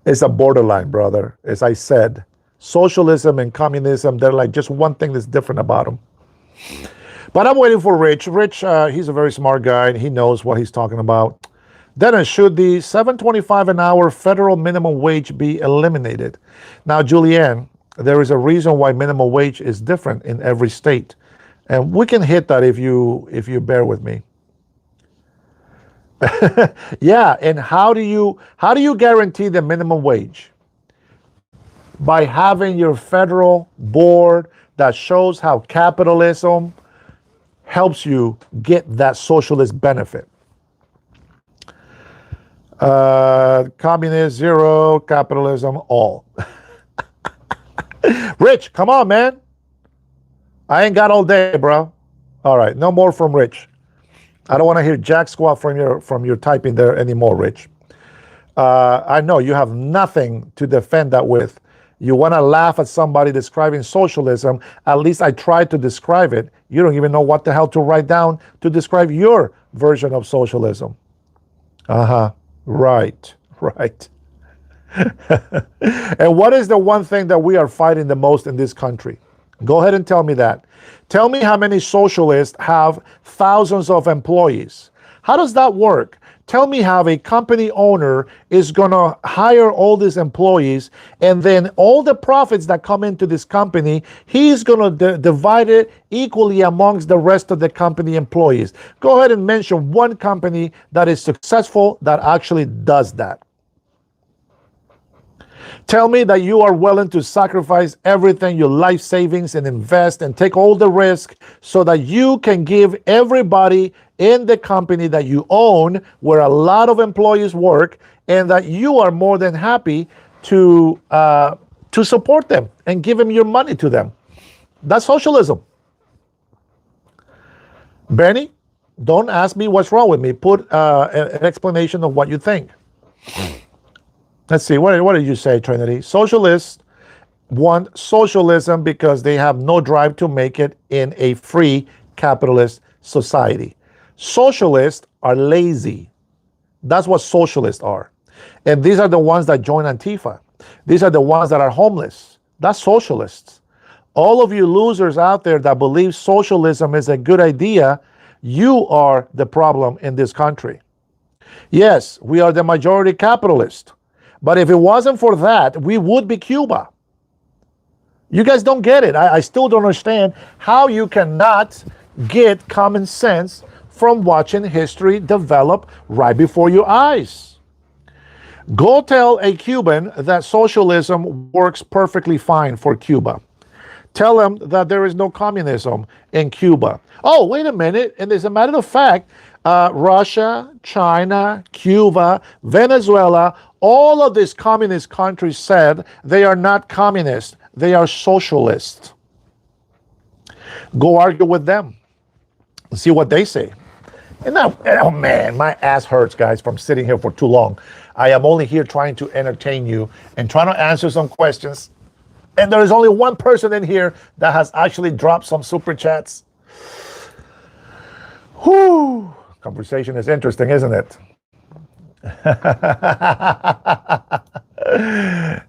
It's a borderline, brother. As I said, socialism and communism, they're like just one thing that's different about them. But I'm waiting for Rich. Rich, he's a very smart guy, and he knows what he's talking about. Dennis, should the $7.25 an hour federal minimum wage be eliminated? Now, Julianne, there is a reason why minimum wage is different in every state. And we can hit that if you bear with me. Yeah, and how do you guarantee the minimum wage? By having your federal board that shows how capitalism helps you get that socialist benefit. Communist, zero, capitalism, all. Rich, come on, man. I ain't got all day, bro. All right, no more from Rich. I don't want to hear jack squat from your typing there anymore, Rich. I know you have nothing to defend that with. You want to laugh at somebody describing socialism. At least I tried to describe it. You don't even know what the hell to write down to describe your version of socialism. Uh-huh. Right. And what is the one thing that we are fighting the most in this country? Go ahead and tell me that. Tell me how many socialists have thousands of employees. How does that work? Tell me how a company owner is going to hire all these employees, and then all the profits that come into this company, he's going to divide it equally amongst the rest of the company employees. Go ahead and mention one company that is successful that actually does that. Tell me that you are willing to sacrifice everything, your life savings, and invest and take all the risk so that you can give everybody in the company that you own, where a lot of employees work, and that you are more than happy to support them and give them your money to them. That's socialism. Benny, don't ask me what's wrong with me. Put an explanation of what you think. Let's see, what did you say, Trinity? Socialists want socialism because they have no drive to make it in a free capitalist society. Socialists are lazy. That's what socialists are. And these are the ones that join Antifa. These are the ones that are homeless. That's socialists. All of you losers out there that believe socialism is a good idea, you are the problem in this country. Yes, we are the majority capitalist. But if it wasn't for that, we would be Cuba. You guys don't get it. I still don't understand how you cannot get common sense from watching history develop right before your eyes. Go tell a Cuban that socialism works perfectly fine for Cuba. Tell them that there is no communism in Cuba. Oh, wait a minute. And as a matter of fact, Russia, China, Cuba, Venezuela, all of these communist countries said they are not communist, they are socialist. Go argue with them. See what they say. And now, oh man, my ass hurts, guys, from sitting here for too long. I am only here trying to entertain you and trying to answer some questions. And there is only one person in here that has actually dropped some super chats. Whew. Conversation is interesting, isn't it?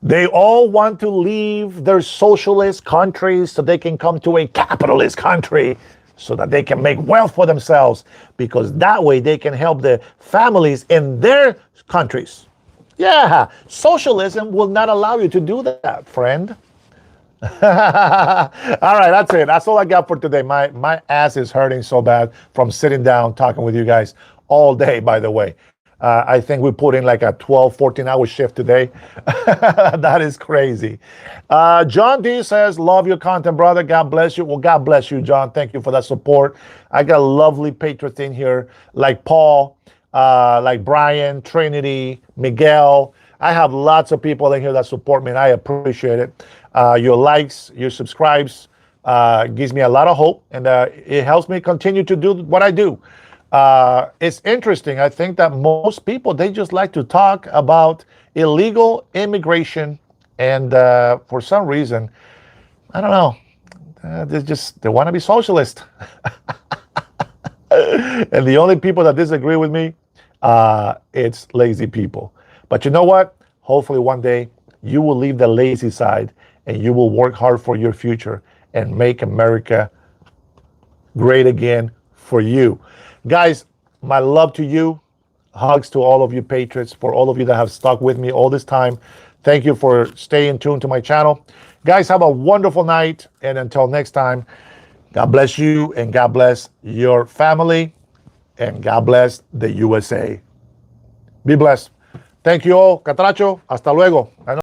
They all want to leave their socialist countries so they can come to a capitalist country so that they can make wealth for themselves, because that way they can help the families in their countries. Yeah, socialism will not allow you to do that, friend. All right, that's it. That's all I got for today. My ass is hurting so bad from sitting down talking with you guys all day, by the way. I think we put in like a 12, 14-hour shift today. That is crazy. John D says, love your content, brother. God bless you. Well, God bless you, John. Thank you for that support. I got lovely patrons in here like Paul, like Brian, Trinity, Miguel. I have lots of people in here that support me, and I appreciate it. Your likes, your subscribes gives me a lot of hope, and it helps me continue to do what I do. It's interesting. I think that most people, they just like to talk about illegal immigration, and for some reason, I don't know, they want to be socialist. And the only people that disagree with me, it's lazy people. But you know what? Hopefully one day you will leave the lazy side and you will work hard for your future and make America great again for you. Guys, my love to you. Hugs to all of you patriots, for all of you that have stuck with me all this time. Thank you for staying tuned to my channel. Guys, have a wonderful night. And until next time, God bless you and God bless your family and God bless the USA. Be blessed. Thank you all. Catracho. Hasta luego.